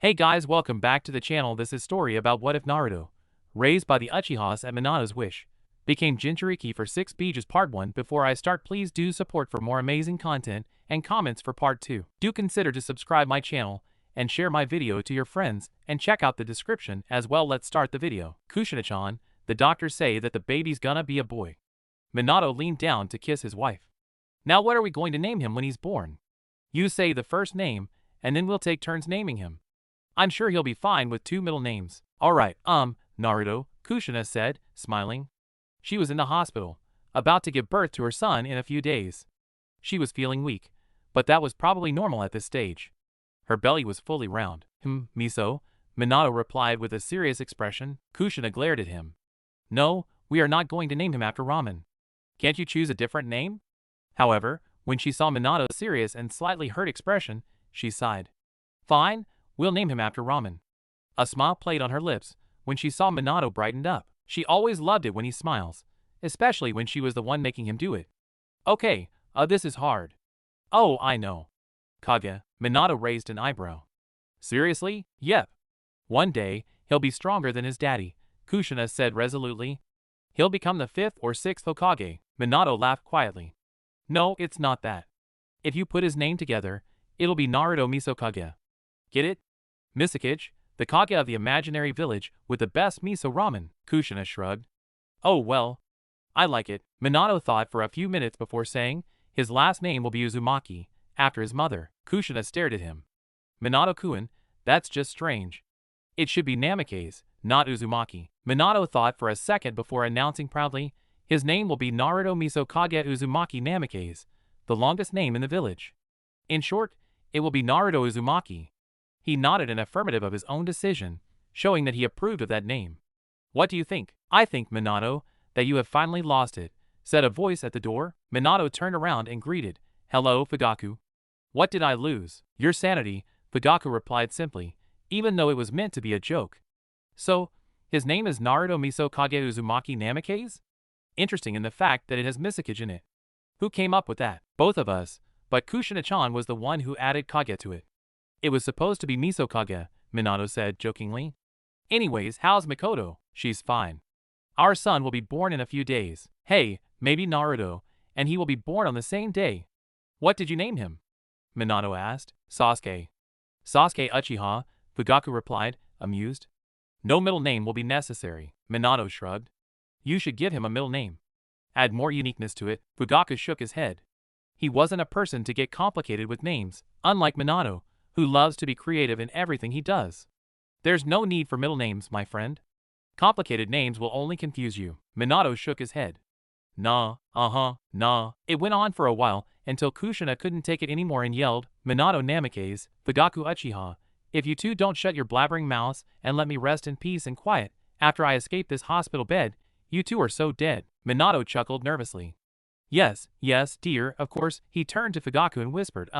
Hey guys, welcome back to the channel. This is story about what if Naruto, raised by the Uchihas at Minato's wish, became Jinchuriki for 6 Bijuu part 1. Before I start, please do support for more amazing content and comments for part 2. Do consider to subscribe my channel and share my video to your friends and check out the description as well. Let's start the video. Kushina-chan, the doctors say that the baby's gonna be a boy. Minato leaned down to kiss his wife. Now what are we going to name him when he's born? You say the first name and then we'll take turns naming him. I'm sure he'll be fine with 2 middle names. Alright, Naruto, Kushina said, smiling. She was in the hospital, about to give birth to her son in a few days. She was feeling weak, but that was probably normal at this stage. Her belly was fully round. Miso, Minato replied with a serious expression. Kushina glared at him. No, we are not going to name him after ramen. Can't you choose a different name? However, when she saw Minato's serious and slightly hurt expression, she sighed. Fine. We'll name him after ramen. A smile played on her lips when she saw Minato brightened up. She always loved it when he smiles, especially when she was the one making him do it. Okay, this is hard. Oh, I know. Kage, Minato raised an eyebrow. Seriously? Yep. One day, he'll be stronger than his daddy, Kushina said resolutely. He'll become the 5th or 6th Hokage, Minato laughed quietly. No, it's not that. If you put his name together, it'll be Naruto Miso Kage. Get it? Misakage, the Kage of the imaginary village with the best miso ramen, Kushina shrugged. Oh well. I like it, Minato thought for a few minutes before saying, his last name will be Uzumaki, after his mother. Kushina stared at him. Minato-kun, that's just strange. It should be Namikaze, not Uzumaki. Minato thought for a second before announcing proudly, his name will be Naruto Miso Kage Uzumaki Namikaze, the longest name in the village. In short, it will be Naruto Uzumaki. He nodded an affirmative of his own decision, showing that he approved of that name. What do you think? I think, Minato, that you have finally lost it, said a voice at the door. Minato turned around and greeted, Hello, Fugaku. What did I lose? Your sanity, Fugaku replied simply, even though it was meant to be a joke. So, his name is Naruto Miso Kage Uzumaki Namikaze? Interesting in the fact that it has Misakage in it. Who came up with that? Both of us, but Kushina-chan was the one who added Kage to it. It was supposed to be Miso Kage, Minato said jokingly. Anyways, how's Mikoto? She's fine. Our son will be born in a few days. Hey, maybe Naruto, and he will be born on the same day. What did you name him? Minato asked. Sasuke. Sasuke Uchiha, Fugaku replied, amused. No middle name will be necessary, Minato shrugged. You should give him a middle name. Add more uniqueness to it. Fugaku shook his head. He wasn't a person to get complicated with names, unlike Minato, who loves to be creative in everything he does. There's no need for middle names, my friend. Complicated names will only confuse you. Minato shook his head. Nah. It went on for a while until Kushina couldn't take it anymore and yelled, Minato Namikaze, Fugaku Uchiha, if you two don't shut your blabbering mouths and let me rest in peace and quiet after I escape this hospital bed, you two are so dead. Minato chuckled nervously. Yes, dear, of course. He turned to Fugaku and whispered,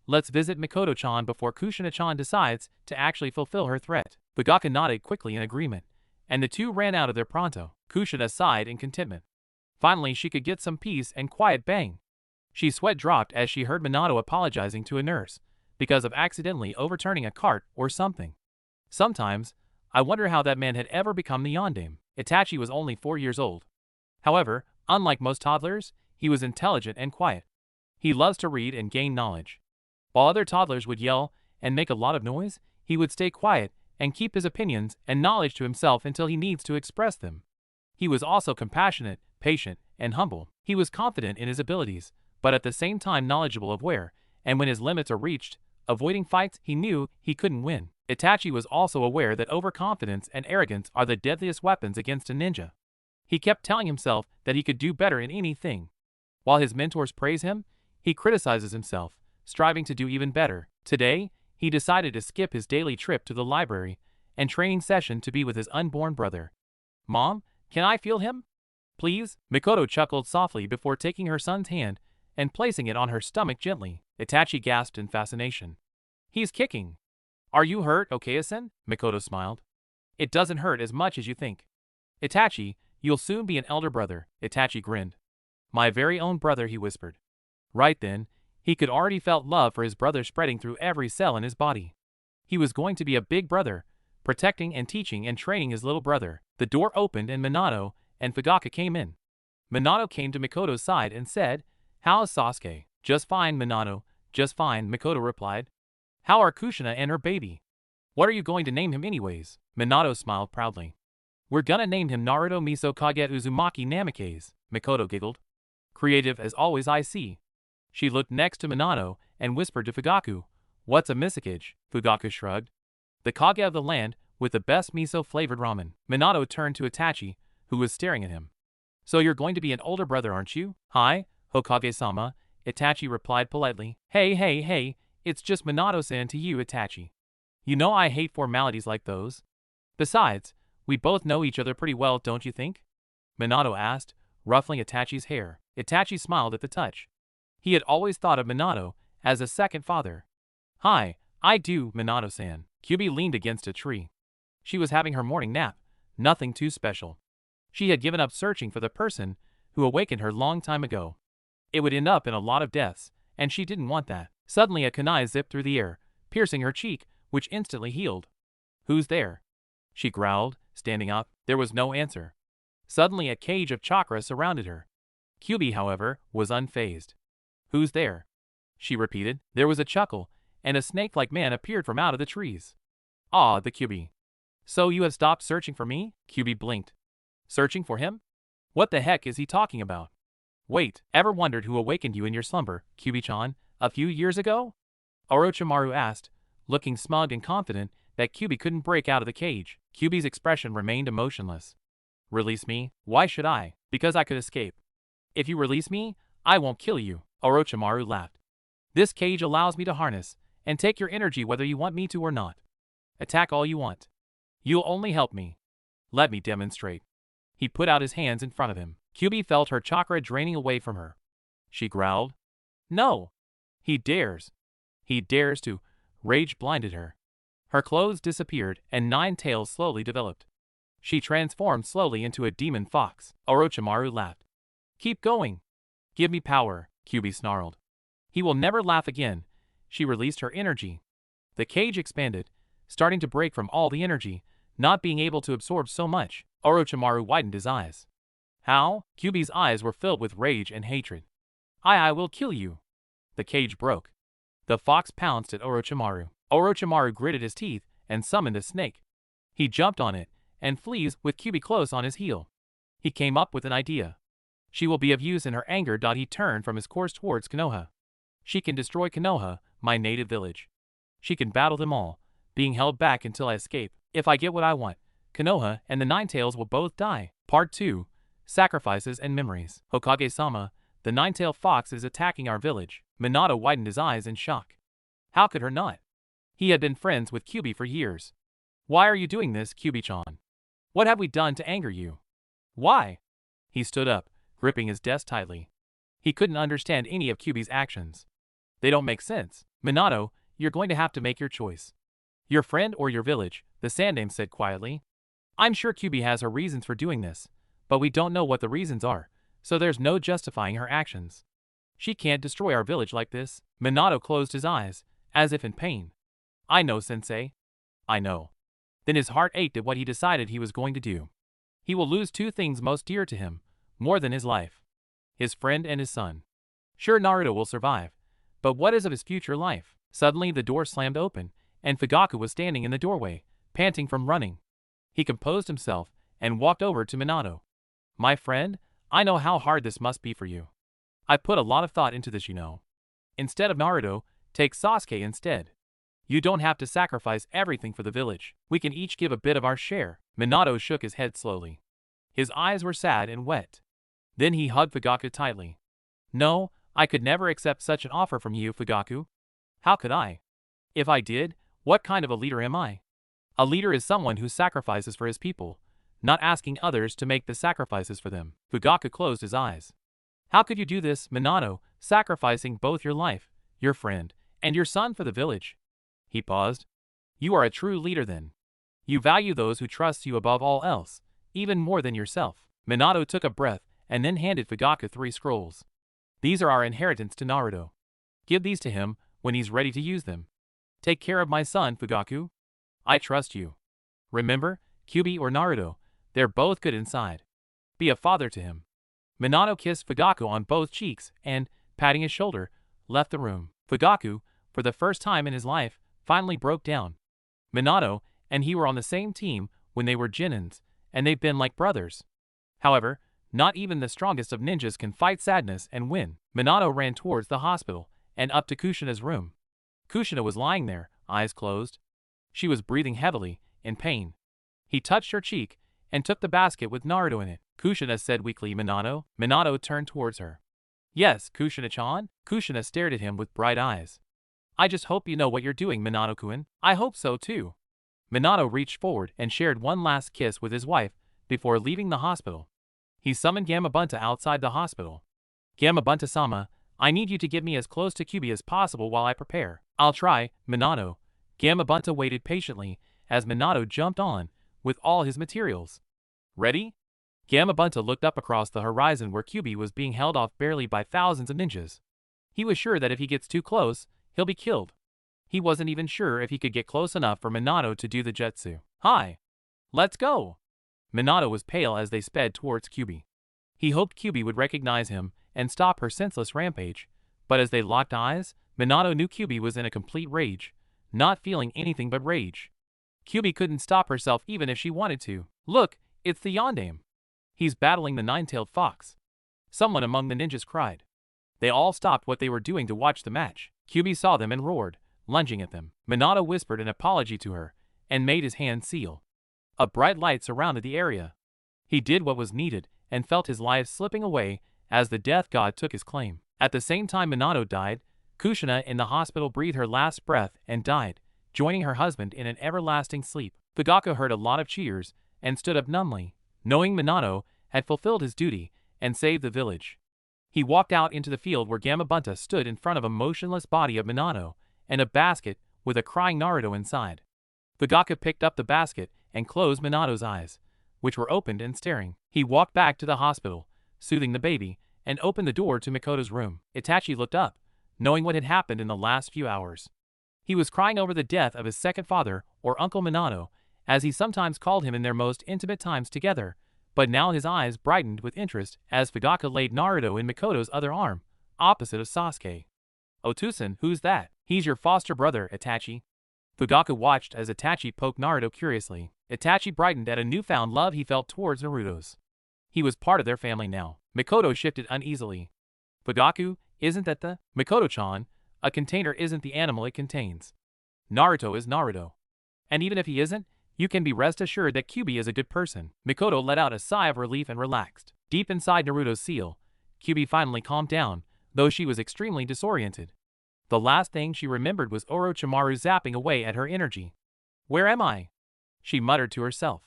let's visit Mikoto-chan before Kushina-chan decides to actually fulfill her threat. Fugaku nodded quickly in agreement, and the two ran out of there pronto. Kushina sighed in contentment. Finally, she could get some peace and quiet. Bang. She sweat dropped as she heard Minato apologizing to a nurse, because of accidentally overturning a cart or something. Sometimes, I wonder how that man had ever become the yandere. Itachi was only 4 years old. However, unlike most toddlers, he was intelligent and quiet. He loves to read and gain knowledge. While other toddlers would yell and make a lot of noise, he would stay quiet and keep his opinions and knowledge to himself until he needs to express them. He was also compassionate, patient, and humble. He was confident in his abilities, but at the same time knowledgeable of where, and when his limits are reached, avoiding fights he knew he couldn't win. Itachi was also aware that overconfidence and arrogance are the deadliest weapons against a ninja. He kept telling himself that he could do better in anything. While his mentors praise him, he criticizes himself, striving to do even better. Today, he decided to skip his daily trip to the library and training session to be with his unborn brother. Mom, can I feel him? Please? Mikoto chuckled softly before taking her son's hand and placing it on her stomach gently. Itachi gasped in fascination. He's kicking. Are you hurt, Okaya-sen? Mikoto smiled. It doesn't hurt as much as you think. Itachi, you'll soon be an elder brother. Itachi grinned. My very own brother, he whispered. Right then, he could already felt love for his brother spreading through every cell in his body. He was going to be a big brother, protecting and teaching and training his little brother. The door opened and Minato and Fugaku came in. Minato came to Mikoto's side and said, "How's Sasuke?" "Just fine, Minato, just fine," Mikoto replied. "How are Kushina and her baby?" "What are you going to name him anyways?" Minato smiled proudly. "We're gonna name him Naruto Miso Kage Uzumaki Namikaze," Mikoto giggled. "Creative as always, I see." She looked next to Minato and whispered to Fugaku, "What's a misakage?" Fugaku shrugged. "The Kage of the land with the best miso-flavored ramen." Minato turned to Itachi, who was staring at him. "So you're going to be an older brother, aren't you?" "Hi, Hokage-sama," Itachi replied politely. Hey, it's just Minato-san to you, Itachi. You know I hate formalities like those. Besides, we both know each other pretty well, don't you think?" Minato asked, ruffling Itachi's hair. Itachi smiled at the touch. He had always thought of Minato as a second father. "Hi, I do, Minato-san." Kyuubi leaned against a tree. She was having her morning nap, nothing too special. She had given up searching for the person who awakened her long time ago. It would end up in a lot of deaths, and she didn't want that. Suddenly a kunai zipped through the air, piercing her cheek, which instantly healed. "Who's there?" she growled, standing up. There was no answer. Suddenly a cage of chakra surrounded her. Kyuubi, however, was unfazed. "Who's there?" she repeated. There was a chuckle, and a snake-like man appeared from out of the trees. "Ah, the Kyuubi. So you have stopped searching for me?" Kyuubi blinked. "Searching for him? What the heck is he talking about?" "Wait, ever wondered who awakened you in your slumber, Kyuubi-chan, a few years ago?" Orochimaru asked, looking smug and confident that Kyuubi couldn't break out of the cage. Kyuubi's expression remained emotionless. "Release me? Why should I?" "Because I could escape. If you release me, I won't kill you." Orochimaru laughed. "This cage allows me to harness and take your energy whether you want me to or not. Attack all you want. You'll only help me. Let me demonstrate." He put out his hands in front of him. Kyuubi felt her chakra draining away from her. She growled. "No! He dares! He dares to!" Rage blinded her. Her clothes disappeared and 9 tails slowly developed. She transformed slowly into a demon fox. Orochimaru laughed. "Keep going! Give me power," Kyuubi snarled. "He will never laugh again." She released her energy. The cage expanded, starting to break from all the energy, not being able to absorb so much. Orochimaru widened his eyes. "How?" Kyuubi's eyes were filled with rage and hatred. I will kill you." The cage broke. The fox pounced at Orochimaru. Orochimaru gritted his teeth and summoned a snake. He jumped on it and flees with Kyuubi close on his heel. He came up with an idea. She will be of use in her anger. He turned from his course towards Konoha. She can destroy Konoha, my native village. She can battle them all, being held back until I escape. If I get what I want, Konoha and the 9 tails will both die. Part 2. Sacrifices and Memories. Hokage-sama, the 9-tailed fox is attacking our village. Minato widened his eyes in shock. How could her not? He had been friends with Kyuubi for years. "Why are you doing this, Kyuubi-chan? What have we done to anger you?" "Why?" He stood up, gripping his desk tightly. He couldn't understand any of Kyuubi's actions. They don't make sense. "Minato, you're going to have to make your choice. Your friend or your village," the Sandaime said quietly. "I'm sure Kyuubi has her reasons for doing this, but we don't know what the reasons are, so there's no justifying her actions. She can't destroy our village like this." Minato closed his eyes, as if in pain. "I know, sensei. I know." Then his heart ached at what he decided he was going to do. He will lose 2 things most dear to him, more than his life. His friend and his son. Sure, Naruto will survive, but what is of his future life? Suddenly the door slammed open, and Fugaku was standing in the doorway, panting from running. He composed himself and walked over to Minato. "My friend, I know how hard this must be for you. I put a lot of thought into this, you know. Instead of Naruto, take Sasuke instead. You don't have to sacrifice everything for the village. We can each give a bit of our share." Minato shook his head slowly. His eyes were sad and wet. Then he hugged Fugaku tightly. "No, I could never accept such an offer from you, Fugaku. How could I? If I did, what kind of a leader am I? A leader is someone who sacrifices for his people, not asking others to make the sacrifices for them." Fugaku closed his eyes. "How could you do this, Minato, sacrificing both your life, your friend, and your son for the village?" He paused. "You are a true leader then. You value those who trust you above all else, even more than yourself." Minato took a breath and then handed Fugaku 3 scrolls. "These are our inheritance to Naruto. Give these to him when he's ready to use them. Take care of my son, Fugaku. I trust you. Remember, Kyuubi or Naruto, they're both good inside. Be a father to him. Minato kissed Fugaku on both cheeks and, patting his shoulder, left the room. Fugaku, for the first time in his life, finally broke down. Minato and he were on the same team when they were Genins, and they've been like brothers. However, not even the strongest of ninjas can fight sadness and win. Minato ran towards the hospital and up to Kushina's room. Kushina was lying there, eyes closed. She was breathing heavily, in pain. He touched her cheek and took the basket with Naruto in it. Kushina said weakly, Minato. Minato turned towards her. Yes, Kushina-chan? Kushina stared at him with bright eyes. I just hope you know what you're doing, Minato-kun. I hope so too. Minato reached forward and shared one last kiss with his wife before leaving the hospital. He summoned Gamabunta outside the hospital. Gamabunta-sama, I need you to get me as close to Kyuubi as possible while I prepare. I'll try, Minato. Gamabunta waited patiently as Minato jumped on with all his materials. Ready? Gamabunta looked up across the horizon where Kyuubi was being held off barely by thousands of ninjas. He was sure that if he gets too close, he'll be killed. He wasn't even sure if he could get close enough for Minato to do the jutsu. Hi! Let's go! Minato was pale as they sped towards Kyuubi. He hoped Kyuubi would recognize him and stop her senseless rampage, but as they locked eyes, Minato knew Kyuubi was in a complete rage, not feeling anything but rage. Kyuubi couldn't stop herself even if she wanted to. Look, it's the Yondaime. He's battling the nine-tailed fox. Someone among the ninjas cried. They all stopped what they were doing to watch the match. Kyuubi saw them and roared, lunging at them. Minato whispered an apology to her and made his hand seal. A bright light surrounded the area. He did what was needed and felt his life slipping away as the death god took his claim. At the same time Minato died, Kushina in the hospital breathed her last breath and died, joining her husband in an everlasting sleep. Fugaku heard a lot of cheers and stood up numbly, knowing Minato had fulfilled his duty and saved the village. He walked out into the field where Gamabunta stood in front of a motionless body of Minato and a basket with a crying Naruto inside. Fugaku picked up the basket and closed Minato's eyes, which were opened and staring. He walked back to the hospital, soothing the baby, and opened the door to Mikoto's room. Itachi looked up, knowing what had happened in the last few hours. He was crying over the death of his second father, or Uncle Minato, as he sometimes called him in their most intimate times together, but now his eyes brightened with interest as Fugaku laid Naruto in Mikoto's other arm, opposite of Sasuke. Otusan, who's that? He's your foster brother, Itachi. Fugaku watched as Itachi poked Naruto curiously. Itachi brightened at a newfound love he felt towards Naruto's. He was part of their family now. Mikoto shifted uneasily. Fugaku, isn't that the... Mikoto-chan, a container isn't the animal it contains. Naruto is Naruto. And even if he isn't, you can be rest assured that Kyuubi is a good person. Mikoto let out a sigh of relief and relaxed. Deep inside Naruto's seal, Kyuubi finally calmed down, though she was extremely disoriented. The last thing she remembered was Orochimaru zapping away at her energy. Where am I? She muttered to herself.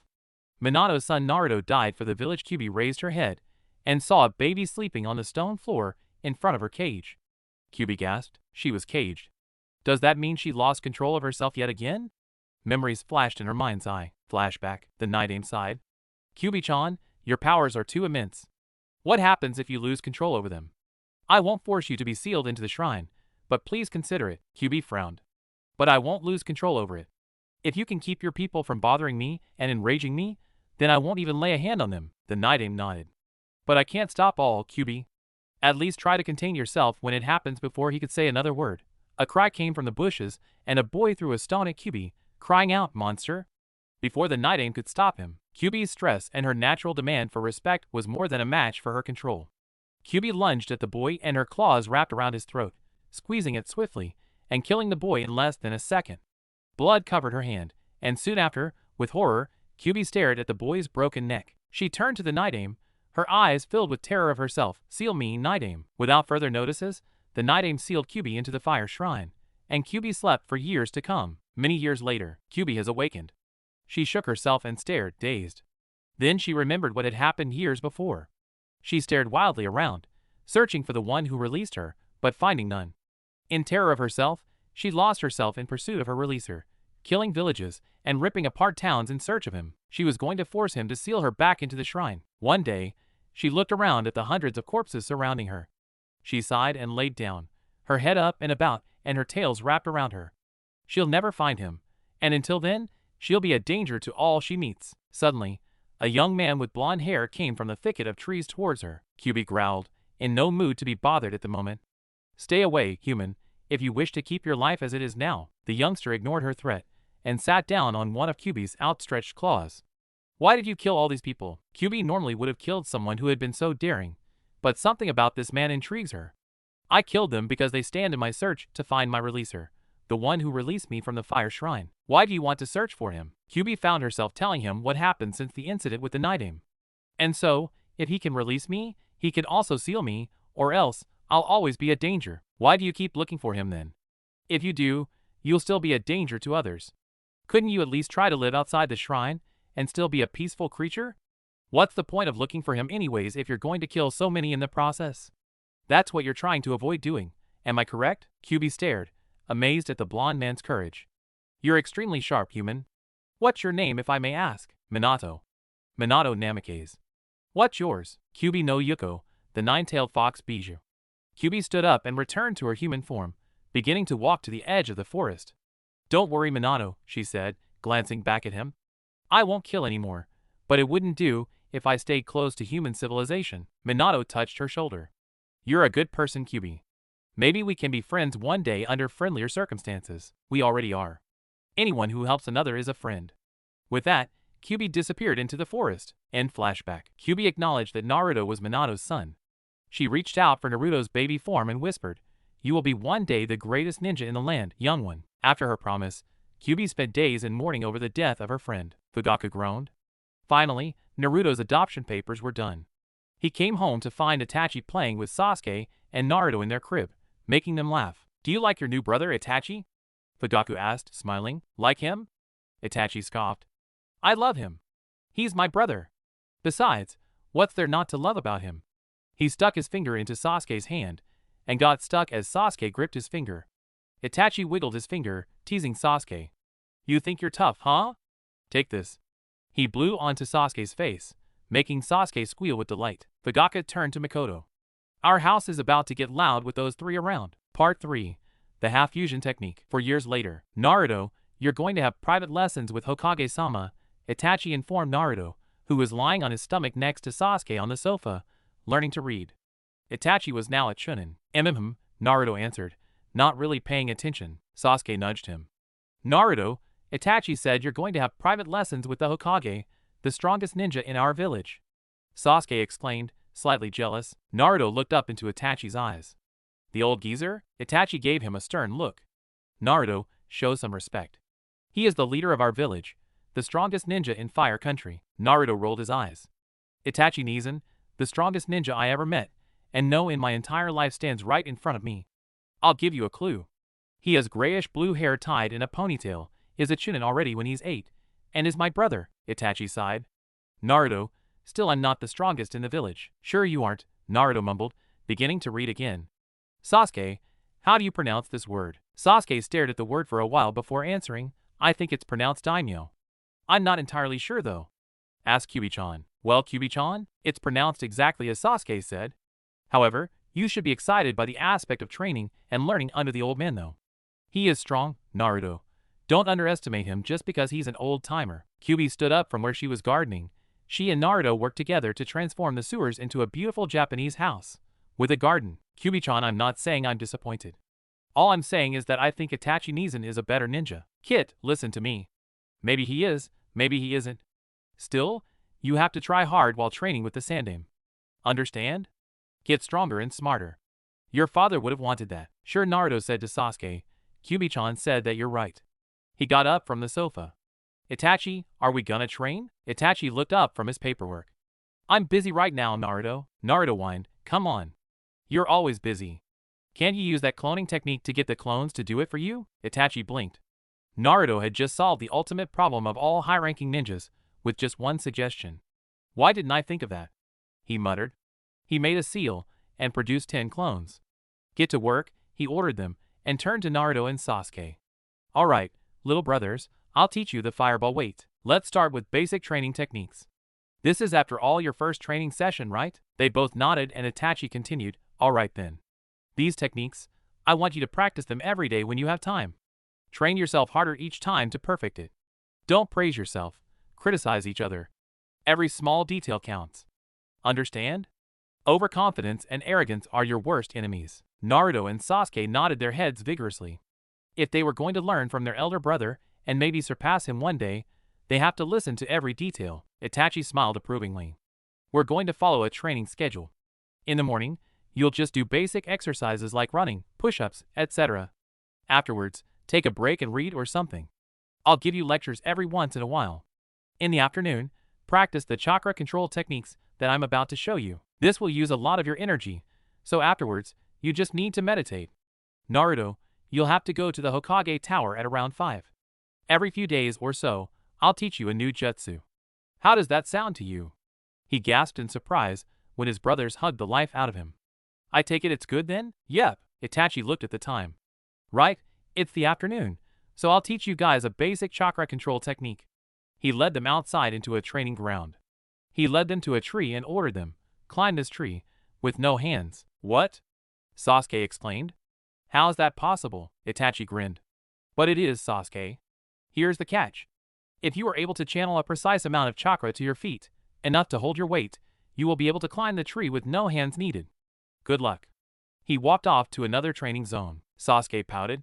Minato's son Naruto died for the village. Kyuubi raised her head and saw a baby sleeping on the stone floor in front of her cage. Kyuubi gasped. She was caged. Does that mean she lost control of herself yet again? Memories flashed in her mind's eye. Flashback. The Night-Aim sighed. Kyuubi-chan, your powers are too immense. What happens if you lose control over them? I won't force you to be sealed into the shrine, but please consider it. Kyuubi frowned. But I won't lose control over it. If you can keep your people from bothering me and enraging me, then I won't even lay a hand on them. The Night-Aim nodded. But I can't stop all, Kyuubi. At least try to contain yourself when it happens. Before he could say another word, a cry came from the bushes, and a boy threw a stone at Kyuubi, crying out, monster! Before the Night-Aim could stop him, Kyuubi's stress and her natural demand for respect was more than a match for her control. Kyuubi lunged at the boy and her claws wrapped around his throat, squeezing it swiftly, and killing the boy in less than a second. Blood covered her hand, and soon after, with horror, Kyuubi stared at the boy's broken neck. She turned to the Night-Aim, her eyes filled with terror of herself. Seal me, Night-Aim. Without further notices, the Night-Aim sealed Kyuubi into the fire shrine, and Kyuubi slept for years to come. Many years later, Kyuubi has awakened. She shook herself and stared, dazed. Then she remembered what had happened years before. She stared wildly around, searching for the one who released her, but finding none. In terror of herself, she lost herself in pursuit of her releaser, killing villages and ripping apart towns in search of him. She was going to force him to seal her back into the shrine. One day, she looked around at the hundreds of corpses surrounding her. She sighed and laid down, her head up and about and her tails wrapped around her. She'll never find him, and until then, she'll be a danger to all she meets. Suddenly, a young man with blonde hair came from the thicket of trees towards her. Kyuubi growled, in no mood to be bothered at the moment. Stay away, human, if you wish to keep your life as it is now. The youngster ignored her threat and sat down on one of Kyuubi's outstretched claws. Why did you kill all these people? Kyuubi normally would have killed someone who had been so daring, but something about this man intrigues her. I killed them because they stand in my search to find my releaser, the one who released me from the fire shrine. Why do you want to search for him? Kyuubi found herself telling him what happened since the incident with the night aim. And so, if he can release me, he can also seal me, or else, I'll always be a danger. Why do you keep looking for him then? If you do, you'll still be a danger to others. Couldn't you at least try to live outside the shrine and still be a peaceful creature? What's the point of looking for him anyways if you're going to kill so many in the process? That's what you're trying to avoid doing, am I correct? Kyuubi stared, amazed at the blonde man's courage. You're extremely sharp, human. What's your name if I may ask? Minato. Minato Namikaze. What's yours? Kyuubi no Yuko, the nine-tailed fox Bijuu. Kyuubi stood up and returned to her human form, beginning to walk to the edge of the forest. Don't worry, Minato, she said, glancing back at him. I won't kill anymore, but it wouldn't do if I stayed close to human civilization. Minato touched her shoulder. You're a good person, Kyuubi. Maybe we can be friends one day under friendlier circumstances. We already are. Anyone who helps another is a friend. With that, Kyuubi disappeared into the forest. End flashback. Kyuubi acknowledged that Naruto was Minato's son. She reached out for Naruto's baby form and whispered, "You will be one day the greatest ninja in the land, young one." After her promise, Kyuubi spent days in mourning over the death of her friend. Fugaku groaned. Finally, Naruto's adoption papers were done. He came home to find Itachi playing with Sasuke and Naruto in their crib, making them laugh. "Do you like your new brother, Itachi?" Fugaku asked, smiling. "Like him?" Itachi scoffed. "I love him. He's my brother. Besides, what's there not to love about him?" He stuck his finger into Sasuke's hand and got stuck as Sasuke gripped his finger. Itachi wiggled his finger, teasing Sasuke. "You think you're tough, huh? Take this." He blew onto Sasuke's face, making Sasuke squeal with delight. Fugaku turned to Mikoto. "Our house is about to get loud with those three around." Part 3. The half-fusion technique. 4 years later. "Naruto, you're going to have private lessons with Hokage-sama," Itachi informed Naruto, who was lying on his stomach next to Sasuke on the sofa, learning to read. Itachi was now a chunin. Naruto answered, not really paying attention. Sasuke nudged him. "Naruto, Itachi said you're going to have private lessons with the Hokage, the strongest ninja in our village." Sasuke explained, slightly jealous. Naruto looked up into Itachi's eyes. "The old geezer?" Itachi gave him a stern look. "Naruto, show some respect. He is the leader of our village, the strongest ninja in Fire Country." Naruto rolled his eyes. "Itachi Nizan, the strongest ninja I ever met, and know in my entire life stands right in front of me. I'll give you a clue. He has grayish-blue hair tied in a ponytail, is a chunin already when he's 8, and is my brother," Itachi sighed. "Naruto, still I'm not the strongest in the village." "Sure you aren't," Naruto mumbled, beginning to read again. "Sasuke, how do you pronounce this word?" Sasuke stared at the word for a while before answering, "I think it's pronounced daimyo." "I'm not entirely sure though." asked Kyuubi-chan. "Well, Kyuubi-chan, it's pronounced exactly as Sasuke said. However, you should be excited by the aspect of training and learning under the old man though. He is strong, Naruto. Don't underestimate him just because he's an old-timer." Kyuubi stood up from where she was gardening. She and Naruto worked together to transform the sewers into a beautiful Japanese house with a garden. "Kyuubi-chan, I'm not saying I'm disappointed. All I'm saying is that I think Itachi Nizan is a better ninja." "Kit, listen to me. Maybe he is, maybe he isn't. Still, you have to try hard while training with the Sandaime. Understand? Get stronger and smarter. Your father would have wanted that." "Sure," Naruto said to Sasuke. "Kyuubi-chan said that you're right." He got up from the sofa. "Itachi, are we gonna train?" Itachi looked up from his paperwork. "I'm busy right now, Naruto." Naruto whined, "Come on. You're always busy. Can't you use that cloning technique to get the clones to do it for you?" Itachi blinked. Naruto had just solved the ultimate problem of all high-ranking ninjas with just one suggestion. "Why didn't I think of that?" he muttered. He made a seal and produced 10 clones. "Get to work," he ordered them, and turned to Naruto and Sasuke. "All right, little brothers, I'll teach you the fireball weight. Let's start with basic training techniques. This is after all your first training session, right?" They both nodded and Itachi continued, "All right then. These techniques, I want you to practice them every day when you have time. Train yourself harder each time to perfect it. Don't praise yourself. Criticize each other. Every small detail counts. Understand? Overconfidence and arrogance are your worst enemies. Naruto and Sasuke nodded their heads vigorously. If they were going to learn from their elder brother and maybe surpass him one day, they have to listen to every detail. Itachi smiled approvingly. We're going to follow a training schedule. In the morning, you'll just do basic exercises like running, push-ups, etc. Afterwards, take a break and read or something. I'll give you lectures every once in a while. In the afternoon, practice the chakra control techniques that I'm about to show you. This will use a lot of your energy, so afterwards, you just need to meditate. Naruto, you'll have to go to the Hokage Tower at around 5. Every few days or so, I'll teach you a new jutsu. How does that sound to you? He gasped in surprise when his brothers hugged the life out of him. I take it it's good then? Yep, Itachi looked at the time. Right, it's the afternoon, so I'll teach you guys a basic chakra control technique. He led them outside into a training ground. He led them to a tree and ordered them, climb this tree, with no hands. What? Sasuke exclaimed. How's that possible? Itachi grinned. But it is, Sasuke. Here's the catch. If you are able to channel a precise amount of chakra to your feet, enough to hold your weight, you will be able to climb the tree with no hands needed. Good luck. He walked off to another training zone. Sasuke pouted.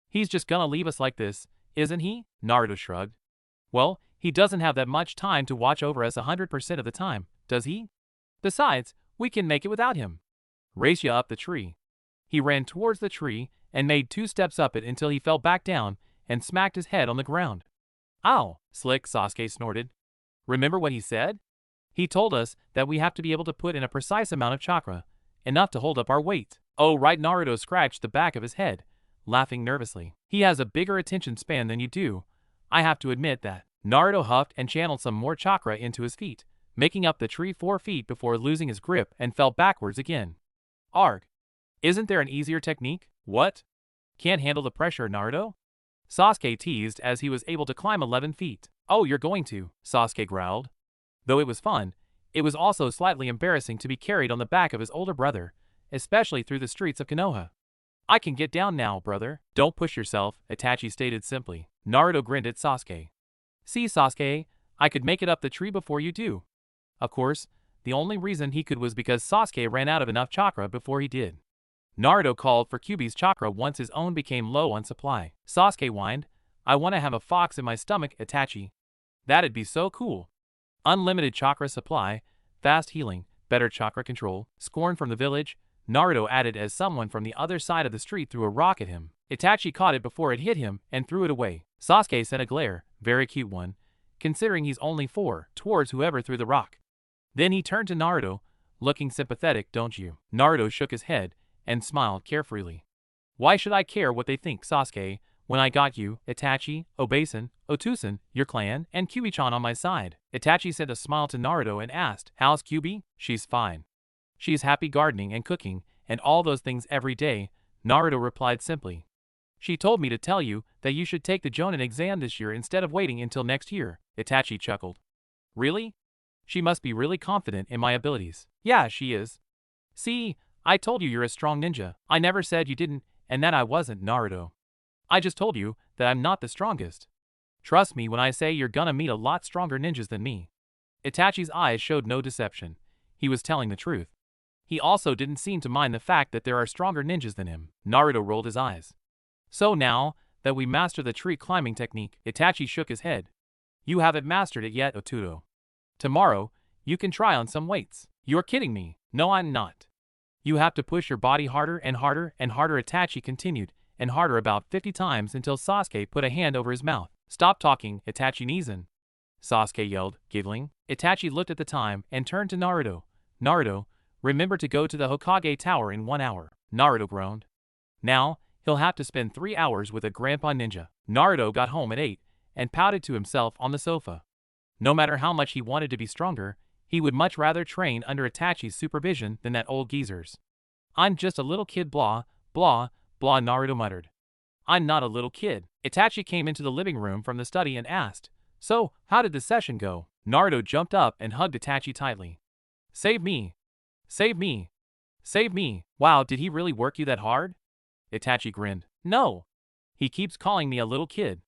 He's just gonna leave us like this, isn't he? Naruto shrugged. Well, he doesn't have that much time to watch over us 100% of the time, does he? Besides, we can make it without him. Race ya up the tree. He ran towards the tree and made 2 steps up it until he fell back down and smacked his head on the ground. Ow, slick, Sasuke snorted. Remember what he said? He told us that we have to be able to put in a precise amount of chakra, enough to hold up our weight. Oh right, Naruto scratched the back of his head, laughing nervously. He has a bigger attention span than you do. I have to admit that. Naruto huffed and channeled some more chakra into his feet, making up the tree 4 feet before losing his grip and fell backwards again. Arg. Isn't there an easier technique? What? Can't handle the pressure, Naruto? Sasuke teased as he was able to climb 11 feet. Oh, you're going to, Sasuke growled. Though it was fun, it was also slightly embarrassing to be carried on the back of his older brother, especially through the streets of Konoha. I can get down now, brother. Don't push yourself, Itachi stated simply. Naruto grinned at Sasuke. See, Sasuke, I could make it up the tree before you do. Of course, the only reason he could was because Sasuke ran out of enough chakra before he did. Naruto called for Kyuubi's chakra once his own became low on supply. Sasuke whined, I want to have a fox in my stomach, Itachi. That'd be so cool. Unlimited chakra supply, fast healing, better chakra control, scorn from the village, Naruto added as someone from the other side of the street threw a rock at him. Itachi caught it before it hit him and threw it away. Sasuke sent a glare, very cute one, considering he's only 4, towards whoever threw the rock. Then he turned to Naruto, looking sympathetic, don't you? Naruto shook his head and smiled carefreely. Why should I care what they think, Sasuke, when I got you, Itachi, Obasan, Otusan, your clan, and Kyuubi-chan on my side? Itachi sent a smile to Naruto and asked, how's Kyuubi? She's fine. She's happy gardening and cooking, and all those things every day, Naruto replied simply. She told me to tell you that you should take the Jonin exam this year instead of waiting until next year, Itachi chuckled. Really? She must be really confident in my abilities. Yeah, she is. See, I told you you're a strong ninja. I never said you didn't, and that I wasn't, Naruto. I just told you that I'm not the strongest. Trust me when I say you're gonna meet a lot stronger ninjas than me. Itachi's eyes showed no deception. He was telling the truth. He also didn't seem to mind the fact that there are stronger ninjas than him. Naruto rolled his eyes. So now that we master the tree climbing technique, Itachi shook his head. You haven't mastered it yet, Otudo. Tomorrow, you can try on some weights. You're kidding me. No, I'm not. You have to push your body harder and harder and harder, Itachi continued, and harder about 50 times until Sasuke put a hand over his mouth. Stop talking, Itachi Nizan. Sasuke yelled, giggling. Itachi looked at the time and turned to Naruto. Naruto, remember to go to the Hokage Tower in 1 hour. Naruto groaned. Now, he'll have to spend 3 hours with a grandpa ninja. Naruto got home at 8 and pouted to himself on the sofa. No matter how much he wanted to be stronger, he would much rather train under Itachi's supervision than that old geezer's. I'm just a little kid, blah, blah, blah, Naruto muttered. I'm not a little kid. Itachi came into the living room from the study and asked, so, how did the session go? Naruto jumped up and hugged Itachi tightly. Save me. Save me. Save me. Wow, did he really work you that hard? Itachi grinned. No. He keeps calling me a little kid.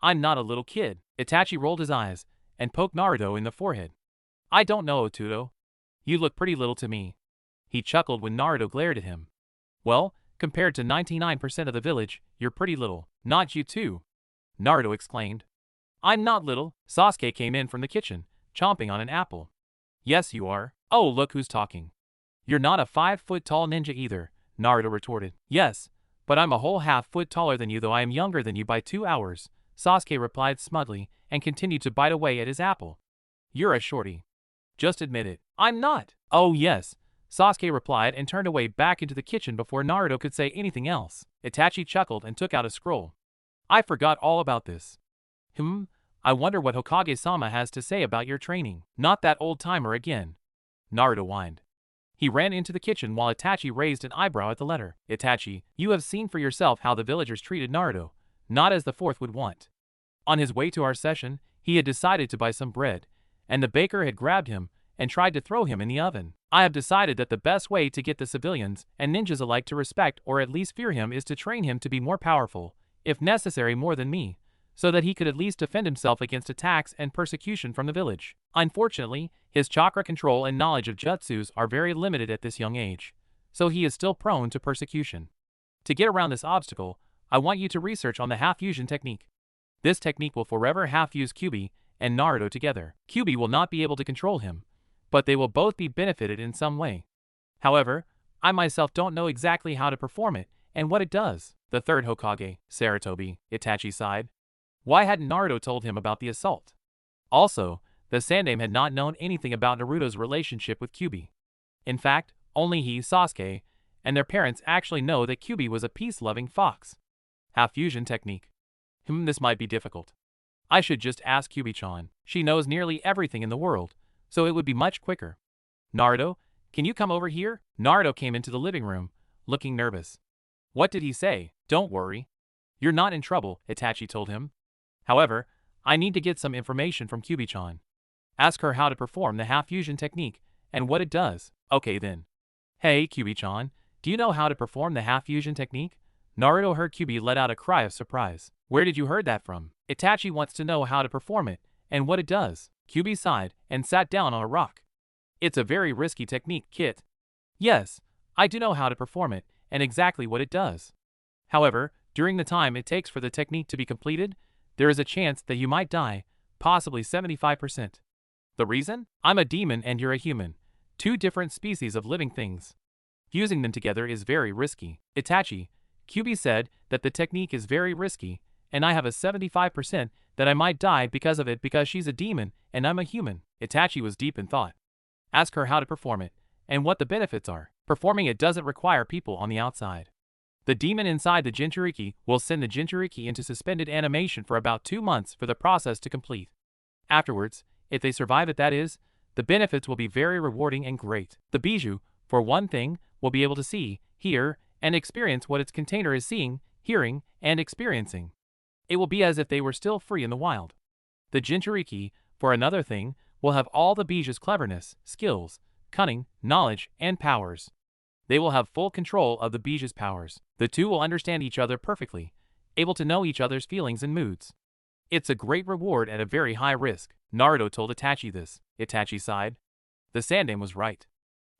I'm not a little kid. Itachi rolled his eyes and poked Naruto in the forehead. I don't know, Otudo. You look pretty little to me. He chuckled when Naruto glared at him. Well, compared to 99% of the village, you're pretty little. Not you too, Naruto exclaimed. I'm not little. Sasuke came in from the kitchen, chomping on an apple. Yes, you are. Oh, look who's talking. You're not a 5-foot-tall ninja either, Naruto retorted. Yes, but I'm a whole half-foot taller than you, though I am younger than you by 2 hours, Sasuke replied smugly and continued to bite away at his apple. You're a shorty. Just admit it. I'm not. Oh yes, Sasuke replied and turned away back into the kitchen before Naruto could say anything else. Itachi chuckled and took out a scroll. I forgot all about this. I wonder what Hokage-sama has to say about your training. Not that old-timer again, Naruto whined. He ran into the kitchen while Itachi raised an eyebrow at the letter. Itachi, you have seen for yourself how the villagers treated Naruto, not as the fourth would want. On his way to our session, he had decided to buy some bread, and the baker had grabbed him and tried to throw him in the oven. I have decided that the best way to get the civilians and ninjas alike to respect or at least fear him is to train him to be more powerful, if necessary more than me, so that he could at least defend himself against attacks and persecution from the village. Unfortunately, his chakra control and knowledge of jutsus are very limited at this young age, so he is still prone to persecution. To get around this obstacle, I want you to research on the half-fusion technique. This technique will forever half-fuse Kyuubi and Naruto together. Kyuubi will not be able to control him, but they will both be benefited in some way. However, I myself don't know exactly how to perform it and what it does. The third Hokage, Sarutobi, Itachi sighed. Why hadn't Naruto told him about the assault? Also, the Sandaime had not known anything about Naruto's relationship with Kyuubi. In fact, only he, Sasuke, and their parents actually know that Kyuubi was a peace-loving fox. Half-fusion technique. This might be difficult. I should just ask Kyuubi-chan. She knows nearly everything in the world, so it would be much quicker. Naruto, can you come over here? Naruto came into the living room, looking nervous. What did he say? Don't worry. You're not in trouble, Itachi told him. However, I need to get some information from Kyuubi-chan. Ask her how to perform the half-fusion technique and what it does. Okay then. Hey, Kyuubi-chan, do you know how to perform the half-fusion technique? Naruto heard Kyuubi let out a cry of surprise. Where did you heard that from? Itachi wants to know how to perform it and what it does. Kyuubi sighed and sat down on a rock. It's a very risky technique, Kit. Yes, I do know how to perform it and exactly what it does. However, during the time it takes for the technique to be completed, there is a chance that you might die, possibly 75%. The reason? I'm a demon and you're a human. 2 different species of living things. Fusing them together is very risky. Itachi, Kyuubi said that the technique is very risky, and I have a 75% that I might die because of it because she's a demon and I'm a human. Itachi was deep in thought. Ask her how to perform it, and what the benefits are. Performing it doesn't require people on the outside. The demon inside the Jinchuriki will send the Jinchuriki into suspended animation for about 2 months for the process to complete. Afterwards, if they survive it, that is, the benefits will be very rewarding and great. The Bijuu, for one thing, will be able to see, hear, and experience what its container is seeing, hearing, and experiencing. It will be as if they were still free in the wild. The Jinchuriki, for another thing, will have all the Bijuu's cleverness, skills, cunning, knowledge, and powers. They will have full control of the Bijuu's powers. The 2 will understand each other perfectly, able to know each other's feelings and moods. It's a great reward at a very high risk. Naruto told Itachi this. Itachi sighed. The Sandaime was right.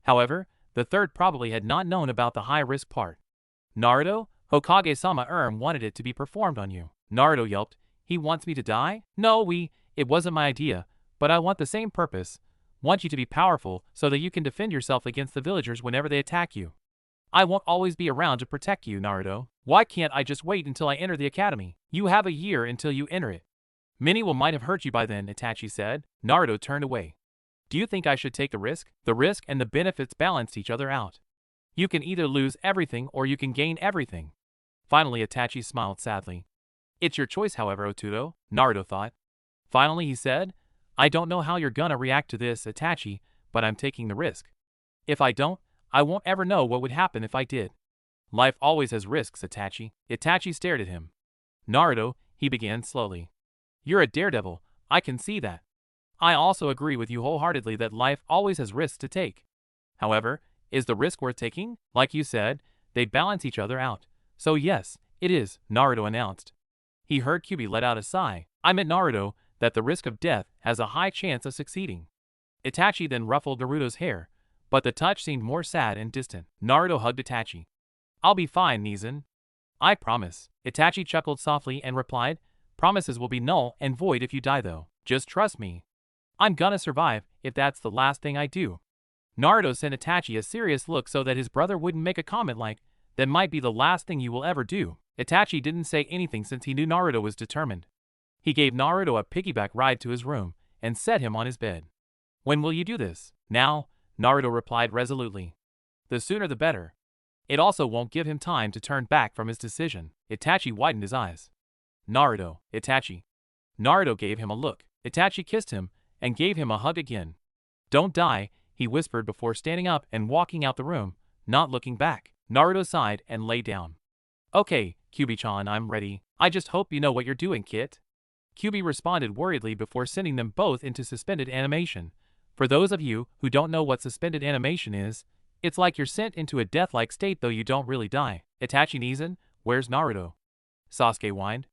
However, the third probably had not known about the high-risk part. Naruto, Hokage-sama wanted it to be performed on you. Naruto yelped. He wants me to die? No, it wasn't my idea, but I want the same purpose. Want you to be powerful so that you can defend yourself against the villagers whenever they attack you. I won't always be around to protect you, Naruto. Why can't I just wait until I enter the academy? You have a year until you enter it. Many might have hurt you by then, Itachi said. Naruto turned away. Do you think I should take the risk? The risk and the benefits balanced each other out. You can either lose everything or you can gain everything. Finally, Itachi smiled sadly. It's your choice, however, Otudo, Naruto thought. Finally, he said, I don't know how you're gonna react to this, Itachi, but I'm taking the risk. If I don't, I won't ever know what would happen if I did. Life always has risks, Itachi. Itachi stared at him. Naruto, he began slowly. You're a daredevil, I can see that. I also agree with you wholeheartedly that life always has risks to take. However, is the risk worth taking? Like you said, they balance each other out. So yes, It is, Naruto announced. He heard Kyuubi let out a sigh. I meant Naruto, that the risk of death has a high chance of succeeding. Itachi then ruffled Naruto's hair, but the touch seemed more sad and distant. Naruto hugged Itachi. I'll be fine, Nezen. I promise. Itachi chuckled softly and replied, promises will be null and void if you die though. Just trust me. I'm gonna survive if that's the last thing I do. Naruto sent Itachi a serious look so that his brother wouldn't make a comment like, that might be the last thing you will ever do. Itachi didn't say anything since he knew Naruto was determined. He gave Naruto a piggyback ride to his room and set him on his bed. When will you do this? Now, Naruto replied resolutely. The sooner the better. It also won't give him time to turn back from his decision. Itachi widened his eyes. Naruto, Itachi. Naruto gave him a look. Itachi kissed him and gave him a hug again. Don't die, he whispered before standing up and walking out the room, not looking back. Naruto sighed and lay down. Okay, Kyuubi-chan, I'm ready. I just hope you know what you're doing, kid. Kyuubi responded worriedly before sending them both into suspended animation. For those of you who don't know what suspended animation is, it's like you're sent into a death-like state though you don't really die. Itachi Nezen, where's Naruto? Sasuke whined.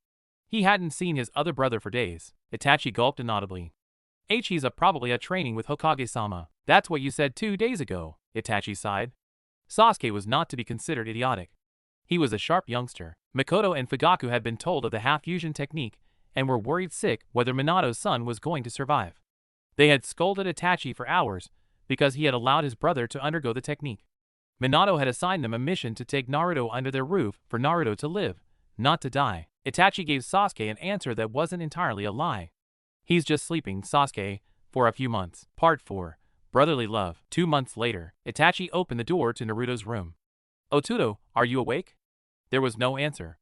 He hadn't seen his other brother for days. Itachi gulped inaudibly. He's probably a training with Hokage-sama. That's what you said 2 days ago, Itachi sighed. Sasuke was not to be considered idiotic. He was a sharp youngster. Mikoto and Fugaku had been told of the half-fusion technique and were worried sick whether Minato's son was going to survive. They had scolded Itachi for hours because he had allowed his brother to undergo the technique. Minato had assigned them a mission to take Naruto under their roof for Naruto to live, not to die. Itachi gave Sasuke an answer that wasn't entirely a lie. He's just sleeping, Sasuke, for a few months. Part 4. Brotherly Love. 2 months later, Itachi opened the door to Naruto's room. Otuto, are you awake? There was no answer.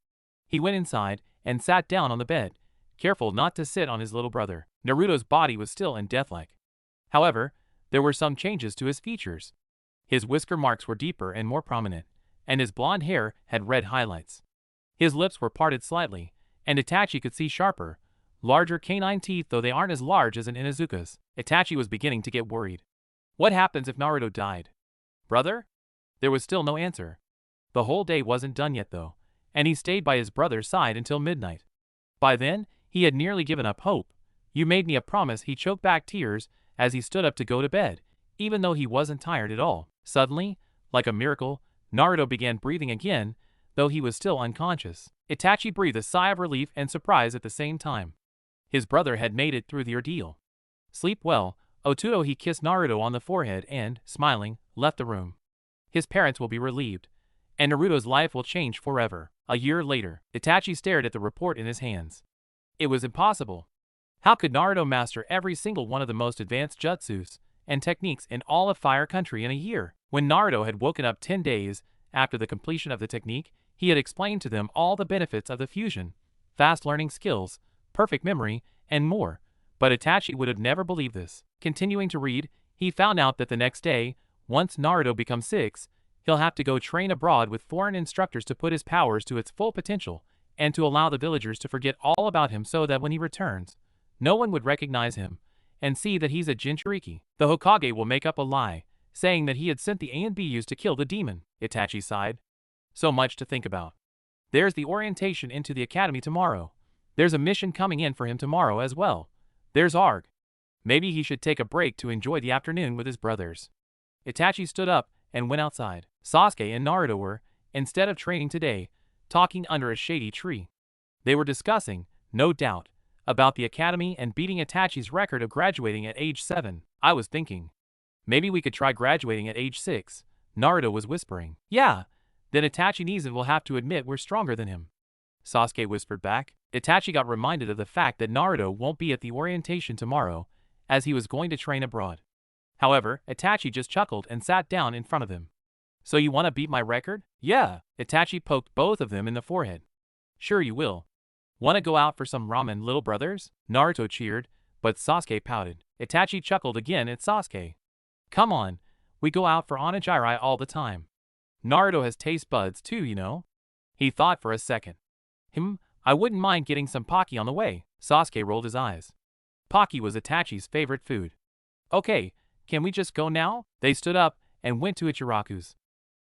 He went inside and sat down on the bed, careful not to sit on his little brother. Naruto's body was still and deathlike. However, there were some changes to his features. His whisker marks were deeper and more prominent, and his blonde hair had red highlights. His lips were parted slightly, and Itachi could see sharper, larger canine teeth though they aren't as large as an Inuzuka's. Itachi was beginning to get worried. What happens if Naruto died? Brother? There was still no answer. The whole day wasn't done yet though, and he stayed by his brother's side until midnight. By then, he had nearly given up hope. You made me a promise, he choked back tears as he stood up to go to bed, even though he wasn't tired at all. Suddenly, like a miracle, Naruto began breathing again, though he was still unconscious. Itachi breathed a sigh of relief and surprise at the same time. His brother had made it through the ordeal. Sleep well, Otuto. He kissed Naruto on the forehead and, smiling, left the room. His parents will be relieved, and Naruto's life will change forever. A year later, Itachi stared at the report in his hands. It was impossible. How could Naruto master every single one of the most advanced jutsus and techniques in all of Fire Country in a year? When Naruto had woken up 10 days after the completion of the technique, he had explained to them all the benefits of the fusion, fast learning skills, perfect memory, and more, but Itachi would have never believed this. Continuing to read, he found out that the next day, once Naruto becomes 6, he'll have to go train abroad with foreign instructors to put his powers to its full potential, and to allow the villagers to forget all about him so that when he returns, no one would recognize him, and see that he's a Jinchuriki. The Hokage will make up a lie, saying that he had sent the A and Bus to kill the demon. Itachi sighed. So much to think about. There's the orientation into the academy tomorrow. There's a mission coming in for him tomorrow as well. There's Arg. Maybe he should take a break to enjoy the afternoon with his brothers. Itachi stood up and went outside. Sasuke and Naruto were, instead of training today, talking under a shady tree. They were discussing, no doubt, about the academy and beating Itachi's record of graduating at age 7. I was thinking, maybe we could try graduating at age 6, Naruto was whispering. Yeah, then Itachi Nezen will have to admit we're stronger than him, Sasuke whispered back. Itachi got reminded of the fact that Naruto won't be at the orientation tomorrow, as he was going to train abroad. However, Itachi just chuckled and sat down in front of him. So you want to beat my record? Yeah, Itachi poked both of them in the forehead. Sure you will. Want to go out for some ramen, little brothers? Naruto cheered, but Sasuke pouted. Itachi chuckled again at Sasuke. Come on, we go out for onigiri all the time. Naruto has taste buds too, you know. He thought for a second. I wouldn't mind getting some Pocky on the way. Sasuke rolled his eyes. Pocky was Itachi's favorite food. Okay, can we just go now? They stood up and went to Ichiraku's.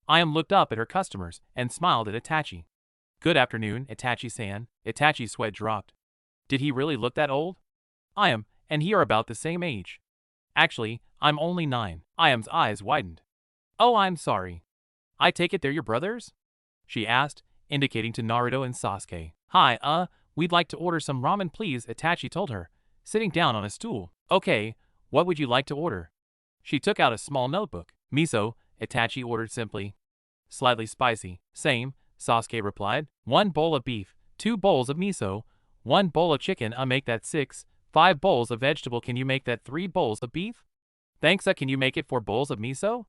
Ayam looked up at her customers and smiled at Itachi. Good afternoon, Itachi-san. Itachi's sweat dropped. Did he really look that old? I am, and he are about the same age. Actually, I'm only 9. I am's eyes widened. Oh, I'm sorry. I take it they're your brothers? She asked, indicating to Naruto and Sasuke. Hi, we'd like to order some ramen please, Itachi told her, sitting down on a stool. Okay, what would you like to order? She took out a small notebook. Miso, Itachi ordered simply. Slightly spicy. Same, Sasuke replied. 1 bowl of beef, 2 bowls of miso, 1 bowl of chicken, make that 6, 5 bowls of vegetable, can you make that 3 bowls of beef? Thanks, can you make it 4 bowls of miso?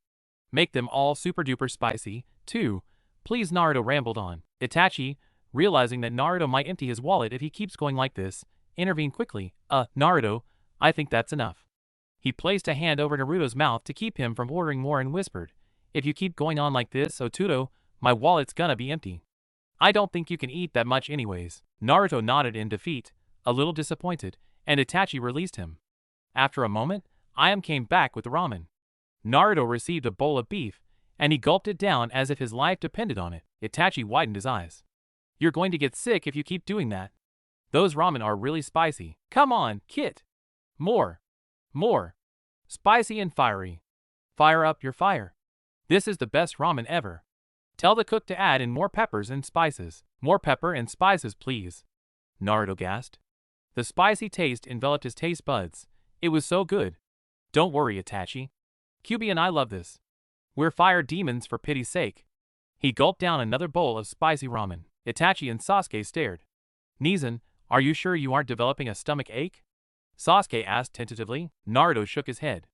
Make them all super duper spicy, too. Please, Naruto rambled on. Itachi, realizing that Naruto might empty his wallet if he keeps going like this, intervened quickly. Naruto, I think that's enough. He placed a hand over Naruto's mouth to keep him from ordering more and whispered, if you keep going on like this, Otuto, my wallet's gonna be empty. I don't think you can eat that much anyways. Naruto nodded in defeat, a little disappointed, and Itachi released him. After a moment, Iam came back with the ramen. Naruto received a bowl of beef, and he gulped it down as if his life depended on it. Itachi widened his eyes. You're going to get sick if you keep doing that. Those ramen are really spicy. Come on, Kit. More. More. Spicy and fiery. Fire up your fire. This is the best ramen ever. Tell the cook to add in more peppers and spices. More pepper and spices, please. Naruto gasped. The spicy taste enveloped his taste buds. It was so good. Don't worry, Itachi. Kyuubi and I love this. We're fire demons for pity's sake. He gulped down another bowl of spicy ramen. Itachi and Sasuke stared. Nizan, are you sure you aren't developing a stomach ache? Sasuke asked tentatively. Naruto shook his head.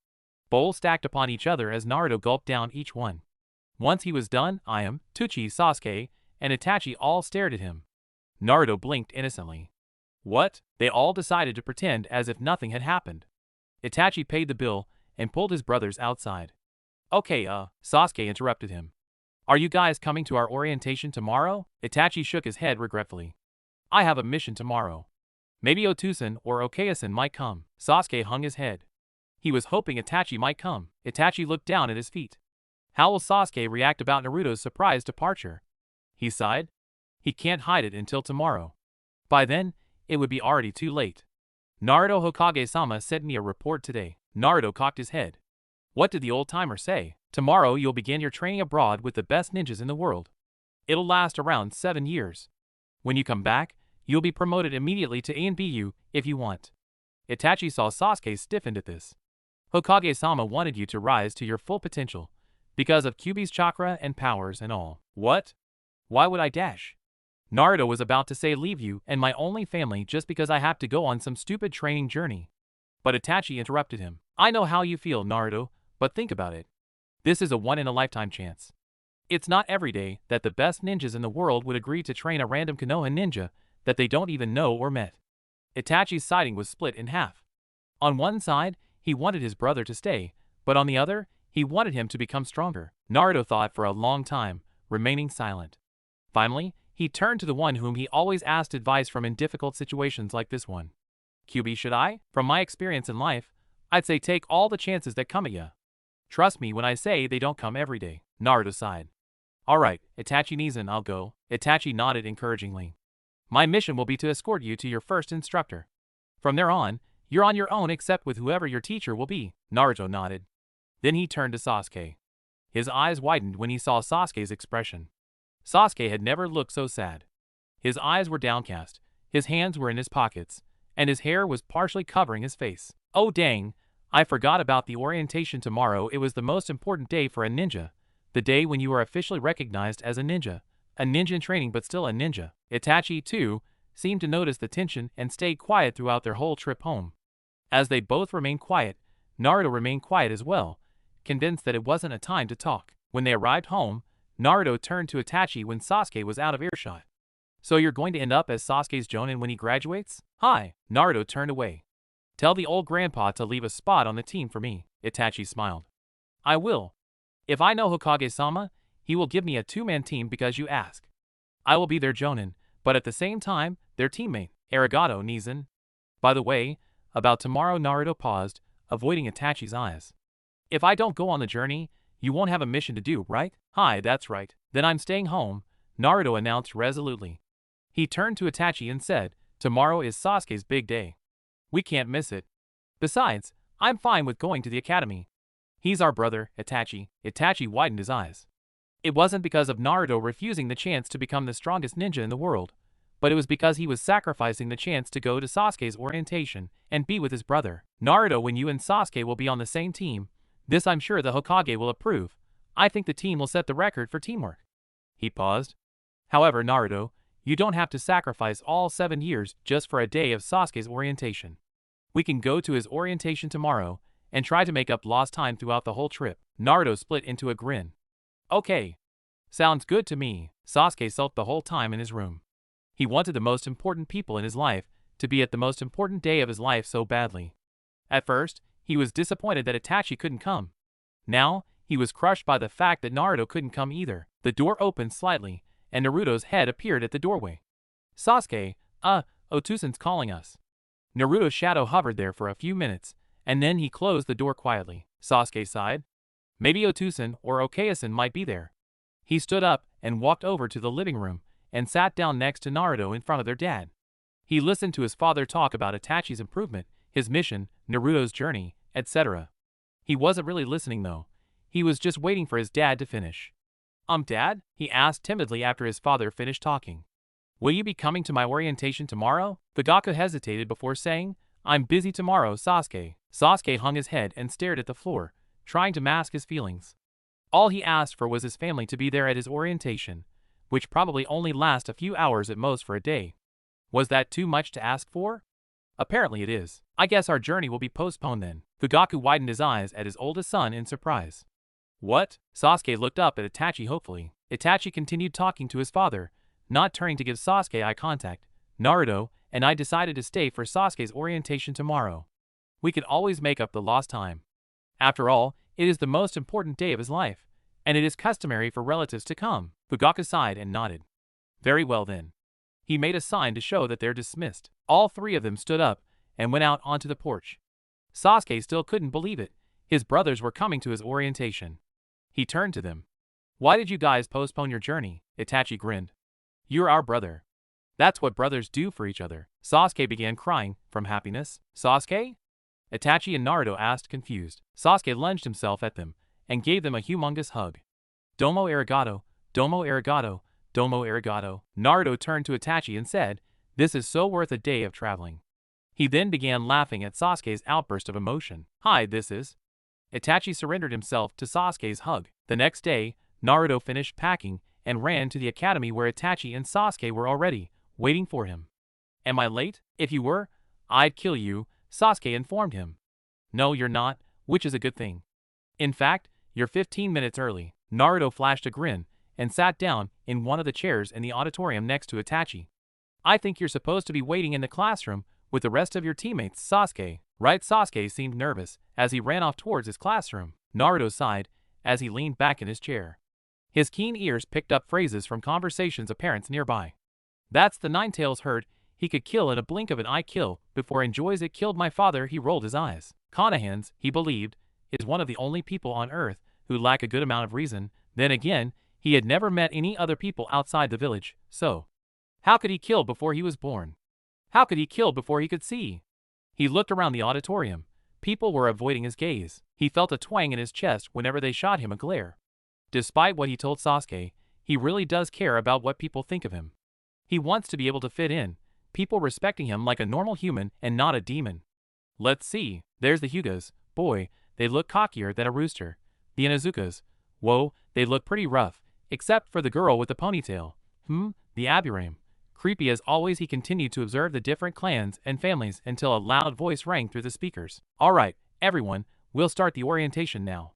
Bowls stacked upon each other as Naruto gulped down each one. Once he was done, Iam, Tuchi, Sasuke, and Itachi all stared at him. Naruto blinked innocently. What? They all decided to pretend as if nothing had happened. Itachi paid the bill and pulled his brothers outside. Okay, Sasuke interrupted him. Are you guys coming to our orientation tomorrow? Itachi shook his head regretfully. I have a mission tomorrow. Maybe Otusan or Okayasan might come. Sasuke hung his head. He was hoping Itachi might come. Itachi looked down at his feet. How will Sasuke react about Naruto's surprise departure? He sighed. He can't hide it until tomorrow. By then, it would be already too late. Naruto Hokage-sama sent me a report today. Naruto cocked his head. What did the old-timer say? Tomorrow you'll begin your training abroad with the best ninjas in the world. It'll last around 7 years. When you come back, you'll be promoted immediately to Bijuu if you want. Itachi saw Sasuke stiffened at this. Hokage-sama wanted you to rise to your full potential, because of Kyuubi's chakra and powers and all. What? Why would I dash? Naruto was about to say leave you and my only family just because I have to go on some stupid training journey. But Itachi interrupted him. I know how you feel, Naruto, but think about it. This is a one-in-a-lifetime chance. It's not every day that the best ninjas in the world would agree to train a random Konoha ninja that they don't even know or met. Itachi's siding was split in half. On one side, he wanted his brother to stay, but on the other, he wanted him to become stronger. Naruto thought for a long time, remaining silent. Finally, he turned to the one whom he always asked advice from in difficult situations like this one. Kyuubi, should I? From my experience in life, I'd say take all the chances that come at ya. Trust me when I say they don't come every day. Naruto sighed. Alright, Itachi Nizan, I'll go. Itachi nodded encouragingly. My mission will be to escort you to your first instructor. From there on, you're on your own except with whoever your teacher will be. Naruto nodded. Then he turned to Sasuke. His eyes widened when he saw Sasuke's expression. Sasuke had never looked so sad. His eyes were downcast, his hands were in his pockets, and his hair was partially covering his face. Oh dang, I forgot about the orientation tomorrow. It was the most important day for a ninja, the day when you are officially recognized as a ninja in training but still a ninja. Itachi, too, seemed to notice the tension and stayed quiet throughout their whole trip home. As they both remained quiet, Naruto remained quiet as well, convinced that it wasn't a time to talk. When they arrived home, Naruto turned to Itachi when Sasuke was out of earshot. So you're going to end up as Sasuke's Jonin when he graduates? Hi. Naruto turned away. Tell the old grandpa to leave a spot on the team for me. Itachi smiled. I will. If I know Hokage-sama, he will give me a 2-man team because you ask. I will be their Jonin, but at the same time, their teammate. Arigato, Nizan. By the way, about tomorrow. Naruto paused, avoiding Itachi's eyes. If I don't go on the journey, you won't have a mission to do, right? Hi, that's right. Then I'm staying home. Naruto announced resolutely. He turned to Itachi and said, "Tomorrow is Sasuke's big day. We can't miss it. Besides, I'm fine with going to the academy. He's our brother, Itachi." Itachi widened his eyes. It wasn't because of Naruto refusing the chance to become the strongest ninja in the world, but it was because he was sacrificing the chance to go to Sasuke's orientation and be with his brother. "Naruto, when you and Sasuke will be on the same team, this I'm sure the Hokage will approve. I think the team will set the record for teamwork." He paused. "However, Naruto, you don't have to sacrifice all 7 years just for a day of Sasuke's orientation. We can go to his orientation tomorrow and try to make up lost time throughout the whole trip." Naruto split into a grin. "Okay. Sounds good to me." Sasuke sulked the whole time in his room. He wanted the most important people in his life to be at the most important day of his life so badly. At first, he was disappointed that Itachi couldn't come. Now, he was crushed by the fact that Naruto couldn't come either. The door opened slightly, and Naruto's head appeared at the doorway. "Sasuke, Otusen's calling us." Naruto's shadow hovered there for a few minutes, and then he closed the door quietly. Sasuke sighed. Maybe Otusen or Okayasen might be there. He stood up and walked over to the living room and sat down next to Naruto in front of their dad. He listened to his father talk about Itachi's improvement, his mission, Naruto's journey, etc. He wasn't really listening though. He was just waiting for his dad to finish. Dad?" he asked timidly after his father finished talking. "Will you be coming to my orientation tomorrow?" Fugaku hesitated before saying, "I'm busy tomorrow, Sasuke." Sasuke hung his head and stared at the floor, trying to mask his feelings. All he asked for was his family to be there at his orientation, which probably only lasts a few hours at most for a day. Was that too much to ask for? Apparently it is. "I guess our journey will be postponed then." Fugaku widened his eyes at his oldest son in surprise. "What?" Sasuke looked up at Itachi hopefully. Itachi continued talking to his father, not turning to give Sasuke eye contact. "Naruto and I decided to stay for Sasuke's orientation tomorrow. We could always make up the lost time. After all, it is the most important day of his life, and it is customary for relatives to come." Fugaku sighed and nodded. "Very well then." He made a sign to show that they're dismissed. All 3 of them stood up and went out onto the porch. Sasuke still couldn't believe it. His brothers were coming to his orientation. He turned to them. "Why did you guys postpone your journey?" Itachi grinned. "You're our brother. That's what brothers do for each other." Sasuke began crying from happiness. "Sasuke?" Itachi and Naruto asked confused. Sasuke lunged himself at them and gave them a humongous hug. "Domo arigato, domo arigato, domo arigato." Naruto turned to Itachi and said, "This is so worth a day of traveling." He then began laughing at Sasuke's outburst of emotion. "Hi, this is." Itachi surrendered himself to Sasuke's hug. The next day, Naruto finished packing and ran to the academy where Itachi and Sasuke were already waiting for him. "Am I late? If you were, I'd kill you," Sasuke informed him. "No, you're not, which is a good thing. In fact, you're 15 minutes early." Naruto flashed a grin and sat down in one of the chairs in the auditorium next to Itachi. "I think you're supposed to be waiting in the classroom with the rest of your teammates, Sasuke." "Right?" Sasuke seemed nervous as he ran off towards his classroom. Naruto sighed as he leaned back in his chair. His keen ears picked up phrases from conversations of parents nearby. "That's the Ninetales herd he could kill in a blink of an eye. Kill before enjoys it. Killed my father." He rolled his eyes. Konohans, he believed, is one of the only people on Earth who lack a good amount of reason. Then again, he had never met any other people outside the village, so how could he kill before he was born? How could he kill before he could see? He looked around the auditorium. People were avoiding his gaze. He felt a twang in his chest whenever they shot him a glare. Despite what he told Sasuke, he really does care about what people think of him. He wants to be able to fit in, people respecting him like a normal human and not a demon. Let's see, there's the Hyugas. Boy, they look cockier than a rooster. The Inuzukas. Whoa, they look pretty rough, except for the girl with the ponytail. The Aburame. Creepy as always. He continued to observe the different clans and families until a loud voice rang through the speakers. "Alright, everyone, we'll start the orientation now."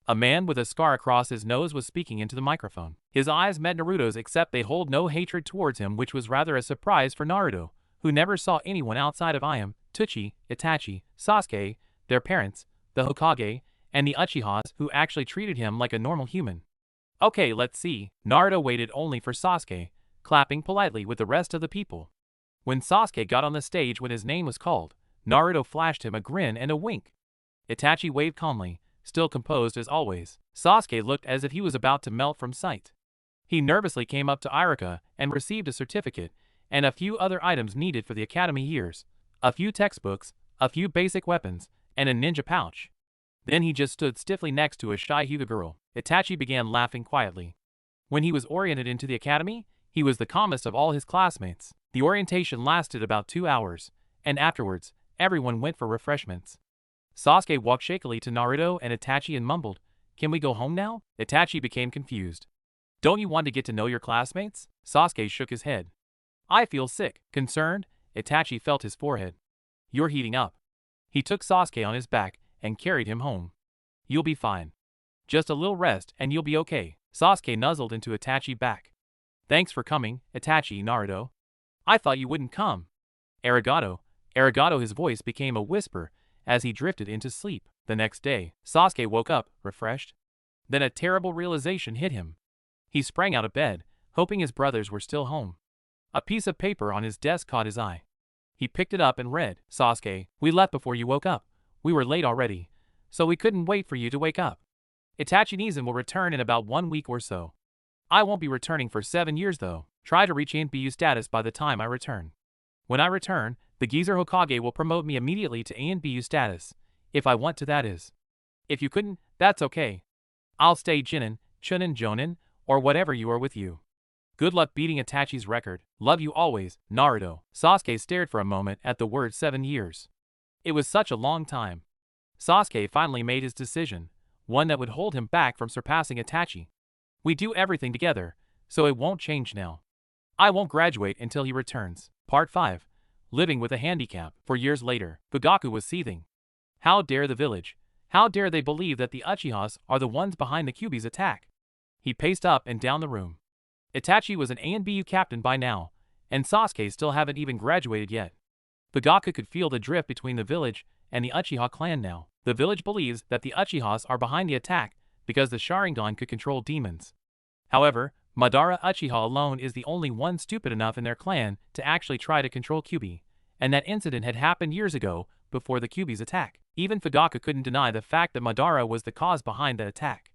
A man with a scar across his nose was speaking into the microphone. His eyes met Naruto's, except they hold no hatred towards him, which was rather a surprise for Naruto, who never saw anyone outside of Ayame, Tsuchi, Itachi, Sasuke, their parents, the Hokage, and the Uchihas, who actually treated him like a normal human. "Okay, let's see." Naruto waited only for Sasuke, clapping politely with the rest of the people. When Sasuke got on the stage when his name was called, Naruto flashed him a grin and a wink. Itachi waved calmly, still composed as always. Sasuke looked as if he was about to melt from sight. He nervously came up to Irika and received a certificate and a few other items needed for the academy years, a few textbooks, a few basic weapons, and a ninja pouch. Then he just stood stiffly next to a shy Hyuga girl. Itachi began laughing quietly. When he was oriented into the academy, he was the calmest of all his classmates. The orientation lasted about 2 hours, and afterwards, everyone went for refreshments. Sasuke walked shakily to Naruto and Itachi and mumbled, "Can we go home now?" Itachi became confused. "Don't you want to get to know your classmates?" Sasuke shook his head. "I feel sick." Concerned, Itachi felt his forehead. "You're heating up." He took Sasuke on his back and carried him home. "You'll be fine. Just a little rest and you'll be okay." Sasuke nuzzled into Itachi's back. "Thanks for coming, Itachi." "Naruto, I thought you wouldn't come." "Arigato." His voice became a whisper as he drifted into sleep. The next day, Sasuke woke up, refreshed. Then a terrible realization hit him. He sprang out of bed, hoping his brothers were still home. A piece of paper on his desk caught his eye. He picked it up and read, "Sasuke, we left before you woke up. We were late already, so we couldn't wait for you to wake up. Itachi Nizan will return in about 1 week or so. I won't be returning for 7 years though. Try to reach ANBU status by the time I return. When I return, the Geezer Hokage will promote me immediately to ANBU status, if I want to, that is. If you couldn't, that's okay. I'll stay Jinin, Chunin, Jonin, or whatever you are with you. Good luck beating Itachi's record. Love you always, Naruto." Sasuke stared for a moment at the word 7 years. It was such a long time. Sasuke finally made his decision, one that would hold him back from surpassing Itachi. "We do everything together, so it won't change now. I won't graduate until he returns." Part 5. Living with a handicap. For years later, Fugaku was seething. How dare the village? How dare they believe that the Uchihas are the ones behind the Kyuubi's attack? He paced up and down the room. Itachi was an ANBU captain by now, and Sasuke still haven't even graduated yet. Fugaku could feel the drift between the village and the Uchiha clan now. The village believes that the Uchihas are behind the attack because the Sharingan could control demons. However, Madara Uchiha alone is the only one stupid enough in their clan to actually try to control Kyuubi, and that incident had happened years ago before the Kyuubi's attack. Even Fugaku couldn't deny the fact that Madara was the cause behind that attack.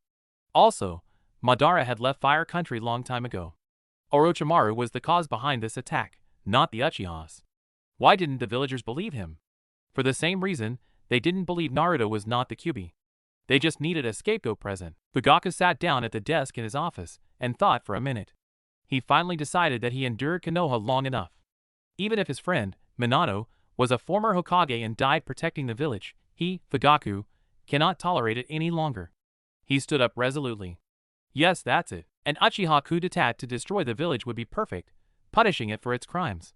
Also, Madara had left Fire Country long time ago. Orochimaru was the cause behind this attack, not the Uchihas. Why didn't the villagers believe him? For the same reason, they didn't believe Naruto was not the Kyuubi. They just needed a scapegoat present. Fugaku sat down at the desk in his office and thought for a minute. He finally decided that he endured Konoha long enough. Even if his friend, Minato, was a former Hokage and died protecting the village, he, Fugaku, cannot tolerate it any longer. He stood up resolutely. Yes, that's it. An Uchiha coup d'etat to destroy the village would be perfect, punishing it for its crimes.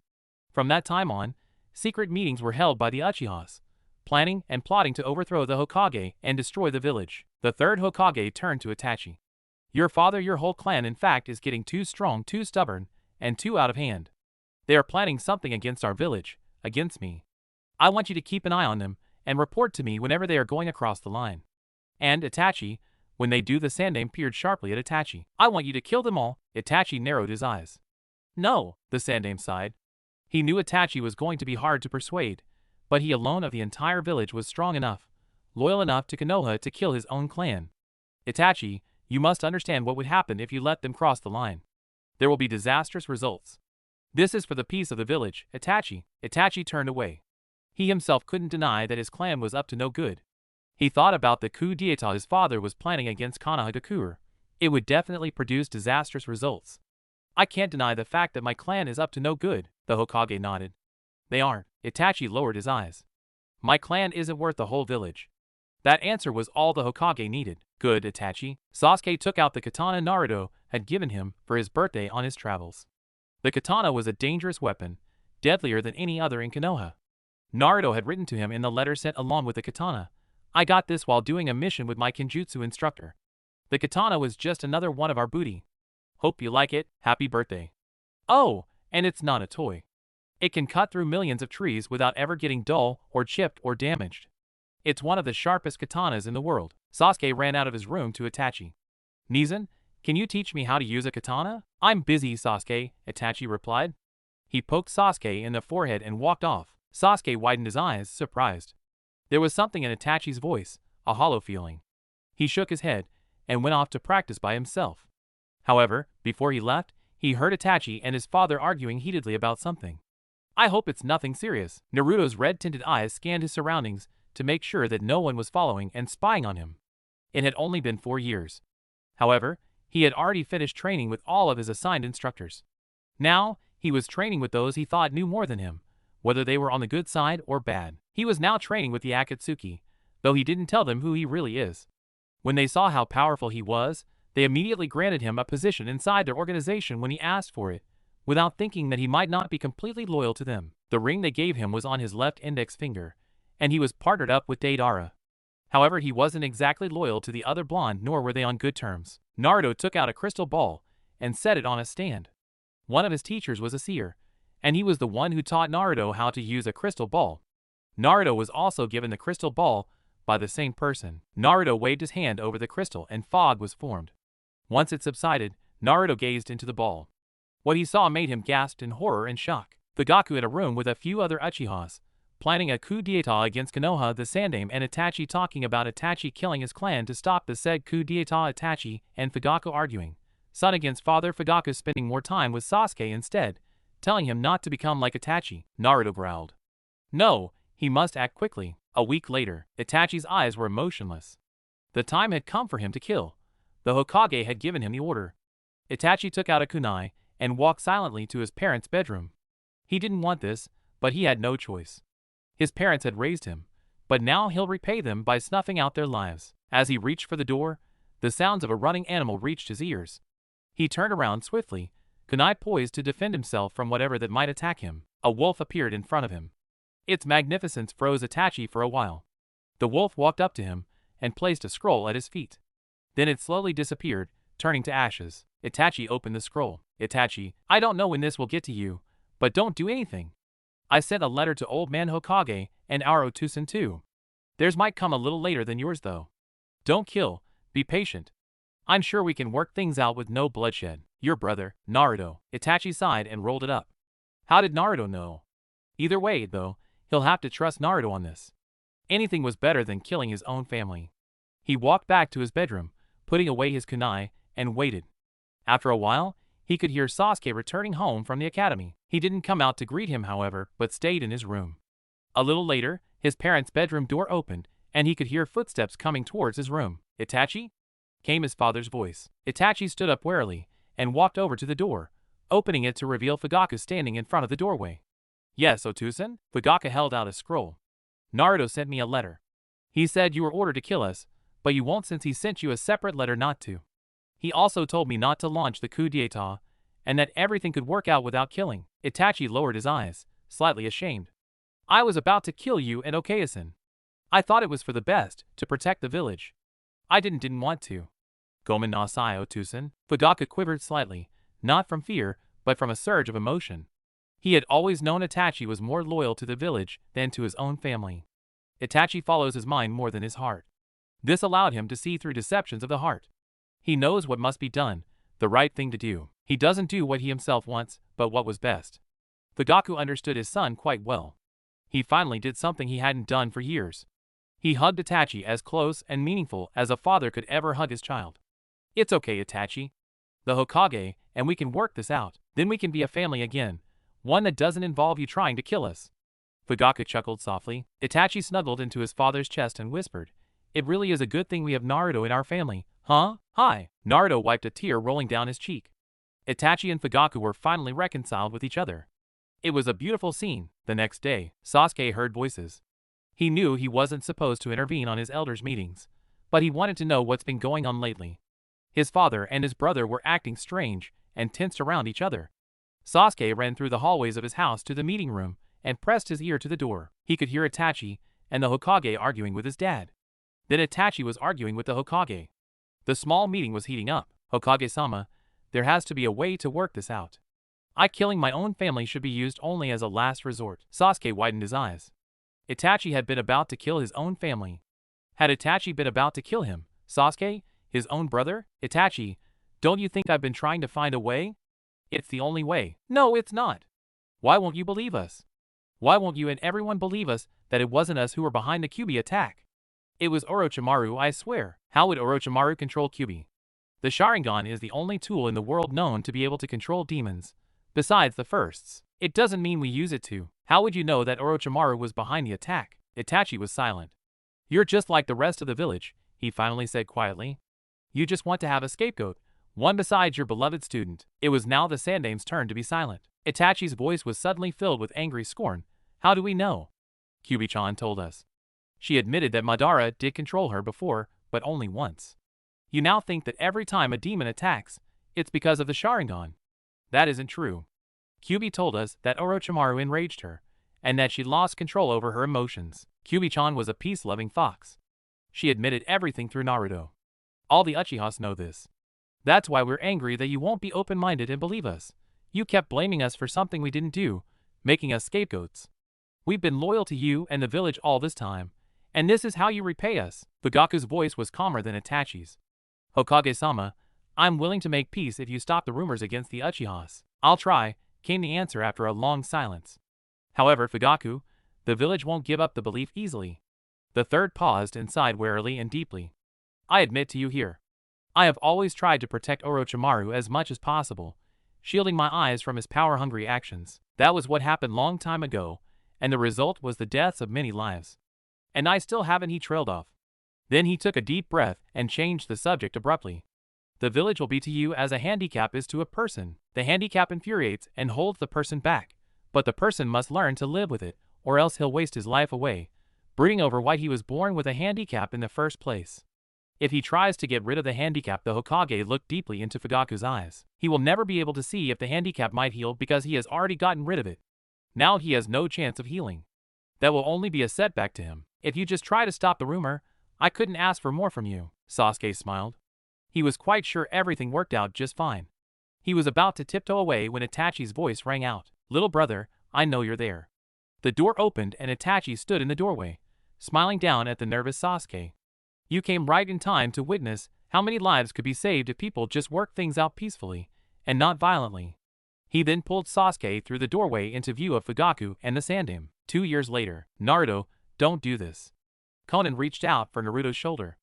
From that time on, secret meetings were held by the Uchihas, planning and plotting to overthrow the Hokage and destroy the village. The third Hokage turned to Itachi. Your father, your whole clan in fact is getting too strong, too stubborn, and too out of hand. They are planning something against our village, against me. I want you to keep an eye on them and report to me whenever they are going across the line. And Itachi, when they do, the Sandaime peered sharply at Itachi. I want you to kill them all. Itachi narrowed his eyes. No, the Sandaime sighed. He knew Itachi was going to be hard to persuade, but he alone of the entire village was strong enough, loyal enough to Konoha to kill his own clan. Itachi, you must understand what would happen if you let them cross the line. There will be disastrous results. This is for the peace of the village, Itachi. Itachi turned away. He himself couldn't deny that his clan was up to no good. He thought about the coup d'etat his father was planning against Konoha. It would definitely produce disastrous results. I can't deny the fact that my clan is up to no good, the Hokage nodded. They aren't. Itachi lowered his eyes. My clan isn't worth the whole village. That answer was all the Hokage needed. Good, Itachi. Sasuke took out the katana Naruto had given him for his birthday on his travels. The katana was a dangerous weapon, deadlier than any other in Konoha. Naruto had written to him in the letter sent along with the katana, I got this while doing a mission with my Kenjutsu instructor. The katana was just another one of our booty. Hope you like it, happy birthday. Oh, and it's not a toy. It can cut through millions of trees without ever getting dull or chipped or damaged. It's one of the sharpest katanas in the world. Sasuke ran out of his room to Itachi. Nizan, can you teach me how to use a katana? I'm busy, Sasuke, Itachi replied. He poked Sasuke in the forehead and walked off. Sasuke widened his eyes, surprised. There was something in Itachi's voice, a hollow feeling. He shook his head and went off to practice by himself. However, before he left, he heard Itachi and his father arguing heatedly about something. I hope it's nothing serious. Naruto's red-tinted eyes scanned his surroundings to make sure that no one was following and spying on him. It had only been 4 years. However, he had already finished training with all of his assigned instructors. Now, he was training with those he thought knew more than him, whether they were on the good side or bad. He was now training with the Akatsuki, though he didn't tell them who he really is. When they saw how powerful he was, they immediately granted him a position inside their organization when he asked for it, without thinking that he might not be completely loyal to them. The ring they gave him was on his left index finger, and he was partnered up with Deidara. However, he wasn't exactly loyal to the other blonde, nor were they on good terms. Naruto took out a crystal ball and set it on a stand. One of his teachers was a seer, and he was the one who taught Naruto how to use a crystal ball. Naruto was also given the crystal ball by the same person. Naruto waved his hand over the crystal and fog was formed. Once it subsided, Naruto gazed into the ball. What he saw made him gasp in horror and shock. Fugaku in a room with a few other Uchihas, planning a coup d'etat against Konoha the Sandaime, and Itachi talking about Itachi killing his clan to stop the said coup d'etat. Itachi and Fugaku arguing. Son against father. Fugaku spending more time with Sasuke instead, telling him not to become like Itachi. Naruto growled. No, he must act quickly. A week later, Itachi's eyes were motionless. The time had come for him to kill. The Hokage had given him the order. Itachi took out a kunai and walked silently to his parents' bedroom. He didn't want this, but he had no choice. His parents had raised him, but now he'll repay them by snuffing out their lives. As he reached for the door, the sounds of a running animal reached his ears. He turned around swiftly, kunai poised to defend himself from whatever that might attack him. A wolf appeared in front of him. Its magnificence froze Itachi for a while. The wolf walked up to him and placed a scroll at his feet. Then it slowly disappeared, turning to ashes. Itachi opened the scroll. Itachi, I don't know when this will get to you, but don't do anything. I sent a letter to Old Man Hokage and our Otusan too. Theirs might come a little later than yours though. Don't kill, be patient. I'm sure we can work things out with no bloodshed. Your brother, Naruto. Itachi sighed and rolled it up. How did Naruto know? Either way, though, he'll have to trust Naruto on this. Anything was better than killing his own family. He walked back to his bedroom, putting away his kunai, and waited. After a while, he could hear Sasuke returning home from the academy. He didn't come out to greet him, however, but stayed in his room. A little later, his parents' bedroom door opened, and he could hear footsteps coming towards his room. Itachi? Came his father's voice. Itachi stood up warily and walked over to the door, opening it to reveal Fugaku standing in front of the doorway. Yes, Otusan? Fugaku held out a scroll. Naruto sent me a letter. He said you were ordered to kill us, but you won't since he sent you a separate letter not to. He also told me not to launch the coup d'etat, and that everything could work out without killing. Itachi lowered his eyes, slightly ashamed. I was about to kill you and Okayasan. I thought it was for the best, to protect the village. I didn't want to. Gomen nasai Otusan. Fugaku quivered slightly, not from fear, but from a surge of emotion. He had always known Itachi was more loyal to the village than to his own family. Itachi follows his mind more than his heart. This allowed him to see through deceptions of the heart. He knows what must be done, the right thing to do. He doesn't do what he himself wants, but what was best. Fugaku understood his son quite well. He finally did something he hadn't done for years. He hugged Itachi as close and meaningful as a father could ever hug his child. It's okay, Itachi. The Hokage, and we can work this out. Then we can be a family again, one that doesn't involve you trying to kill us. Fugaku chuckled softly. Itachi snuggled into his father's chest and whispered, It really is a good thing we have Naruto in our family, huh? Hi. Naruto wiped a tear rolling down his cheek. Itachi and Fugaku were finally reconciled with each other. It was a beautiful scene. The next day, Sasuke heard voices. He knew he wasn't supposed to intervene on his elders' meetings, but he wanted to know what's been going on lately. His father and his brother were acting strange and tensed around each other. Sasuke ran through the hallways of his house to the meeting room and pressed his ear to the door. He could hear Itachi and the Hokage arguing with his dad. Then Itachi was arguing with the Hokage. The small meeting was heating up. Hokage-sama, there has to be a way to work this out. Killing my own family should be used only as a last resort. Sasuke widened his eyes. Itachi had been about to kill his own family. Had Itachi been about to kill him, Sasuke, his own brother? Itachi, don't you think I've been trying to find a way? It's the only way. No, it's not. Why won't you believe us? Why won't you and everyone believe us that it wasn't us who were behind the Kyuubi attack? It was Orochimaru, I swear. How would Orochimaru control Kyuubi? The Sharingan is the only tool in the world known to be able to control demons. Besides the firsts, it doesn't mean we use it to. How would you know that Orochimaru was behind the attack? Itachi was silent. You're just like the rest of the village, he finally said quietly. You just want to have a scapegoat, one besides your beloved student. It was now the Sandame's turn to be silent. Itachi's voice was suddenly filled with angry scorn. How do we know? Kyuubi-chan told us. She admitted that Madara did control her before, but only once. You now think that every time a demon attacks, it's because of the Sharingan. That isn't true. Kyuubi told us that Orochimaru enraged her, and that she lost control over her emotions. Kyuubi-chan was a peace-loving fox. She admitted everything through Naruto. All the Uchihas know this. That's why we're angry that you won't be open-minded and believe us. You kept blaming us for something we didn't do, making us scapegoats. We've been loyal to you and the village all this time, and this is how you repay us. Fugaku's voice was calmer than Itachi's. Hokage-sama, I'm willing to make peace if you stop the rumors against the Uchihas. I'll try, came the answer after a long silence. However, Fugaku, the village won't give up the belief easily. The third paused and sighed warily and deeply. I admit to you here. I have always tried to protect Orochimaru as much as possible, shielding my eyes from his power-hungry actions. That was what happened long time ago, and the result was the deaths of many lives. And I still haven't. He trailed off. Then he took a deep breath and changed the subject abruptly. The village will be to you as a handicap is to a person. The handicap infuriates and holds the person back, but the person must learn to live with it, or else he'll waste his life away, brooding over why he was born with a handicap in the first place. If he tries to get rid of the handicap, the Hokage looked deeply into Fugaku's eyes. He will never be able to see if the handicap might heal because he has already gotten rid of it. Now he has no chance of healing. That will only be a setback to him. If you just try to stop the rumor, I couldn't ask for more from you. Sasuke smiled. He was quite sure everything worked out just fine. He was about to tiptoe away when Itachi's voice rang out. Little brother, I know you're there. The door opened and Itachi stood in the doorway, smiling down at the nervous Sasuke. You came right in time to witness how many lives could be saved if people just worked things out peacefully, and not violently. He then pulled Sasuke through the doorway into view of Fugaku and the Sandame. 2 years later, Naruto, don't do this. Konan reached out for Naruto's shoulder.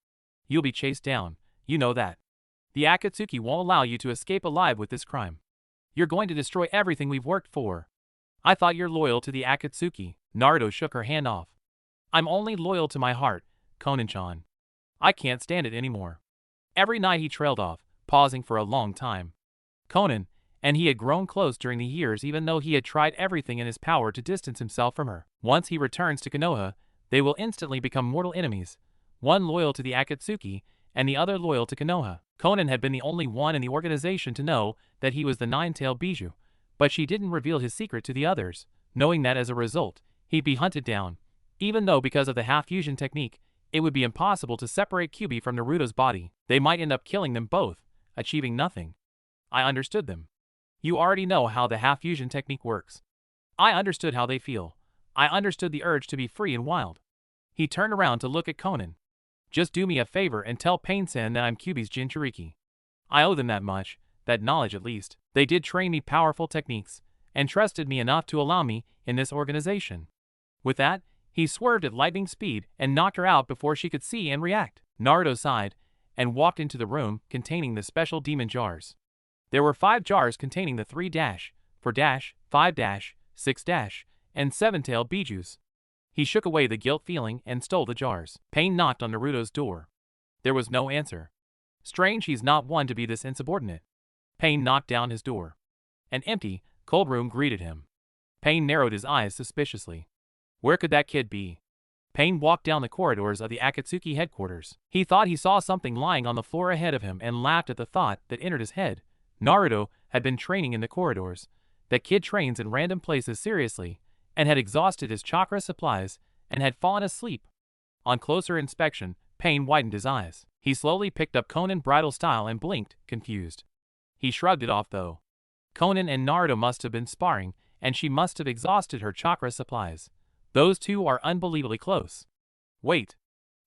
You'll be chased down, you know that. The Akatsuki won't allow you to escape alive with this crime. You're going to destroy everything we've worked for. I thought you're loyal to the Akatsuki. Naruto shook her hand off. I'm only loyal to my heart, Konan-chan. I can't stand it anymore. Every night he trailed off, pausing for a long time. Konan, and he had grown close during the years even though he had tried everything in his power to distance himself from her. Once he returns to Konoha, they will instantly become mortal enemies, one loyal to the Akatsuki and the other loyal to Konoha. Konan had been the only one in the organization to know that he was the nine-tailed Bijuu, but she didn't reveal his secret to the others, knowing that as a result, he'd be hunted down, even though because of the half-fusion technique, it would be impossible to separate Kyuubi from Naruto's body. They might end up killing them both, achieving nothing. I understood them. You already know how the half-fusion technique works. I understood how they feel. I understood the urge to be free and wild. He turned around to look at Konan. Just do me a favor and tell Pain-san that I'm Kyuubi's Jinchuriki. I owe them that much, that knowledge at least. They did train me powerful techniques, and trusted me enough to allow me in this organization. With that, he swerved at lightning speed and knocked her out before she could see and react. Naruto sighed, and walked into the room containing the special demon jars. There were 5 jars containing the 3-, 4-, 5-, 6-, and 7-tailed Bijuus. He shook away the guilt feeling and stole the jars. Pain knocked on Naruto's door. There was no answer. Strange, he's not one to be this insubordinate. Pain knocked down his door. An empty, cold room greeted him. Pain narrowed his eyes suspiciously. Where could that kid be? Pain walked down the corridors of the Akatsuki headquarters. He thought he saw something lying on the floor ahead of him and laughed at the thought that entered his head. Naruto had been training in the corridors. That kid trains in random places seriously, and had exhausted his chakra supplies, and had fallen asleep. On closer inspection, Pain widened his eyes. He slowly picked up Konan bridal style and blinked, confused. He shrugged it off though. Konan and Naruto must have been sparring, and she must have exhausted her chakra supplies. Those two are unbelievably close. Wait.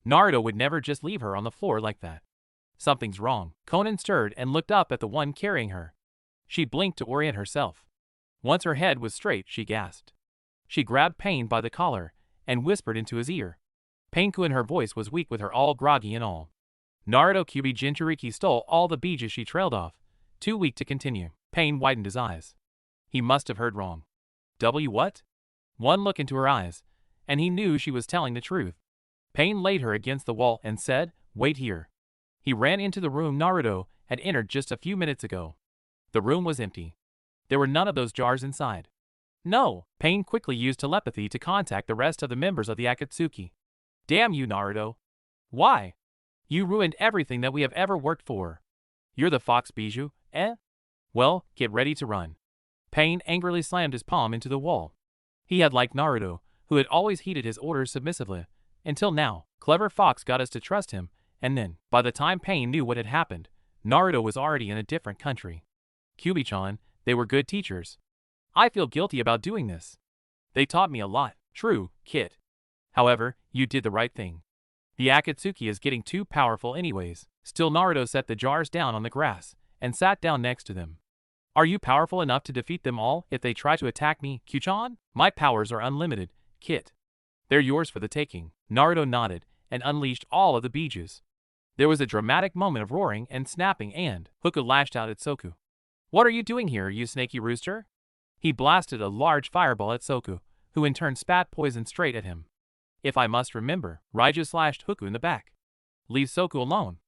Naruto would never just leave her on the floor like that. Something's wrong. Konan stirred and looked up at the one carrying her. She blinked to orient herself. Once her head was straight, she gasped. She grabbed Pain by the collar and whispered into his ear. Pain-kun, her voice was weak with her all groggy and all. Naruto Kyuubi Jinchuriki stole all the Bijuu she trailed off, too weak to continue. Pain widened his eyes. He must have heard wrong. What? One look into her eyes, and he knew she was telling the truth. Pain laid her against the wall and said, "Wait here." He ran into the room Naruto had entered just a few minutes ago. The room was empty. There were none of those jars inside. No! Pain quickly used telepathy to contact the rest of the members of the Akatsuki. Damn you, Naruto. Why? You ruined everything that we have ever worked for. You're the Fox Bijuu, eh? Well, get ready to run. Pain angrily slammed his palm into the wall. He had liked Naruto, who had always heeded his orders submissively. Until now, clever Fox got us to trust him, and then, by the time Pain knew what had happened, Naruto was already in a different country. Kyuubi-chan, they were good teachers. I feel guilty about doing this. They taught me a lot. True, kid. However, you did the right thing. The Akatsuki is getting too powerful anyways. Still, Naruto set the jars down on the grass and sat down next to them. Are you powerful enough to defeat them all if they try to attack me, Kyuubi-chan? My powers are unlimited, kid. They're yours for the taking. Naruto nodded and unleashed all of the Bijuus. There was a dramatic moment of roaring and snapping, and Haku lashed out at Soku. What are you doing here, you snaky rooster? He blasted a large fireball at Soku, who in turn spat poison straight at him. If I must remember, Raiju slashed Haku in the back. Leave Soku alone.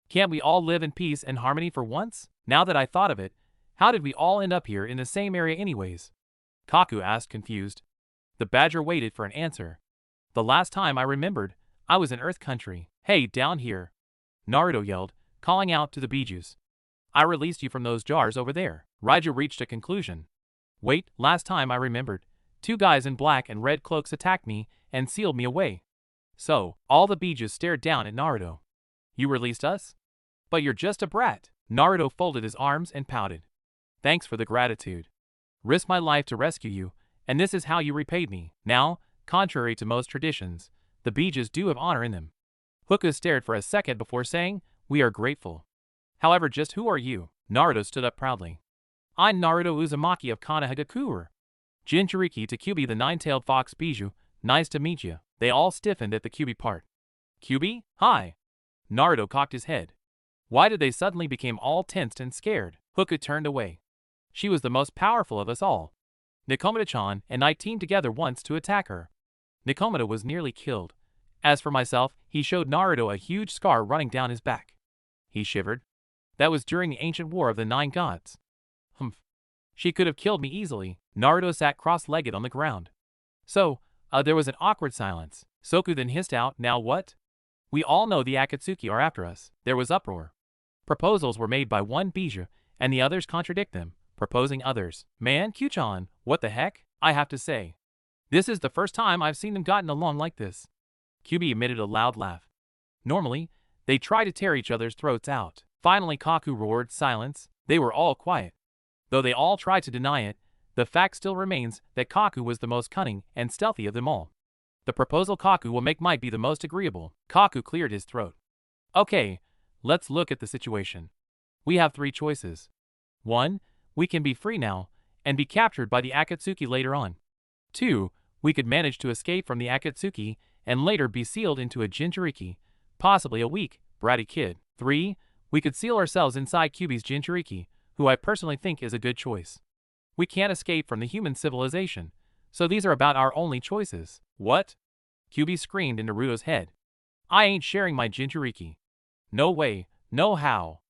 Can't we all live in peace and harmony for once? Now that I thought of it, how did we all end up here in the same area anyways? Kaku asked, confused. The badger waited for an answer. The last time I remembered, I was in Earth Country. Hey, down here! Naruto yelled, calling out to the Bijuus. I released you from those jars over there. Raiju reached a conclusion. Wait, last time I remembered, 2 guys in black and red cloaks attacked me and sealed me away. So, all the Bijuus stared down at Naruto. You released us? But you're just a brat. Naruto folded his arms and pouted. Thanks for the gratitude. Risked my life to rescue you, and this is how you repaid me. Now, contrary to most traditions, the Bijuus do have honor in them. Haku stared for a second before saying, we are grateful. However, just who are you? Naruto stood up proudly. I'm Naruto Uzumaki of Konoha. Jinchuriki to Kyuubi the nine-tailed fox Bijuu, nice to meet you. They all stiffened at the Kyuubi part. Kyuubi? Hi. Naruto cocked his head. Why did they suddenly become all tensed and scared? Haku turned away. She was the most powerful of us all. Nekomata-chan and I teamed together once to attack her. Nekomata was nearly killed. As for myself, he showed Naruto a huge scar running down his back. He shivered. That was during the ancient war of the 9 gods. Humph. She could have killed me easily. Naruto sat cross-legged on the ground. So, there was an awkward silence. Soku then hissed out, now what? We all know the Akatsuki are after us. There was uproar. Proposals were made by one Bijuu, and the others contradict them, proposing others. Man, Kyuubi-chan, what the heck? I have to say. This is the first time I've seen them gotten along like this. Kyuubi emitted a loud laugh. Normally, they try to tear each other's throats out. Finally Kaku roared, silence. They were all quiet. Though they all tried to deny it, the fact still remains that Kaku was the most cunning and stealthy of them all. The proposal Kaku will make might be the most agreeable. Kaku cleared his throat. Okay, let's look at the situation. We have 3 choices. 1. We can be free now, and be captured by the Akatsuki later on. 2. We could manage to escape from the Akatsuki, and later be sealed into a Jinchuriki, possibly a weak, bratty kid. 3. We could seal ourselves inside Kyuubi's Jinchuriki, who I personally think is a good choice. We can't escape from the human civilization, so these are about our only choices. What? Kyuubi screamed in Naruto's head. I ain't sharing my Jinchuriki. No way, no how.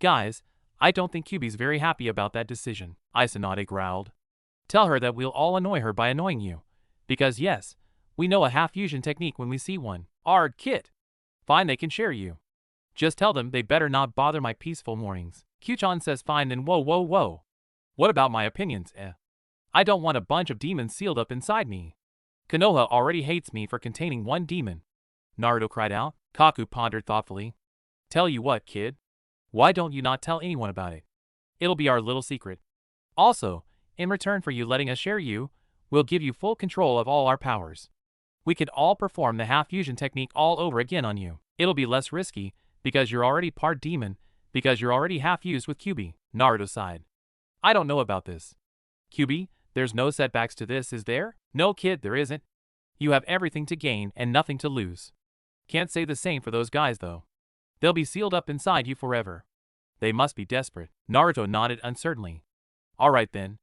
Guys, I don't think Kyuubi's very happy about that decision. Isanade growled. Tell her that we'll all annoy her by annoying you. Because yes, we know a half-fusion technique when we see one. Arg, kit. Fine, they can share you. Just tell them they better not bother my peaceful mornings. Kyuubi-chan says fine, then whoa. What about my opinions, I don't want a bunch of demons sealed up inside me. Konoha already hates me for containing one demon. Naruto cried out. Kaku pondered thoughtfully. Tell you what, kid. Why don't you not tell anyone about it? It'll be our little secret. Also, in return for you letting us share you, we'll give you full control of all our powers. We could all perform the half-fusion technique all over again on you. It'll be less risky, because you're already part demon, because you're already half-used with Kyuubi. Naruto sighed. I don't know about this. Kyuubi, there's no setbacks to this, is there? No, kid, there isn't. You have everything to gain and nothing to lose. Can't say the same for those guys, though. They'll be sealed up inside you forever. They must be desperate. Naruto nodded uncertainly. Alright then.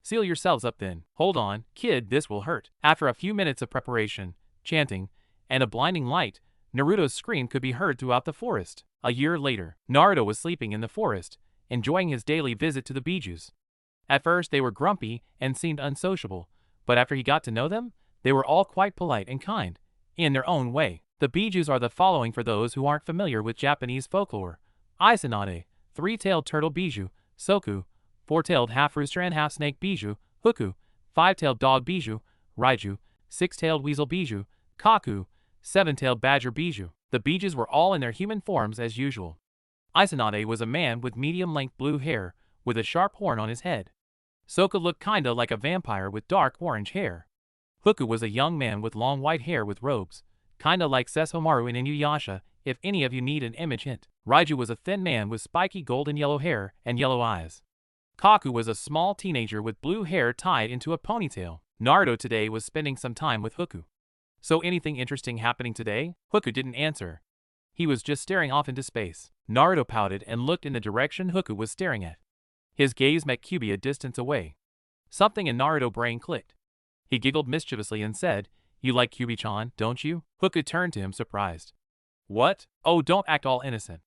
Seal yourselves up then. Hold on, kid, this will hurt. After a few minutes of preparation, chanting, and a blinding light, Naruto's scream could be heard throughout the forest. A year later, Naruto was sleeping in the forest, enjoying his daily visit to the Bijoos. At first they were grumpy and seemed unsociable, but after he got to know them, they were all quite polite and kind, in their own way. The Bijoos are the following for those who aren't familiar with Japanese folklore. Isanade, three-tailed turtle Bijuu, Soku, four-tailed half-rooster and half-snake Bijuu, Huku, five-tailed dog Bijuu, Raiju, six-tailed weasel Bijuu, Kaku, seven-tailed badger Bijuu. The Bijoos were all in their human forms as usual. Isanade was a man with medium-length blue hair, with a sharp horn on his head. Soku looked kinda like a vampire with dark orange hair. Huku was a young man with long white hair with robes, kinda like Sesomaru in Inuyasha, if any of you need an image hint. Raiju was a thin man with spiky golden yellow hair and yellow eyes. Kaku was a small teenager with blue hair tied into a ponytail. Naruto today was spending some time with Huku. So anything interesting happening today? Huku didn't answer. He was just staring off into space. Naruto pouted and looked in the direction Huku was staring at. His gaze met Kyuubi a distance away. Something in Naruto's brain clicked. He giggled mischievously and said, "You like Kyuubi-chan, don't you?" Huku turned to him surprised. "What? Oh, don't act all innocent.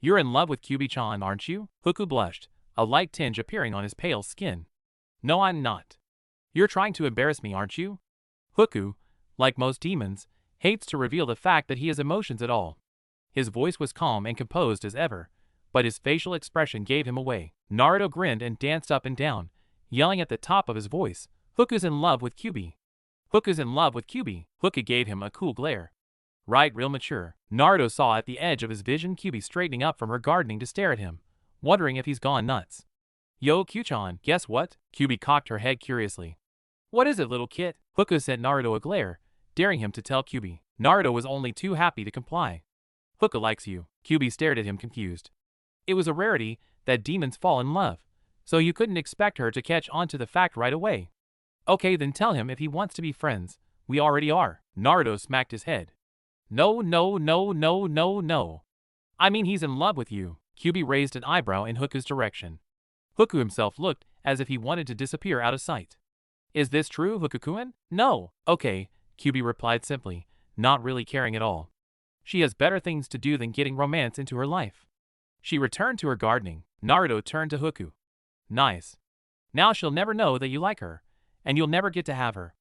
You're in love with Kyuubi-chan, aren't you?" Huku blushed, a light tinge appearing on his pale skin. "No, I'm not. You're trying to embarrass me, aren't you?" Huku, like most demons, hates to reveal the fact that he has emotions at all. His voice was calm and composed as ever, but his facial expression gave him away. Naruto grinned and danced up and down, yelling at the top of his voice, "Huku's in love with Kyuubi. Huku's in love with Kyuubi." Huku gave him a cool glare. Right, real mature. Naruto saw at the edge of his vision Kyuubi straightening up from her gardening to stare at him, wondering if he's gone nuts. "Yo, Kyuubi-chan, guess what?" Kyuubi cocked her head curiously. "What is it, little kid?" Huku sent Naruto a glare, daring him to tell Kyuubi. Naruto was only too happy to comply. "Huku likes you." Kyuubi stared at him confused. It was a rarity that demons fall in love, so you couldn't expect her to catch on to the fact right away. "Okay, then tell him if he wants to be friends. We already are." Naruto smacked his head. "No, no, no, no, no, no. I mean he's in love with you." Kyuubi raised an eyebrow in Huku's direction. Huku himself looked as if he wanted to disappear out of sight. "Is this true, Huku-kun?" "No." "Okay," Kyuubi replied simply, not really caring at all. She has better things to do than getting romance into her life. She returned to her gardening. Naruto turned to Huku. "Nice. Now she'll never know that you like her, and you'll never get to have her.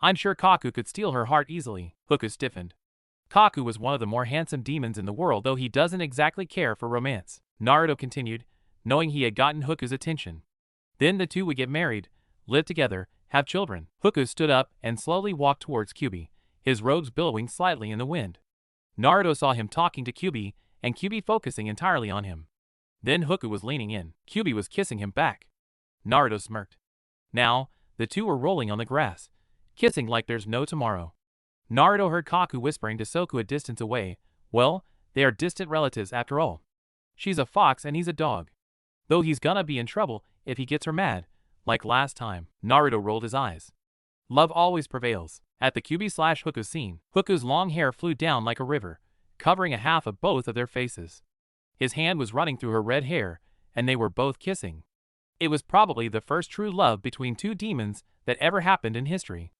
I'm sure Kaku could steal her heart easily." Huku stiffened. Kaku was one of the more handsome demons in the world, though he doesn't exactly care for romance. Naruto continued, knowing he had gotten Huku's attention. Then the two would get married, live together, have children. Huku stood up and slowly walked towards Kyuubi, his robes billowing slightly in the wind. Naruto saw him talking to Kyuubi, and Kyuubi focusing entirely on him. Then Huku was leaning in. Kyuubi was kissing him back. Naruto smirked. Now, the two were rolling on the grass, kissing like there's no tomorrow. Naruto heard Kaku whispering to Soku a distance away, "Well, they are distant relatives after all. She's a fox and he's a dog. Though he's gonna be in trouble if he gets her mad, like last time." Naruto rolled his eyes. Love always prevails. At the Kyuubi/Huku scene, Huku's long hair flew down like a river, covering a half of both of their faces. His hand was running through her red hair, and they were both kissing. It was probably the first true love between two demons that ever happened in history.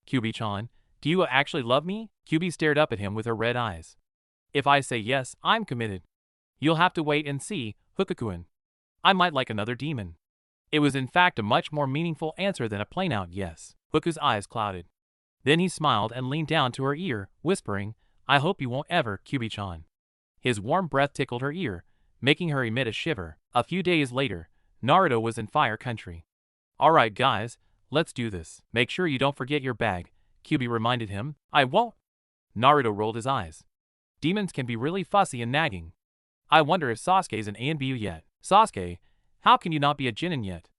"Kyuubi-chan, do you actually love me?" Kyuubi stared up at him with her red eyes. "If I say yes, I'm committed. You'll have to wait and see, Huku-kun. I might like another demon." It was in fact a much more meaningful answer than a plain-out yes. Huku's eyes clouded. Then he smiled and leaned down to her ear, whispering, "I hope you won't ever, Kyuubi-chan." His warm breath tickled her ear, making her emit a shiver. A few days later, Naruto was in Fire Country. "Alright guys, let's do this. Make sure you don't forget your bag," Kyuubi reminded him. "I won't." Naruto rolled his eyes. Demons can be really fussy and nagging. I wonder if Sasuke's an ANBU yet. "Sasuke, how can you not be a Chunin yet?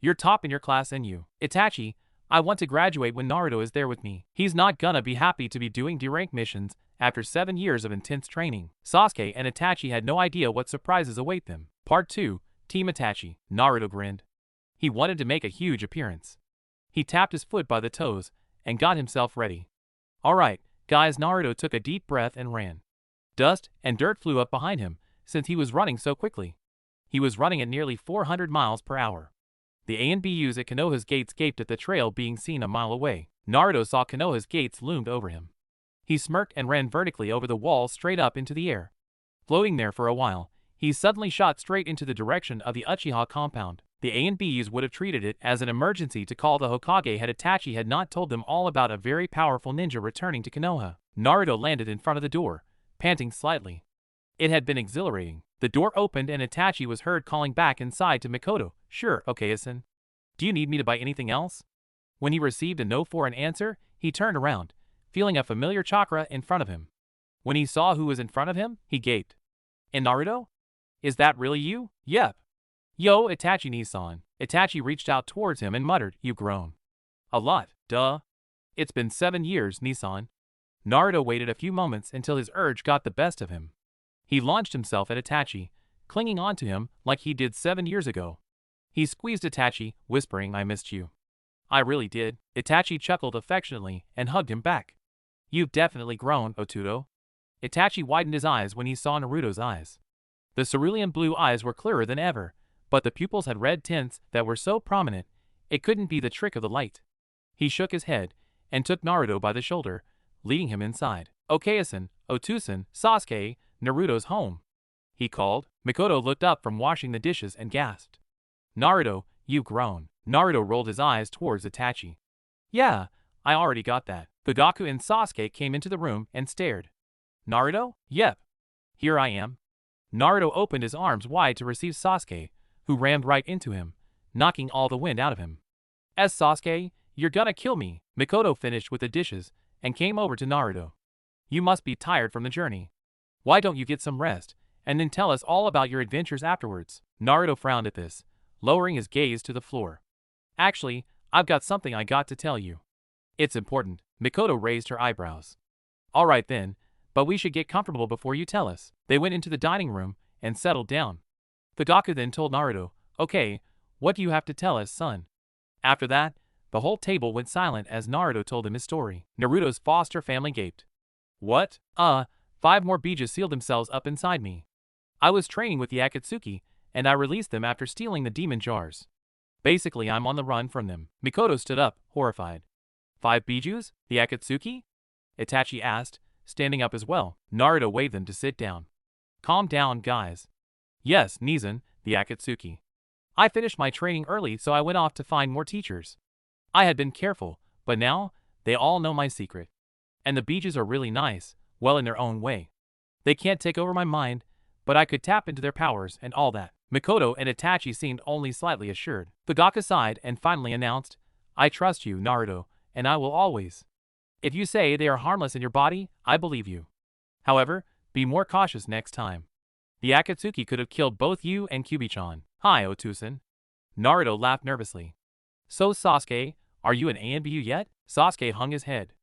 You're top in your class and you." "Itachi, I want to graduate when Naruto is there with me. He's not gonna be happy to be doing D-rank missions after 7 years of intense training." Sasuke and Itachi had no idea what surprises await them. Part 2, Team Itachi. Naruto grinned. He wanted to make a huge appearance. He tapped his foot by the toes and got himself ready. "Alright, guys." Naruto took a deep breath and ran. Dust and dirt flew up behind him, since he was running so quickly. He was running at nearly 400 miles per hour. The A and Bijus at Konoha's gates gaped at the trail being seen a mile away. Naruto saw Konoha's gates loomed over him. He smirked and ran vertically over the wall straight up into the air. Floating there for a while, he suddenly shot straight into the direction of the Uchiha compound. The A and Bs would have treated it as an emergency to call the Hokage had Itachi had not told them all about a very powerful ninja returning to Konoha. Naruto landed in front of the door, panting slightly. It had been exhilarating. The door opened and Itachi was heard calling back inside to Mikoto, "Sure, Okayasan. Do you need me to buy anything else?" When he received a no for an answer, he turned around, feeling a familiar chakra in front of him. When he saw who was in front of him, he gaped. "And Naruto? Is that really you?" "Yep." "Yo, Itachi Nissan." Itachi reached out towards him and muttered, "You've grown." "A lot, duh. It's been 7 years, Nissan." Naruto waited a few moments until his urge got the best of him. He launched himself at Itachi, clinging onto him like he did 7 years ago. He squeezed Itachi, whispering, "I missed you." "I really did." Itachi chuckled affectionately and hugged him back. "You've definitely grown, Otudo." Itachi widened his eyes when he saw Naruto's eyes. The cerulean blue eyes were clearer than ever, but the pupils had red tints that were so prominent, it couldn't be the trick of the light. He shook his head and took Naruto by the shoulder, leading him inside. "Okayasan, Otusan, Sasuke, Naruto's home," he called. Mikoto looked up from washing the dishes and gasped. "Naruto, you've grown." Naruto rolled his eyes towards Itachi. "Yeah, I already got that." Fugaku and Sasuke came into the room and stared. "Naruto? Yep. Here I am." Naruto opened his arms wide to receive Sasuke, who rammed right into him, knocking all the wind out of him. "Sasuke, you're gonna kill me." Mikoto finished with the dishes and came over to Naruto. "You must be tired from the journey. Why don't you get some rest, and then tell us all about your adventures afterwards?" Naruto frowned at this, lowering his gaze to the floor. "Actually, I've got something I got to tell you. It's important." Mikoto raised her eyebrows. "All right then, but we should get comfortable before you tell us." They went into the dining room and settled down. Fugaku then told Naruto, "Okay, what do you have to tell us, son?" After that, the whole table went silent as Naruto told him his story. Naruto's foster family gaped. "What? 5 more Bijuu sealed themselves up inside me. I was training with the Akatsuki, and I released them after stealing the demon jars. Basically, I'm on the run from them." Mikoto stood up, horrified. 5 Bijus? The Akatsuki?" Itachi asked, standing up as well. Naruto waved them to sit down. "Calm down, guys. Yes, Nizan, the Akatsuki. I finished my training early, so I went off to find more teachers. I had been careful, but now, they all know my secret. And the Bijus are really nice, well in their own way. They can't take over my mind, but I could tap into their powers and all that." Mikoto and Itachi seemed only slightly assured. Fugaku sighed and finally announced, "I trust you, Naruto, and I will always. If you say they are harmless in your body, I believe you. However, be more cautious next time. The Akatsuki could have killed both you and Kyuubi-chan." "Hi, Otusan." Naruto laughed nervously. "So Sasuke, are you an ANBU yet?" Sasuke hung his head.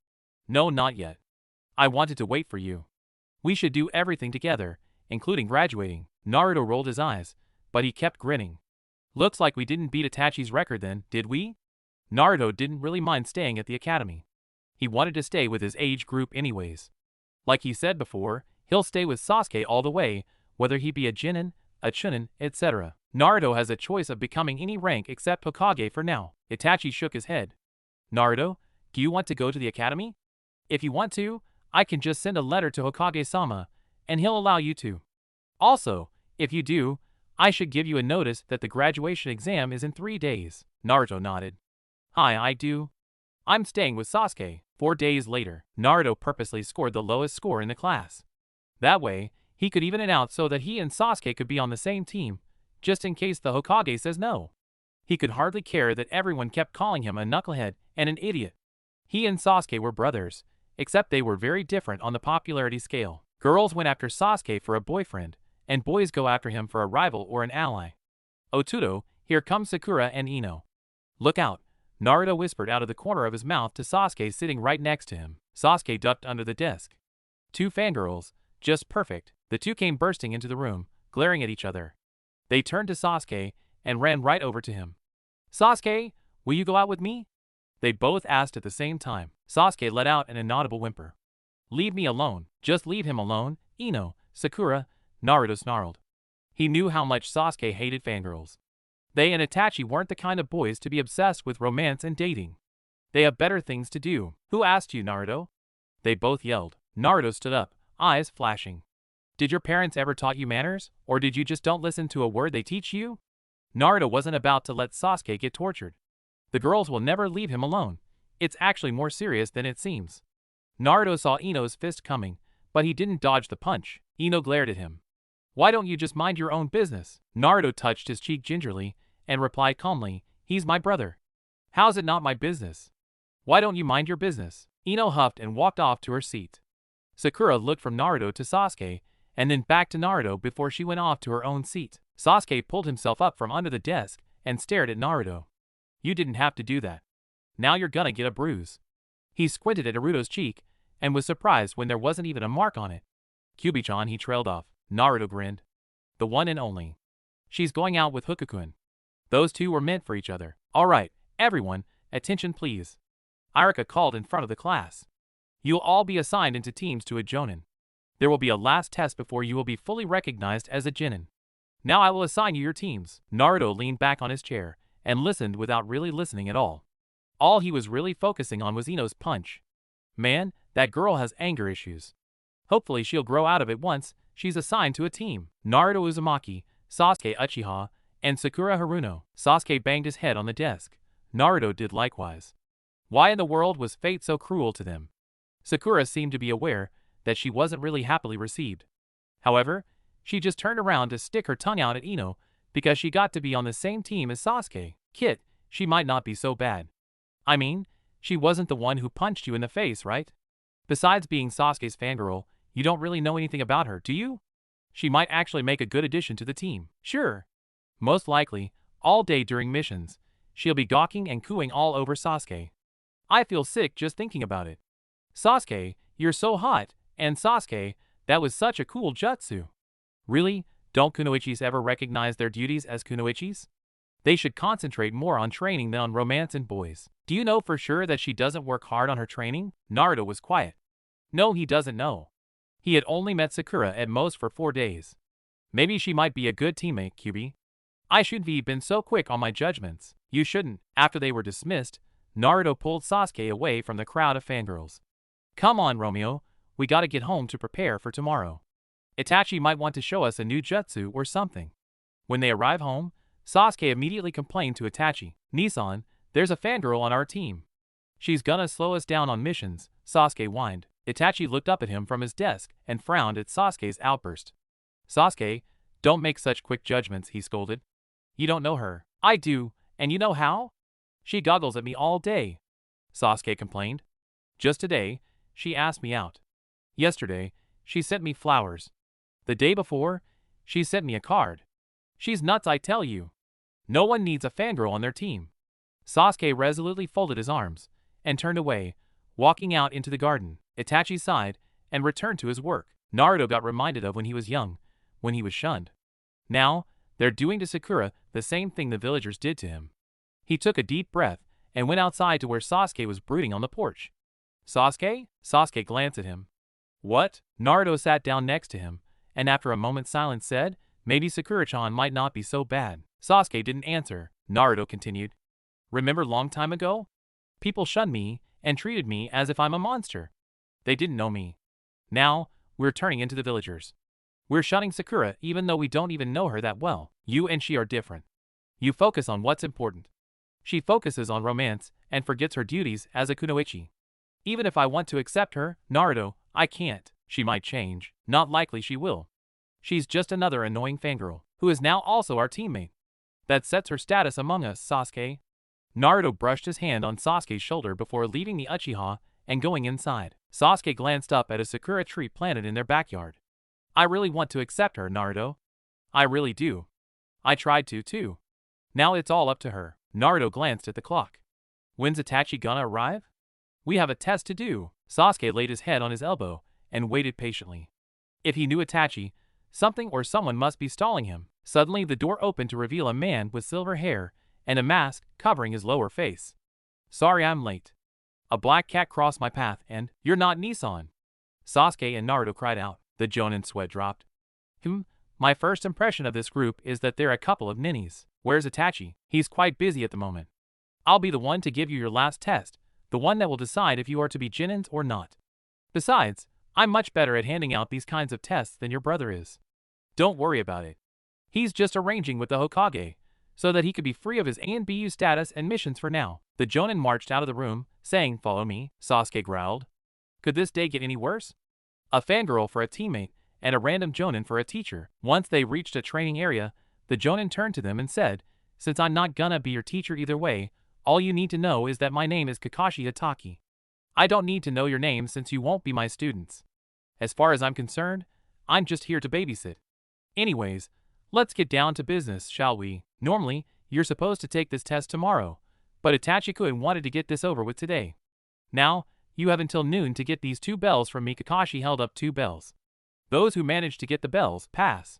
"No, not yet. I wanted to wait for you. We should do everything together, including graduating." Naruto rolled his eyes, but he kept grinning. "Looks like we didn't beat Itachi's record then, did we?" Naruto didn't really mind staying at the academy. He wanted to stay with his age group anyways. Like he said before, he'll stay with Sasuke all the way, whether he be a Chunin, a Chunin, etc. Naruto has a choice of becoming any rank except Hokage for now. Itachi shook his head. "Naruto, do you want to go to the academy? If you want to, I can just send a letter to Hokage-sama, and he'll allow you to. Also, if you do, I should give you a notice that the graduation exam is in 3 days." Naruto nodded. "Hi, I do. I'm staying with Sasuke." 4 days later, Naruto purposely scored the lowest score in the class. That way, he could even it out so that he and Sasuke could be on the same team, just in case the Hokage says no. He could hardly care that everyone kept calling him a knucklehead and an idiot. He and Sasuke were brothers, except they were very different on the popularity scale. Girls went after Sasuke for a boyfriend, and boys go after him for a rival or an ally. "Otudo, here comes Sakura and Ino. Look out," Naruto whispered out of the corner of his mouth to Sasuke sitting right next to him. Sasuke ducked under the desk. 2 fangirls, just perfect. The 2 came bursting into the room, glaring at each other. They turned to Sasuke and ran right over to him. "Sasuke, will you go out with me?" They both asked at the same time. Sasuke let out an inaudible whimper. "Leave me alone. Just leave him alone, Ino, Sakura, Naruto snarled. He knew how much Sasuke hated fangirls. They and Itachi weren't the kind of boys to be obsessed with romance and dating. They have better things to do. Who asked you, Naruto? They both yelled. Naruto stood up, eyes flashing. Did your parents ever taught you manners, or did you just don't listen to a word they teach you? Naruto wasn't about to let Sasuke get tortured. The girls will never leave him alone. It's actually more serious than it seems. Naruto saw Ino's fist coming, but he didn't dodge the punch. Ino glared at him. Why don't you just mind your own business? Naruto touched his cheek gingerly and replied calmly, he's my brother. How's it not my business? Why don't you mind your business? Ino huffed and walked off to her seat. Sakura looked from Naruto to Sasuke, and then back to Naruto before she went off to her own seat. Sasuke pulled himself up from under the desk and stared at Naruto. You didn't have to do that. Now you're gonna get a bruise. He squinted at Naruto's cheek and was surprised when there wasn't even a mark on it. Kyuubi-chan, he trailed off. Naruto grinned. The one and only. She's going out with Haku-kun. Those two were meant for each other. Alright, everyone, attention please. Irika called in front of the class. You'll all be assigned into teams to a jonin. There will be a last test before you will be fully recognized as a genin. Now I will assign you your teams. Naruto leaned back on his chair and listened without really listening at all. All he was really focusing on was Ino's punch. Man, that girl has anger issues. Hopefully she'll grow out of it once she's assigned to a team. Naruto Uzumaki, Sasuke Uchiha, and Sakura Haruno. Sasuke banged his head on the desk. Naruto did likewise. Why in the world was fate so cruel to them? Sakura seemed to be aware that she wasn't really happily received. However, she just turned around to stick her tongue out at Ino because she got to be on the same team as Sasuke. Kit, she might not be so bad. I mean, she wasn't the one who punched you in the face, right? Besides being Sasuke's fangirl, you don't really know anything about her, do you? She might actually make a good addition to the team. Sure. Most likely, all day during missions, she'll be gawking and cooing all over Sasuke. I feel sick just thinking about it. Sasuke, you're so hot, and Sasuke, that was such a cool jutsu. Really, don't kunoichis ever recognize their duties as kunoichis? They should concentrate more on training than on romance and boys. Do you know for sure that she doesn't work hard on her training? Naruto was quiet. No, he doesn't know. He had only met Sakura at most for 4 days. Maybe she might be a good teammate, Kyuubi. I shouldn't have been so quick on my judgments. You shouldn't. After they were dismissed, Naruto pulled Sasuke away from the crowd of fangirls. Come on, Romeo. We gotta get home to prepare for tomorrow. Itachi might want to show us a new jutsu or something. When they arrive home, Sasuke immediately complained to Itachi. Nissan, there's a fangirl on our team. She's gonna slow us down on missions, Sasuke whined. Itachi looked up at him from his desk and frowned at Sasuke's outburst. Sasuke, don't make such quick judgments, he scolded. You don't know her. I do, and you know how? She goggles at me all day, Sasuke complained. Just today, she asked me out. Yesterday, she sent me flowers. The day before, she sent me a card. She's nuts, I tell you. No one needs a fangirl on their team. Sasuke resolutely folded his arms and turned away, walking out into the garden. Itachi sighed and returned to his work. Naruto got reminded of when he was young, when he was shunned. Now, they're doing to Sakura the same thing the villagers did to him. He took a deep breath and went outside to where Sasuke was brooding on the porch. Sasuke? Sasuke glanced at him. What? Naruto sat down next to him, and after a moment's silence said, maybe Sakura-chan might not be so bad. Sasuke didn't answer. Naruto continued. Remember long time ago? People shunned me and treated me as if I'm a monster. They didn't know me. Now, we're turning into the villagers. We're shunning Sakura even though we don't even know her that well. You and she are different. You focus on what's important. She focuses on romance and forgets her duties as a kunoichi. Even if I want to accept her, Naruto, I can't. She might change. Not likely she will. She's just another annoying fangirl, who is now also our teammate. That sets her status among us, Sasuke. Naruto brushed his hand on Sasuke's shoulder before leaving the Uchiha and going inside. Sasuke glanced up at a sakura tree planted in their backyard. I really want to accept her, Naruto. I really do. I tried to, too. Now it's all up to her. Naruto glanced at the clock. When's Itachi gonna arrive? We have a test to do. Sasuke laid his head on his elbow and waited patiently. If he knew Itachi, something or someone must be stalling him. Suddenly the door opened to reveal a man with silver hair and a mask covering his lower face. Sorry I'm late. A black cat crossed my path and, you're not Nissan. Sasuke and Naruto cried out. The Jonin's sweat dropped. My first impression of this group is that they're a couple of ninnies. Where's Itachi? He's quite busy at the moment. I'll be the one to give you your last test, the one that will decide if you are to be Jinins or not. Besides, I'm much better at handing out these kinds of tests than your brother is. Don't worry about it. He's just arranging with the Hokage, so that he could be free of his ANBU status and missions for now. The Jonin marched out of the room, saying, "Follow me," Sasuke growled. Could this day get any worse? A fangirl for a teammate, and a random Jonin for a teacher. Once they reached a training area, the Jonin turned to them and said, "Since I'm not gonna be your teacher either way, all you need to know is that my name is Kakashi Hatake. I don't need to know your name since you won't be my students. As far as I'm concerned, I'm just here to babysit. Anyways, let's get down to business, shall we? Normally, you're supposed to take this test tomorrow, but Itachi-kun wanted to get this over with today. Now, you have until noon to get these 2 bells from me." Kakashi held up 2 bells. Those who manage to get the bells, pass.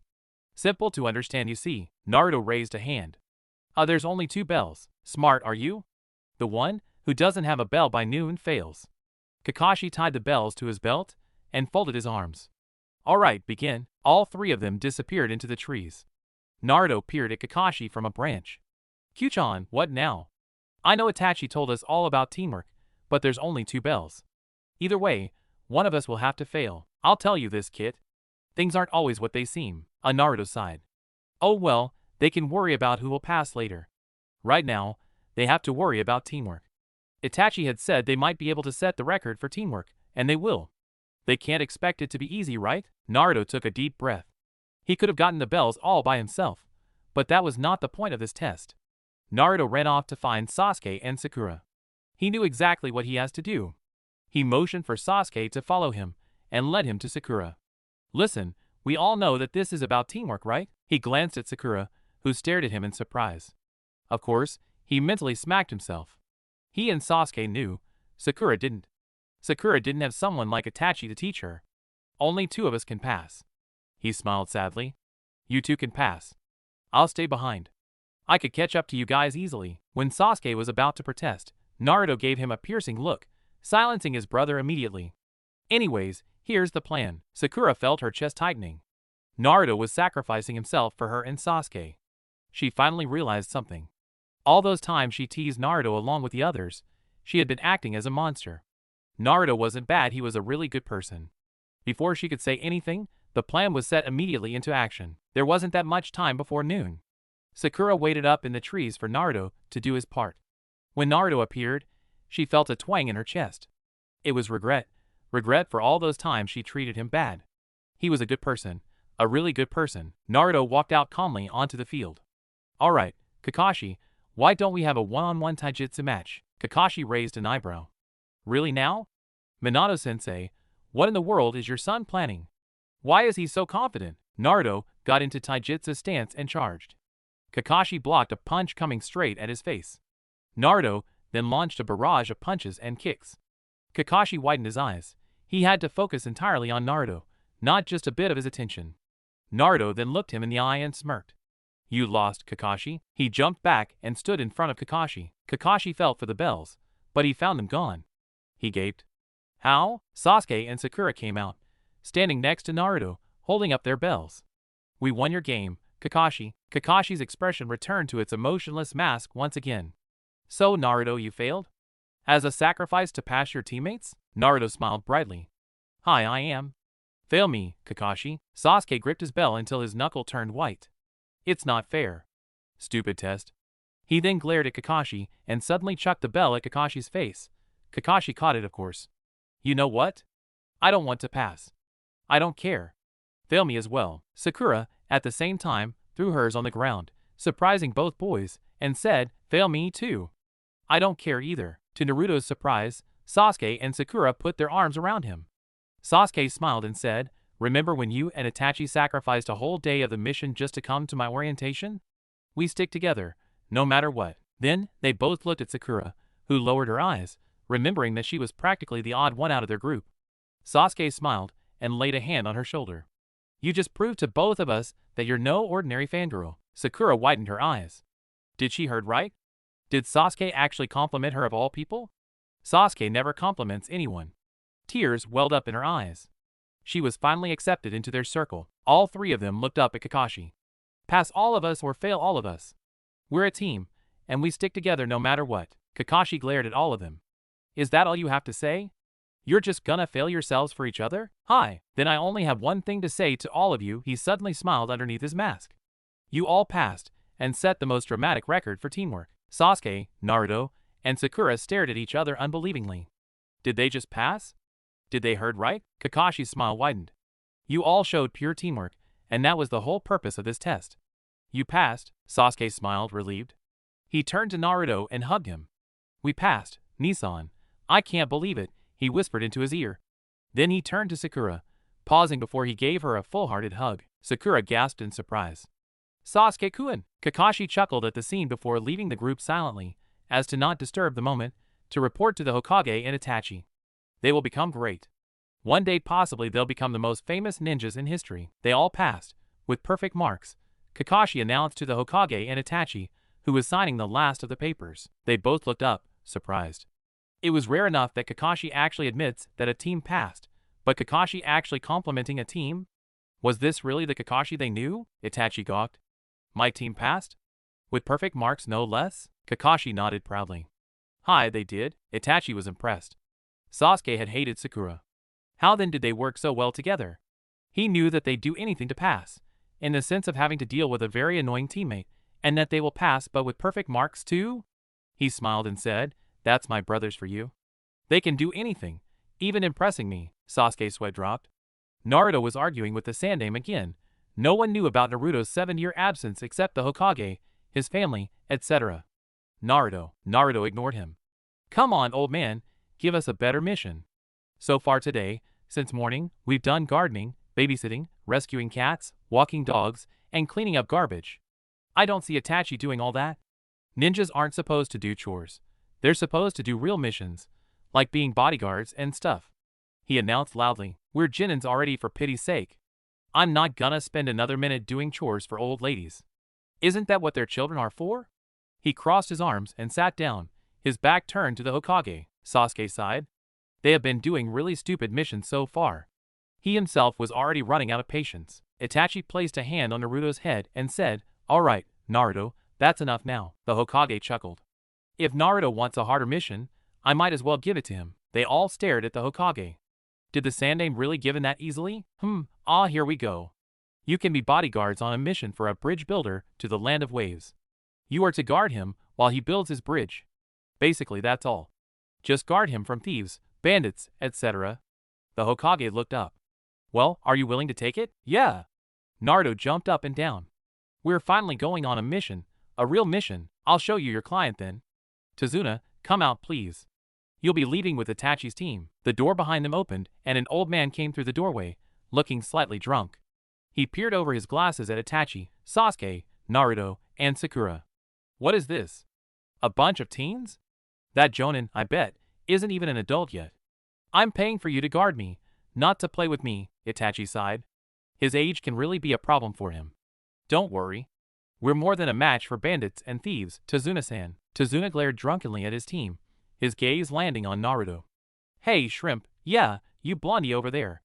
Simple to understand, you see. Naruto raised a hand. There's only 2 bells. Smart, are you? The one who doesn't have a bell by noon fails. Kakashi tied the bells to his belt and folded his arms. Alright, begin. All 3 of them disappeared into the trees. Naruto peered at Kakashi from a branch. "Kyuchan, what now? I know Itachi told us all about teamwork, but there's only 2 bells. Either way, one of us will have to fail. I'll tell you this, kid. Things aren't always what they seem." Naruto sighed. "Oh well, they can worry about who will pass later. Right now, they have to worry about teamwork. Itachi had said they might be able to set the record for teamwork, and they will. They can't expect it to be easy, right?" Naruto took a deep breath. He could have gotten the bells all by himself, but that was not the point of this test. Naruto ran off to find Sasuke and Sakura. He knew exactly what he has to do. He motioned for Sasuke to follow him, and led him to Sakura. "Listen, we all know that this is about teamwork, right?" He glanced at Sakura, who stared at him in surprise. Of course, he mentally smacked himself. He and Sasuke knew. Sakura didn't. Sakura didn't have someone like Itachi to teach her. "Only 2 of us can pass." He smiled sadly. "You 2 can pass. I'll stay behind. I could catch up to you guys easily." When Sasuke was about to protest, Naruto gave him a piercing look, silencing his brother immediately. "Anyways, here's the plan." Sakura felt her chest tightening. Naruto was sacrificing himself for her and Sasuke. She finally realized something. All those times she teased Naruto along with the others, she had been acting as a monster. Naruto wasn't bad, he was a really good person. Before she could say anything, the plan was set immediately into action. There wasn't that much time before noon. Sakura waited up in the trees for Naruto to do his part. When Naruto appeared, she felt a twang in her chest. It was regret. Regret for all those times she treated him bad. He was a good person. A really good person. Naruto walked out calmly onto the field. "Alright, Kakashi, why don't we have a one-on-one taijutsu match?" Kakashi raised an eyebrow. "Really now? Minato-sensei, what in the world is your son planning? Why is he so confident?" Naruto got into taijutsu stance and charged. Kakashi blocked a punch coming straight at his face. Naruto then launched a barrage of punches and kicks. Kakashi widened his eyes. He had to focus entirely on Naruto, not just a bit of his attention. Naruto then looked him in the eye and smirked. "You lost, Kakashi." He jumped back and stood in front of Kakashi. Kakashi felt for the bells, but he found them gone. He gaped. "How?" Sasuke and Sakura came out, standing next to Naruto, holding up their bells. "We won your game, Kakashi." Kakashi's expression returned to its emotionless mask once again. "So, Naruto, you failed? As a sacrifice to pass your teammates?" Naruto smiled brightly. "Hi, I am." "Fail me, Kakashi." Sasuke gripped his bell until his knuckle turned white. "It's not fair." "Stupid test." He then glared at Kakashi and suddenly chucked the bell at Kakashi's face. Kakashi caught it, of course. "You know what? I don't want to pass. I don't care. Fail me as well." Sakura, at the same time, threw hers on the ground, surprising both boys, and said, "Fail me too. I don't care either." To Naruto's surprise, Sasuke and Sakura put their arms around him. Sasuke smiled and said, "Remember when you and Itachi sacrificed a whole day of the mission just to come to my orientation? We stick together, no matter what." Then, they both looked at Sakura, who lowered her eyes, remembering that she was practically the odd one out of their group. Sasuke smiled and laid a hand on her shoulder. "You just proved to both of us that you're no ordinary fangirl." Sakura widened her eyes. Did she heard right? Did Sasuke actually compliment her of all people? Sasuke never compliments anyone. Tears welled up in her eyes. She was finally accepted into their circle. All three of them looked up at Kakashi. Pass all of us or fail all of us. We're a team, and we stick together no matter what. Kakashi glared at all of them. Is that all you have to say? You're just gonna fail yourselves for each other? Hi, then I only have one thing to say to all of you. He suddenly smiled underneath his mask. You all passed, and set the most dramatic record for teamwork. Sasuke, Naruto, and Sakura stared at each other unbelievingly. Did they just pass? Did they heard right? Kakashi's smile widened. You all showed pure teamwork, and that was the whole purpose of this test. You passed, Sasuke smiled, relieved. He turned to Naruto and hugged him. We passed, Nissan. I can't believe it, he whispered into his ear. Then he turned to Sakura, pausing before he gave her a full-hearted hug. Sakura gasped in surprise. Sasuke-kun! Kakashi chuckled at the scene before leaving the group silently, as to not disturb the moment, to report to the Hokage and Itachi. They will become great. One day possibly they'll become the most famous ninjas in history. They all passed, with perfect marks, Kakashi announced to the Hokage and Itachi, who was signing the last of the papers. They both looked up, surprised. It was rare enough that Kakashi actually admits that a team passed, but Kakashi actually complimenting a team? Was this really the Kakashi they knew? Itachi gawked. My team passed? With perfect marks no less? Kakashi nodded proudly. Hi, they did. Itachi was impressed. Sasuke had hated Sakura. How then did they work so well together? He knew that they'd do anything to pass, in the sense of having to deal with a very annoying teammate, and that they will pass but with perfect marks too? He smiled and said, that's my brothers for you. They can do anything, even impressing me. Sasuke's sweat dropped. Naruto was arguing with the Sandaime again. No one knew about Naruto's 7-year absence except the Hokage, his family, etc. Naruto ignored him. Come on, old man, give us a better mission. So far today, since morning, we've done gardening, babysitting, rescuing cats, walking dogs, and cleaning up garbage. I don't see Itachi doing all that. Ninjas aren't supposed to do chores. They're supposed to do real missions, like being bodyguards and stuff. He announced loudly, we're Genins already, for pity's sake. I'm not gonna spend another minute doing chores for old ladies. Isn't that what their children are for? He crossed his arms and sat down, his back turned to the Hokage. Sasuke sighed. They have been doing really stupid missions so far. He himself was already running out of patience. Itachi placed a hand on Naruto's head and said, alright, Naruto, that's enough now. The Hokage chuckled. If Naruto wants a harder mission, I might as well give it to him. They all stared at the Hokage. Did the Sandaime really give in that easily? Here we go. You can be bodyguards on a mission for a bridge builder to the land of waves. You are to guard him while he builds his bridge. Basically that's all. Just guard him from thieves, bandits, etc. The Hokage looked up. Well, are you willing to take it? Yeah. Naruto jumped up and down. We're finally going on a mission, a real mission. I'll show you your client then. Tazuna, come out please. You'll be leaving with Itachi's team. The door behind them opened and an old man came through the doorway, looking slightly drunk. He peered over his glasses at Itachi, Sasuke, Naruto, and Sakura. What is this? A bunch of teens? That Jonin, I bet, isn't even an adult yet. I'm paying for you to guard me, not to play with me, Itachi sighed. His age can really be a problem for him. Don't worry. We're more than a match for bandits and thieves, Tazuna-san. Tazuna glared drunkenly at his team, his gaze landing on Naruto. Hey, shrimp, yeah, you blondie over there.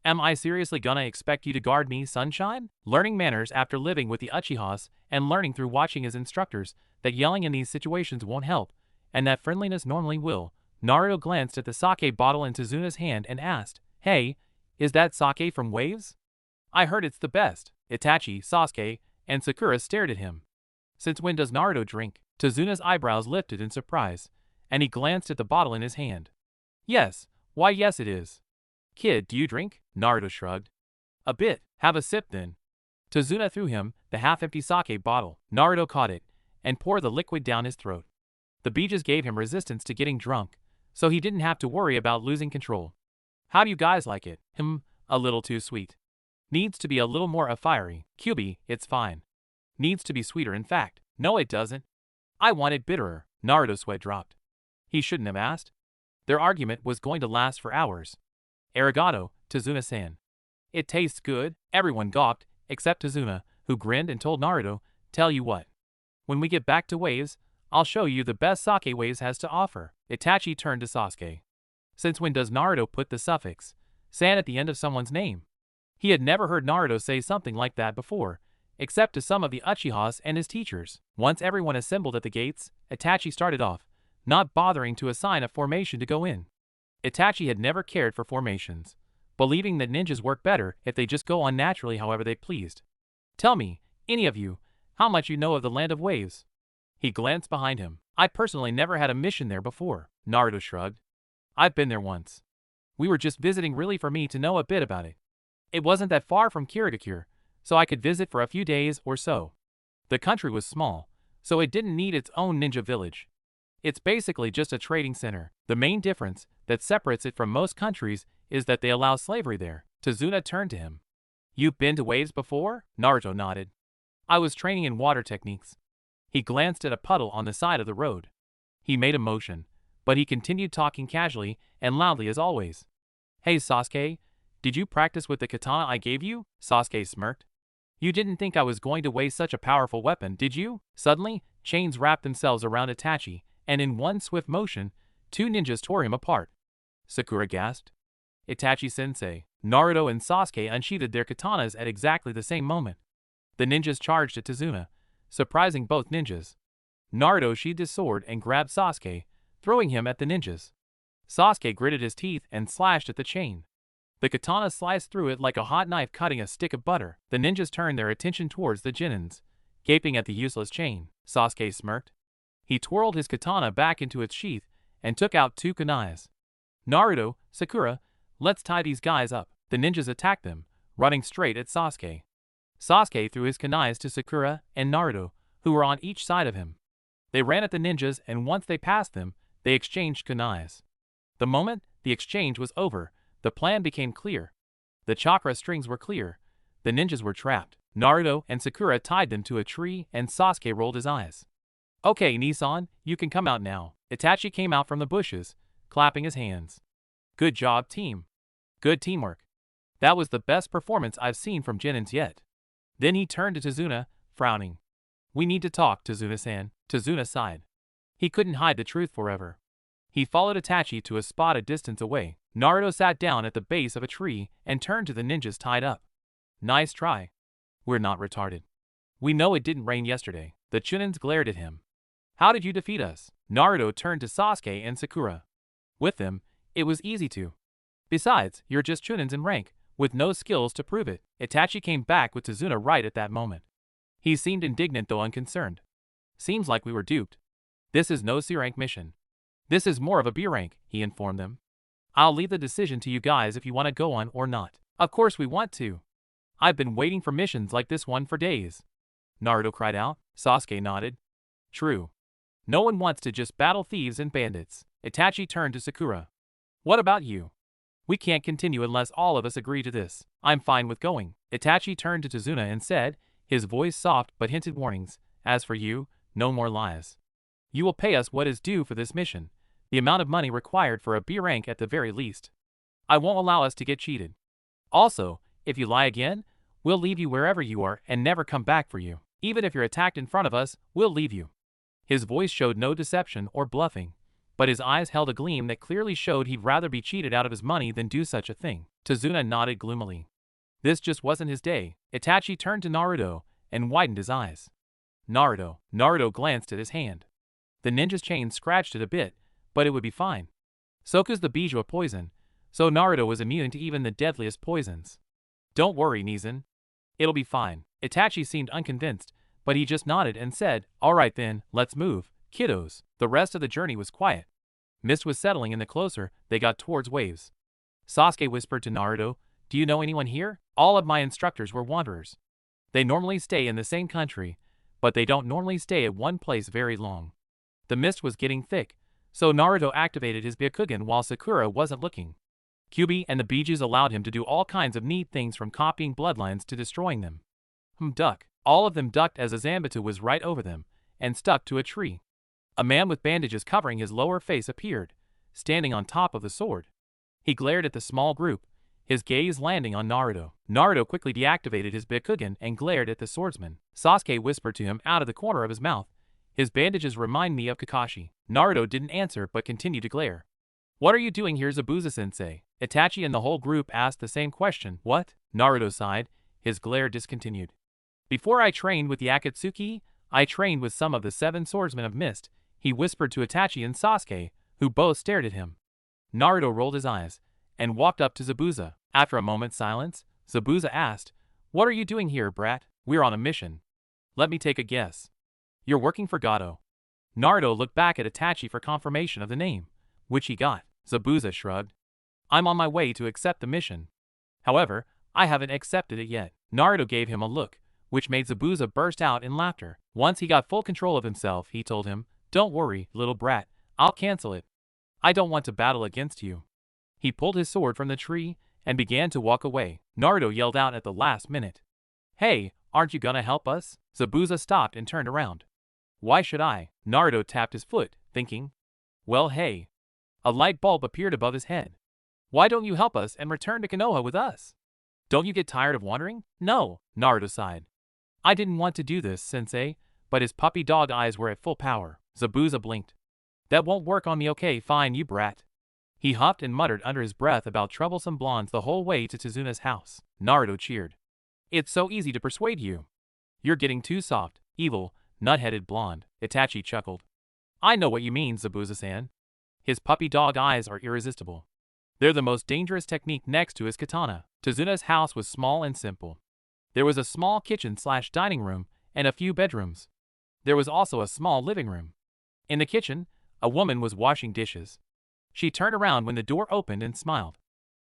Am I seriously gonna expect you to guard me, sunshine? Learning manners after living with the Uchihas and learning through watching his instructors that yelling in these situations won't help, and that friendliness normally will. Naruto glanced at the sake bottle in Tazuna's hand and asked, hey, is that sake from Waves? I heard it's the best. Itachi, Sasuke, and Sakura stared at him. Since when does Naruto drink? Tazuna's eyebrows lifted in surprise, and he glanced at the bottle in his hand. Yes, why yes it is. Kid, do you drink? Naruto shrugged. A bit. Have a sip then. Tazuna threw him the half-empty sake bottle. Naruto caught it and poured the liquid down his throat. The Bijus gave him resistance to getting drunk, so he didn't have to worry about losing control. How do you guys like it? A little too sweet. Needs to be a little more fiery. Kyuubi, it's fine. Needs to be sweeter in fact. No it doesn't. I want it bitterer. Naruto's sweat dropped. He shouldn't have asked. Their argument was going to last for hours. Arigato, Tazuna-san. It tastes good. Everyone gawked, except Tazuna, who grinned and told Naruto, tell you what. When we get back to Waves, I'll show you the best sake Waves has to offer. Itachi turned to Sasuke. Since when does Naruto put the suffix San at the end of someone's name. He had never heard Naruto say something like that before, except to some of the Uchihas and his teachers. Once everyone assembled at the gates, Itachi started off, not bothering to assign a formation to go in. Itachi had never cared for formations, believing that ninjas work better if they just go on naturally however they pleased. Tell me, any of you, how much you know of the Land of Waves? He glanced behind him. I personally never had a mission there before. Naruto shrugged. I've been there once. We were just visiting really for me to know a bit about it. It wasn't that far from Kirikiri, so I could visit for a few days or so. The country was small, so it didn't need its own ninja village. It's basically just a trading center. The main difference that separates it from most countries is that they allow slavery there. Tazuna turned to him. You've been to Waves before? Naruto nodded. I was training in water techniques. He glanced at a puddle on the side of the road. He made a motion, but he continued talking casually and loudly as always. Hey Sasuke, did you practice with the katana I gave you? Sasuke smirked. You didn't think I was going to waste such a powerful weapon, did you? Suddenly, chains wrapped themselves around Itachi, and in one swift motion, two ninjas tore him apart. Sakura gasped. Itachi-sensei. Naruto and Sasuke unsheathed their katanas at exactly the same moment. The ninjas charged at Tazuna, surprising both ninjas. Naruto sheathed his sword and grabbed Sasuke, throwing him at the ninjas. Sasuke gritted his teeth and slashed at the chain. The katana sliced through it like a hot knife cutting a stick of butter. The ninjas turned their attention towards the Genins, gaping at the useless chain. Sasuke smirked. He twirled his katana back into its sheath and took out two kunais. Naruto, Sakura, let's tie these guys up. The ninjas attacked them, running straight at Sasuke. Sasuke threw his kunais to Sakura and Naruto, who were on each side of him. They ran at the ninjas, and once they passed them, they exchanged kunais. The moment the exchange was over, the plan became clear. The chakra strings were clear. The ninjas were trapped. Naruto and Sakura tied them to a tree, and Sasuke rolled his eyes. Okay, Nissan, you can come out now. Itachi came out from the bushes, clapping his hands. Good job, team. Good teamwork. That was the best performance I've seen from Genins yet. Then he turned to Tazuna, frowning. We need to talk, Tazuna-san. Tazuna sighed. He couldn't hide the truth forever. He followed Itachi to a spot a distance away. Naruto sat down at the base of a tree and turned to the ninjas tied up. Nice try. We're not retarded. We know it didn't rain yesterday. The Chunins glared at him. How did you defeat us? Naruto turned to Sasuke and Sakura. With them, it was easy to. Besides, you're just Chunins in rank, with no skills to prove it. Itachi came back with Tazuna right at that moment. He seemed indignant though unconcerned. Seems like we were duped. This is no C-rank mission. This is more of a B rank, he informed them. I'll leave the decision to you guys if you want to go on or not. Of course we want to. I've been waiting for missions like this one for days. Naruto cried out. Sasuke nodded. True. No one wants to just battle thieves and bandits. Itachi turned to Sakura. What about you? We can't continue unless all of us agree to this. I'm fine with going. Itachi turned to Tazuna and said, his voice soft but hinted warnings. As for you, no more lies. You will pay us what is due for this mission, the amount of money required for a B rank at the very least. I won't allow us to get cheated. Also, if you lie again, we'll leave you wherever you are and never come back for you. Even if you're attacked in front of us, we'll leave you. His voice showed no deception or bluffing, but his eyes held a gleam that clearly showed he'd rather be cheated out of his money than do such a thing. Tazuna nodded gloomily. This just wasn't his day. Itachi turned to Naruto and widened his eyes. Naruto. Naruto glanced at his hand. The ninja's chain scratched it a bit, but it would be fine. Soku's the Bijuu of poison, so Naruto was immune to even the deadliest poisons. Don't worry, Nizan. It'll be fine. Itachi seemed unconvinced, but he just nodded and said, alright then, let's move, kiddos. The rest of the journey was quiet. Mist was settling in the closer they got towards Waves. Sasuke whispered to Naruto, do you know anyone here? All of my instructors were wanderers. They normally stay in the same country, but they don't normally stay at one place very long. The mist was getting thick, so Naruto activated his Byakugan while Sakura wasn't looking. Kyuubi and the Bijuus allowed him to do all kinds of neat things from copying bloodlines to destroying them. Duck. All of them ducked as a Zanbatsu was right over them, and stuck to a tree. A man with bandages covering his lower face appeared, standing on top of the sword. He glared at the small group, his gaze landing on Naruto. Naruto quickly deactivated his Byakugan and glared at the swordsman. Sasuke whispered to him out of the corner of his mouth, his bandages remind me of Kakashi. Naruto didn't answer but continued to glare. What are you doing here, Zabuza-sensei? Itachi and the whole group asked the same question. What? Naruto sighed, his glare discontinued. Before I trained with the Akatsuki, I trained with some of the 7 swordsmen of mist, he whispered to Itachi and Sasuke, who both stared at him. Naruto rolled his eyes and walked up to Zabuza. After a moment's silence, Zabuza asked, "What are you doing here, brat?" "We're on a mission." "Let me take a guess. You're working for Gato." Naruto looked back at Itachi for confirmation of the name, which he got. Zabuza shrugged. "I'm on my way to accept the mission. However, I haven't accepted it yet." Naruto gave him a look, which made Zabuza burst out in laughter. Once he got full control of himself, he told him, "Don't worry, little brat, I'll cancel it. I don't want to battle against you." He pulled his sword from the tree and began to walk away. Naruto yelled out at the last minute, "Hey, aren't you gonna help us?" Zabuza stopped and turned around. "Why should I?" Naruto tapped his foot, thinking. Well, hey. A light bulb appeared above his head. "Why don't you help us and return to Konoha with us? Don't you get tired of wandering?" "No," Naruto sighed. "I didn't want to do this, sensei," but his puppy dog eyes were at full power. Zabuza blinked. "That won't work on me. Okay, fine, you brat." He huffed and muttered under his breath about troublesome blondes the whole way to Tsuzuna's house. Naruto cheered. "It's so easy to persuade you. You're getting too soft, evil, nut-headed blonde." Itachi chuckled. "I know what you mean, Zabuza-san." His puppy dog eyes are irresistible. They're the most dangerous technique next to his katana. Tsuzuna's house was small and simple. There was a small kitchen/dining room and a few bedrooms. There was also a small living room. In the kitchen, a woman was washing dishes. She turned around when the door opened and smiled.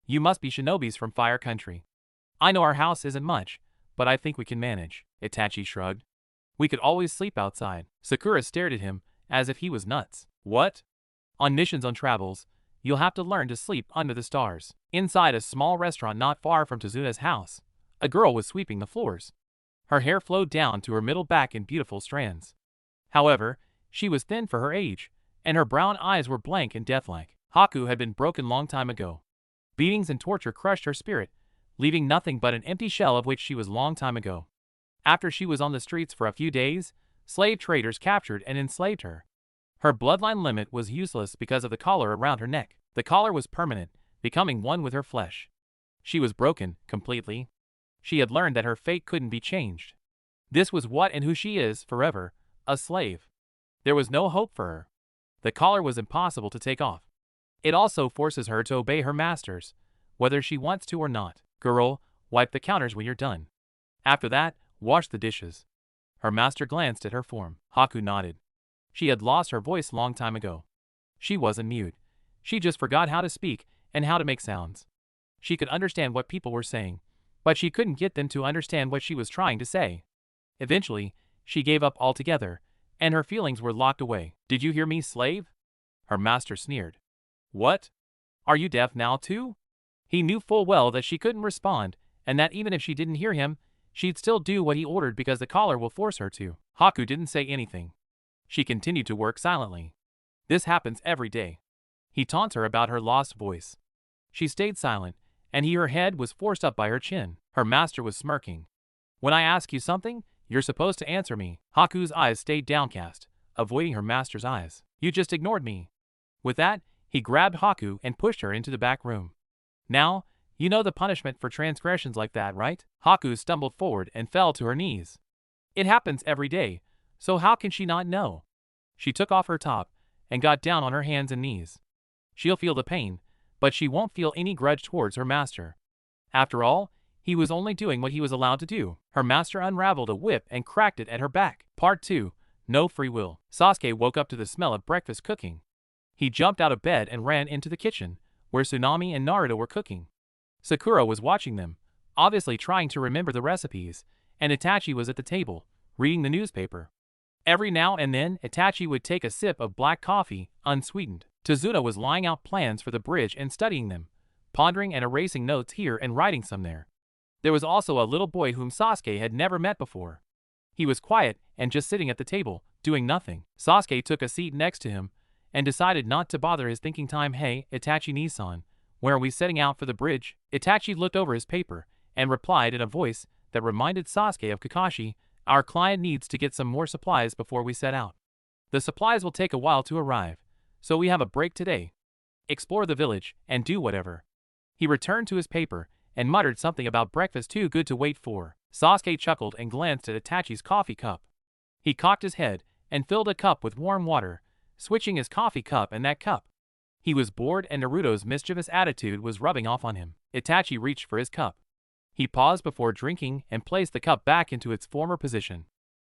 "You must be shinobis from Fire Country. I know our house isn't much, but I think we can manage." Itachi shrugged. "We could always sleep outside." Sakura stared at him as if he was nuts. "What?" "On missions on travels, you'll have to learn to sleep under the stars." Inside a small restaurant not far from Tsuzuna's house, a girl was sweeping the floors. Her hair flowed down to her middle back in beautiful strands. However, she was thin for her age, and her brown eyes were blank and deathlike. Haku had been broken long time ago. Beatings and torture crushed her spirit, leaving nothing but an empty shell of which she was long time ago. After she was on the streets for a few days, slave traders captured and enslaved her. Her bloodline limit was useless because of the collar around her neck. The collar was permanent, becoming one with her flesh. She was broken, completely. She had learned that her fate couldn't be changed. This was what and who she is, forever, a slave. There was no hope for her. The collar was impossible to take off. It also forces her to obey her masters, whether she wants to or not. "Girl, wipe the counters when you're done. After that, wash the dishes." Her master glanced at her form. Haku nodded. She had lost her voice long time ago. She wasn't mute. She just forgot how to speak and how to make sounds. She could understand what people were saying, but she couldn't get them to understand what she was trying to say. Eventually, she gave up altogether, and her feelings were locked away. "Did you hear me, slave?" Her master sneered. "What? Are you deaf now too?" He knew full well that she couldn't respond, and that even if she didn't hear him, she'd still do what he ordered because the collar will force her to. Haku didn't say anything. She continued to work silently. This happens every day. He taunts her about her lost voice. She stayed silent, and her head was forced up by her chin. Her master was smirking. "When I ask you something, you're supposed to answer me." Haku's eyes stayed downcast, avoiding her master's eyes. "You just ignored me." With that, he grabbed Haku and pushed her into the back room. "Now, you know the punishment for transgressions like that, right?" Haku stumbled forward and fell to her knees. It happens every day, so how can she not know? She took off her top and got down on her hands and knees. She'll feel the pain, but she won't feel any grudge towards her master. After all, he was only doing what he was allowed to do. Her master unraveled a whip and cracked it at her back. Part 2. No free will. Sasuke woke up to the smell of breakfast cooking. He jumped out of bed and ran into the kitchen, where Tsunami and Naruto were cooking. Sakura was watching them, obviously trying to remember the recipes, and Itachi was at the table, reading the newspaper. Every now and then, Itachi would take a sip of black coffee, unsweetened. Tsuzuna was laying out plans for the bridge and studying them, pondering and erasing notes here and writing some there. There was also a little boy whom Sasuke had never met before. He was quiet and just sitting at the table, doing nothing. Sasuke took a seat next to him and decided not to bother his thinking time. "Hey, Itachi-Nisan, when are we setting out for the bridge?" Itachi looked over his paper and replied in a voice that reminded Sasuke of Kakashi, "Our client needs to get some more supplies before we set out. The supplies will take a while to arrive, so we have a break today. Explore the village and do whatever." He returned to his paper and muttered something about breakfast too good to wait for. Sasuke chuckled and glanced at Itachi's coffee cup. He cocked his head and filled a cup with warm water, switching his coffee cup and that cup. He was bored and Naruto's mischievous attitude was rubbing off on him. Itachi reached for his cup. He paused before drinking and placed the cup back into its former position.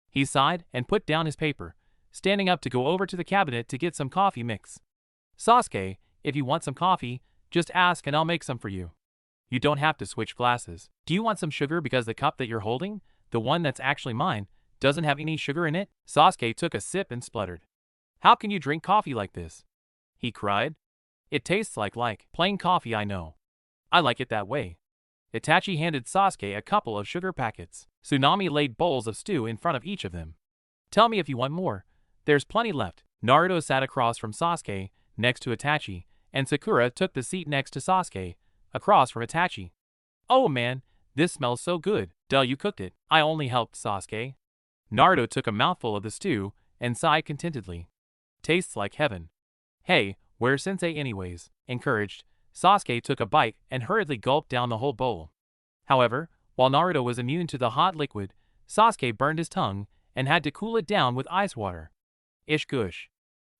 He sighed and put down his paper, standing up to go over to the cabinet to get some coffee mix. Sasuke, if you want some coffee, just ask and I'll make some for you. You don't have to switch glasses. Do you want some sugar because the cup that you're holding, the one that's actually mine, doesn't have any sugar in it? Sasuke took a sip and spluttered. How can you drink coffee like this? He cried. It tastes like plain coffee, I know. I like it that way. Itachi handed Sasuke a couple of sugar packets. Tsunami laid bowls of stew in front of each of them. Tell me if you want more. There's plenty left. Naruto sat across from Sasuke, next to Itachi, and Sakura took the seat next to Sasuke, across from Itachi. Oh man, this smells so good. Duh, you cooked it. I only helped, Sasuke. Naruto took a mouthful of the stew and sighed contentedly. Tastes like heaven. Hey, where's Sensei anyways? Encouraged, Sasuke took a bite and hurriedly gulped down the whole bowl. However, while Naruto was immune to the hot liquid, Sasuke burned his tongue and had to cool it down with ice water. Ish gush,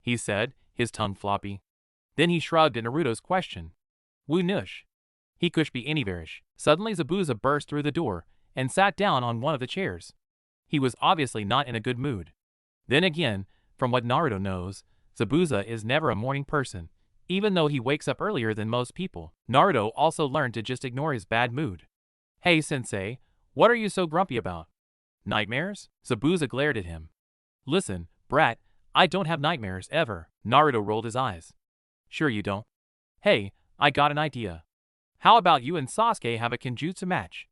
he said, his tongue floppy. Then he shrugged at Naruto's question. Woo nush. He kush be anywherish. Suddenly Zabuza burst through the door and sat down on one of the chairs. He was obviously not in a good mood. Then again, from what Naruto knows, Zabuza is never a morning person, even though he wakes up earlier than most people. Naruto also learned to just ignore his bad mood. Hey sensei, what are you so grumpy about? Nightmares? Zabuza glared at him. Listen, brat, I don't have nightmares ever. Naruto rolled his eyes. Sure you don't? Hey, I got an idea. How about you and Sasuke have a kenjutsu match?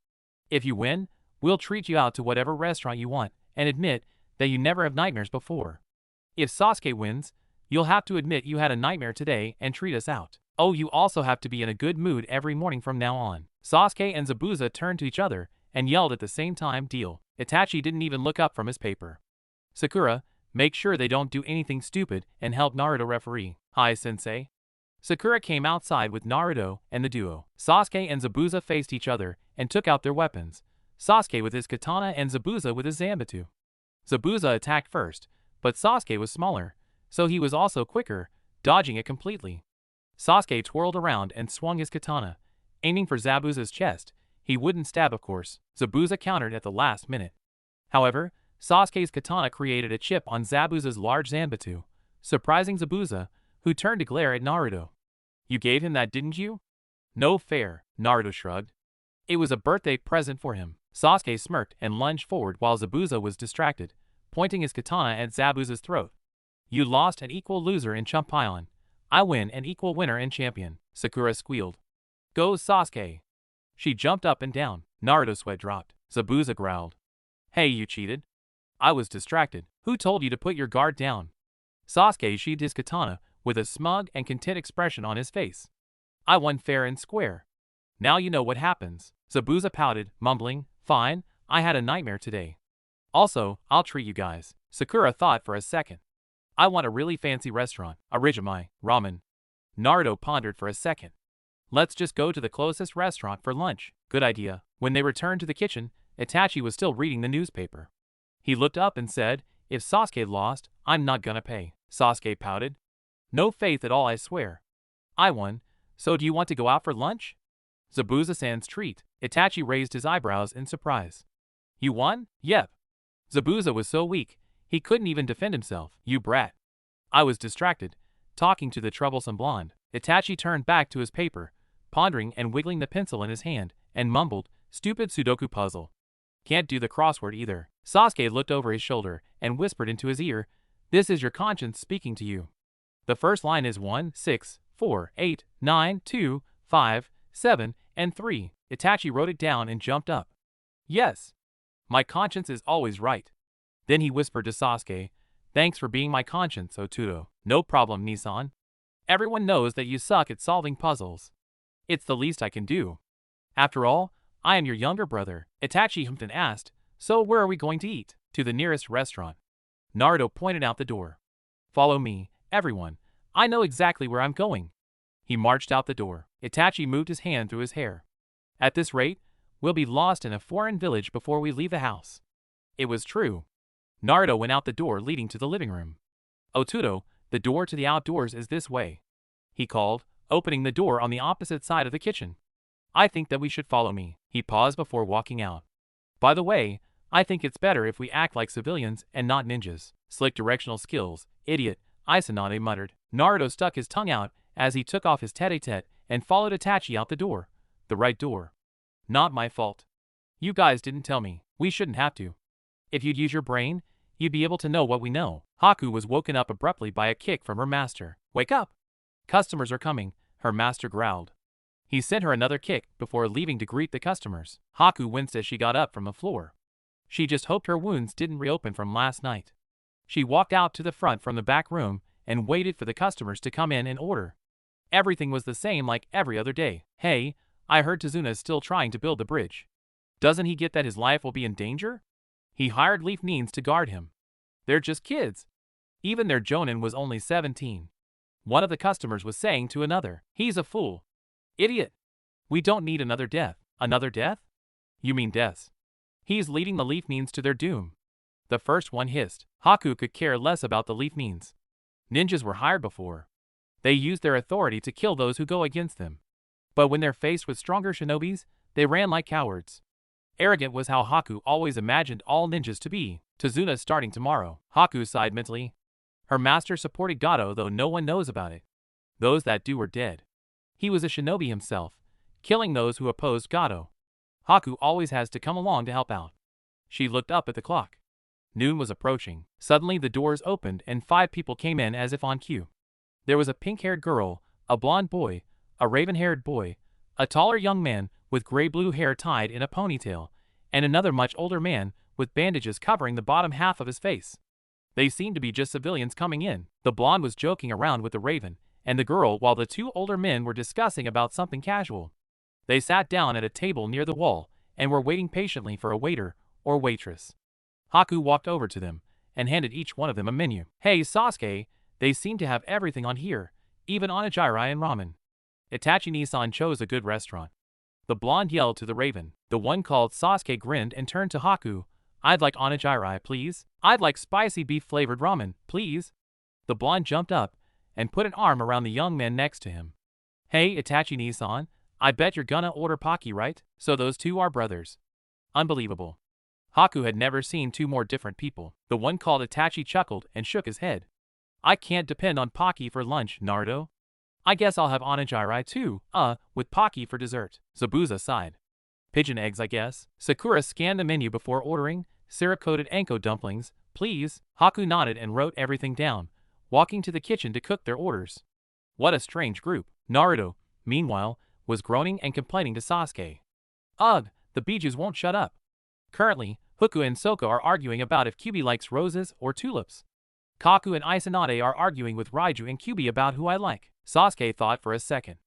If you win, we'll treat you out to whatever restaurant you want and admit that you never have nightmares before. If Sasuke wins, you'll have to admit you had a nightmare today and treat us out. Oh, you also have to be in a good mood every morning from now on. Sasuke and Zabuza turned to each other and yelled at the same time, deal. Itachi didn't even look up from his paper. Sakura, make sure they don't do anything stupid and help Naruto referee. Hi sensei. Sakura came outside with Naruto and the duo. Sasuke and Zabuza faced each other and took out their weapons. Sasuke with his katana and Zabuza with his zanbatsu. Zabuza attacked first, but Sasuke was smaller, so he was also quicker, dodging it completely. Sasuke twirled around and swung his katana, aiming for Zabuza's chest. He wouldn't stab, of course. Zabuza countered at the last minute. However, Sasuke's katana created a chip on Zabuza's large zanbatsu, surprising Zabuza, who turned to glare at Naruto. You gave him that, didn't you? No fair, Naruto shrugged. It was a birthday present for him. Sasuke smirked and lunged forward while Zabuza was distracted, pointing his katana at Zabuza's throat. You lost an equal loser in Champion. I win an equal winner and champion, Sakura squealed. Go Sasuke. She jumped up and down. Naruto's sweat dropped. Zabuza growled. Hey, you cheated. I was distracted. Who told you to put your guard down? Sasuke sheathed his katana with a smug and content expression on his face. I won fair and square. Now you know what happens. Zabuza pouted, mumbling, fine, I had a nightmare today. Also, I'll treat you guys. Sakura thought for a second. I want a really fancy restaurant. Origami, ramen. Naruto pondered for a second. Let's just go to the closest restaurant for lunch. Good idea. When they returned to the kitchen, Itachi was still reading the newspaper. He looked up and said, if Sasuke lost, I'm not gonna pay. Sasuke pouted. No faith at all, I swear. I won, so do you want to go out for lunch? Zabuza-san's treat. Itachi raised his eyebrows in surprise. You won? Yep. Zabuza was so weak, he couldn't even defend himself. You brat. I was distracted, talking to the troublesome blonde. Itachi turned back to his paper, pondering and wiggling the pencil in his hand, and mumbled, stupid Sudoku puzzle. Can't do the crossword either. Sasuke looked over his shoulder and whispered into his ear, this is your conscience speaking to you. The first line is 1, 6, 4, 8, 9, 2, 5, 7, and 3. Itachi wrote it down and jumped up. Yes. My conscience is always right. Then he whispered to Sasuke, thanks for being my conscience, Oturo. No problem, Nissan. Everyone knows that you suck at solving puzzles. It's the least I can do. After all, I am your younger brother. Itachi humped and asked, so where are we going to eat? To the nearest restaurant. Naruto pointed out the door. Follow me, everyone. I know exactly where I'm going. He marched out the door. Itachi moved his hand through his hair. At this rate, we'll be lost in a foreign village before we leave the house. It was true. Naruto went out the door leading to the living room. Otudo, the door to the outdoors is this way, he called, opening the door on the opposite side of the kitchen. I think that we should follow me. He paused before walking out. By the way, I think it's better if we act like civilians and not ninjas. Slick directional skills, idiot, Isanade muttered. Naruto stuck his tongue out as he took off his tete-a-tete and followed Itachi out the door. The right door. Not my fault. You guys didn't tell me. We shouldn't have to. If you'd use your brain, you'd be able to know what we know. Haku was woken up abruptly by a kick from her master. Wake up! Customers are coming, her master growled. He sent her another kick before leaving to greet the customers. Haku winced as she got up from the floor. She just hoped her wounds didn't reopen from last night. She walked out to the front from the back room and waited for the customers to come in and order. Everything was the same like every other day. Hey, I heard Tazuna's still trying to build the bridge. Doesn't he get that his life will be in danger? He hired leaf neens to guard him. They're just kids. Even their jonin was only 17. One of the customers was saying to another, he's a fool. Idiot. We don't need another death. Another death? You mean deaths. He's leading the leaf neens to their doom. The first one hissed. Haku could care less about the leaf neens. Ninjas were hired before. They used their authority to kill those who go against them. But when they're faced with stronger shinobis, they ran like cowards. Arrogant was how Haku always imagined all ninjas to be. Tazuna's starting tomorrow. Haku sighed mentally. Her master supported Gato, though no one knows about it. Those that do are dead. He was a shinobi himself, killing those who opposed Gato. Haku always has to come along to help out. She looked up at the clock. Noon was approaching. Suddenly the doors opened and 5 people came in as if on cue. There was a pink-haired girl, a blonde boy, a raven-haired boy, a taller young man with gray-blue hair tied in a ponytail, and another much older man with bandages covering the bottom half of his face. They seemed to be just civilians coming in. The blonde was joking around with the raven and the girl while the 2 older men were discussing about something casual. They sat down at a table near the wall and were waiting patiently for a waiter or waitress. Haku walked over to them and handed each one of them a menu. Hey Sasuke, they seem to have everything on here, even onigiri and ramen. Itachi-san chose a good restaurant. The blonde yelled to the raven. The one called Sasuke grinned and turned to Haku. I'd like onigiri, please. I'd like spicy beef-flavored ramen, please. The blonde jumped up and put an arm around the young man next to him. Hey Itachi-san, I bet you're gonna order Pocky, right? So those 2 are brothers. Unbelievable. Haku had never seen 2 more different people. The one called Itachi chuckled and shook his head. I can't depend on Pocky for lunch, Naruto. I guess I'll have onigiri too, with Pocky for dessert. Zabuza sighed. Pigeon eggs, I guess. Sakura scanned the menu before ordering. Syrup-coated anko dumplings, please. Haku nodded and wrote everything down, walking to the kitchen to cook their orders. What a strange group. Naruto, meanwhile, was groaning and complaining to Sasuke. Ugh, the Bijoos won't shut up. Currently, Haku and Soko are arguing about if Kyuubi likes roses or tulips. Kaku and Isanade are arguing with Raiju and Kyuubi about who I like. Sasuke thought for a second.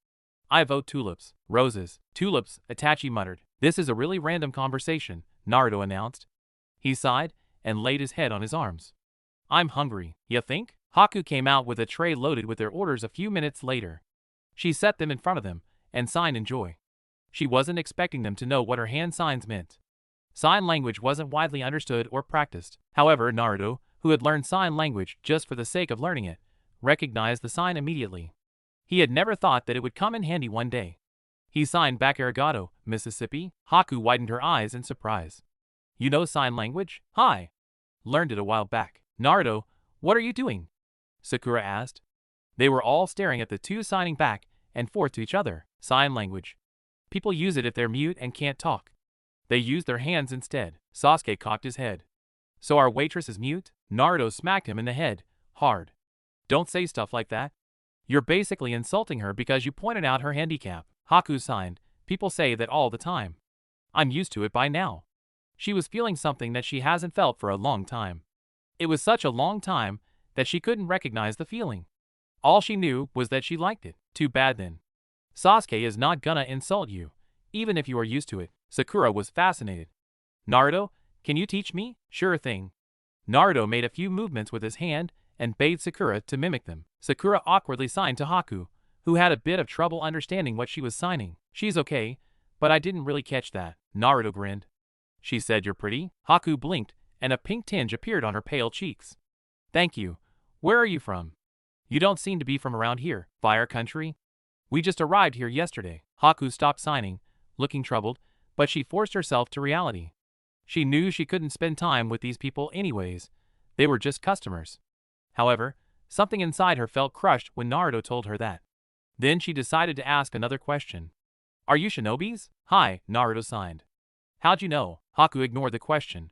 I vote tulips. Roses. Tulips, Itachi muttered. This is a really random conversation, Naruto announced. He sighed and laid his head on his arms. I'm hungry, you think? Haku came out with a tray loaded with their orders a few minutes later. She set them in front of them and signed in joy. She wasn't expecting them to know what her hand signs meant. Sign language wasn't widely understood or practiced. However, Naruto, who had learned sign language just for the sake of learning it, recognized the sign immediately. He had never thought that it would come in handy one day. He signed back Arigato, Mississippi. Haku widened her eyes in surprise. You know sign language? Hi. Learned it a while back. Naruto, what are you doing? Sakura asked. They were all staring at the 2 signing back and forth to each other. Sign language. People use it if they're mute and can't talk. They use their hands instead. Sasuke cocked his head. So our waitress is mute? Naruto smacked him in the head, hard. Don't say stuff like that. You're basically insulting her because you pointed out her handicap. Haku signed. People say that all the time. I'm used to it by now. She was feeling something that she hasn't felt for a long time. It was such a long time that she couldn't recognize the feeling. All she knew was that she liked it. Too bad then. Sasuke is not gonna insult you, even if you are used to it. Sakura was fascinated. Naruto, can you teach me? Sure thing. Naruto made a few movements with his hand and bade Sakura to mimic them. Sakura awkwardly signed to Haku, who had a bit of trouble understanding what she was signing. She's okay, but I didn't really catch that. Naruto grinned. She said you're pretty? Haku blinked, and a pink tinge appeared on her pale cheeks. Thank you. Where are you from? You don't seem to be from around here. Fire country? We just arrived here yesterday. Haku stopped signing, looking troubled, but she forced herself to reality. She knew she couldn't spend time with these people anyways. They were just customers. However, something inside her felt crushed when Naruto told her that. Then she decided to ask another question. Are you shinobis? Hi, Naruto signed. How'd you know? Haku ignored the question.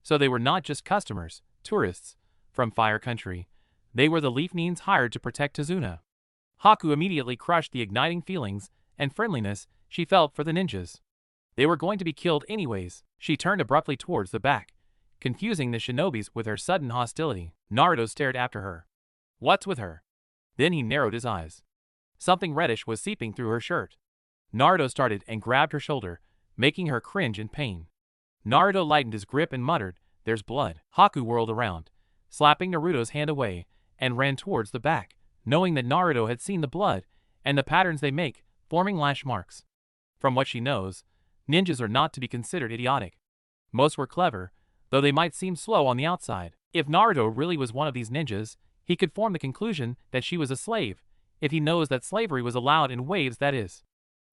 So they were not just customers, tourists, from Fire Country. They were the Leaf Nians hired to protect Tazuna. Haku immediately crushed the igniting feelings and friendliness she felt for the ninjas. They were going to be killed anyways. She turned abruptly towards the back, confusing the shinobis with her sudden hostility. Naruto stared after her. What's with her? Then he narrowed his eyes. Something reddish was seeping through her shirt. Naruto started and grabbed her shoulder, making her cringe in pain. Naruto lightened his grip and muttered, there's blood. Haku whirled around, slapping Naruto's hand away, and ran towards the back, knowing that Naruto had seen the blood and the patterns they make, forming lash marks. From what she knows, ninjas are not to be considered idiotic. Most were clever, though they might seem slow on the outside. If Naruto really was one of these ninjas, he could form the conclusion that she was a slave, if he knows that slavery was allowed in waves, that is.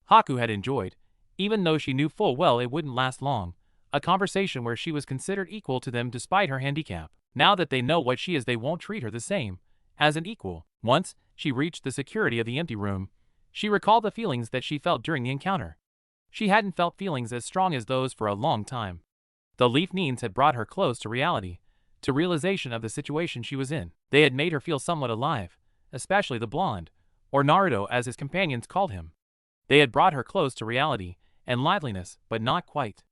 Haku had enjoyed, even though she knew full well it wouldn't last long, a conversation where she was considered equal to them despite her handicap. Now that they know what she is, they won't treat her the same, as an equal. Once she reached the security of the empty room, she recalled the feelings that she felt during the encounter. She hadn't felt feelings as strong as those for a long time. The Leaf Nians had brought her close to reality, to realization of the situation she was in. They had made her feel somewhat alive, especially the blonde, or Naruto as his companions called him. They had brought her close to reality and liveliness, but not quite.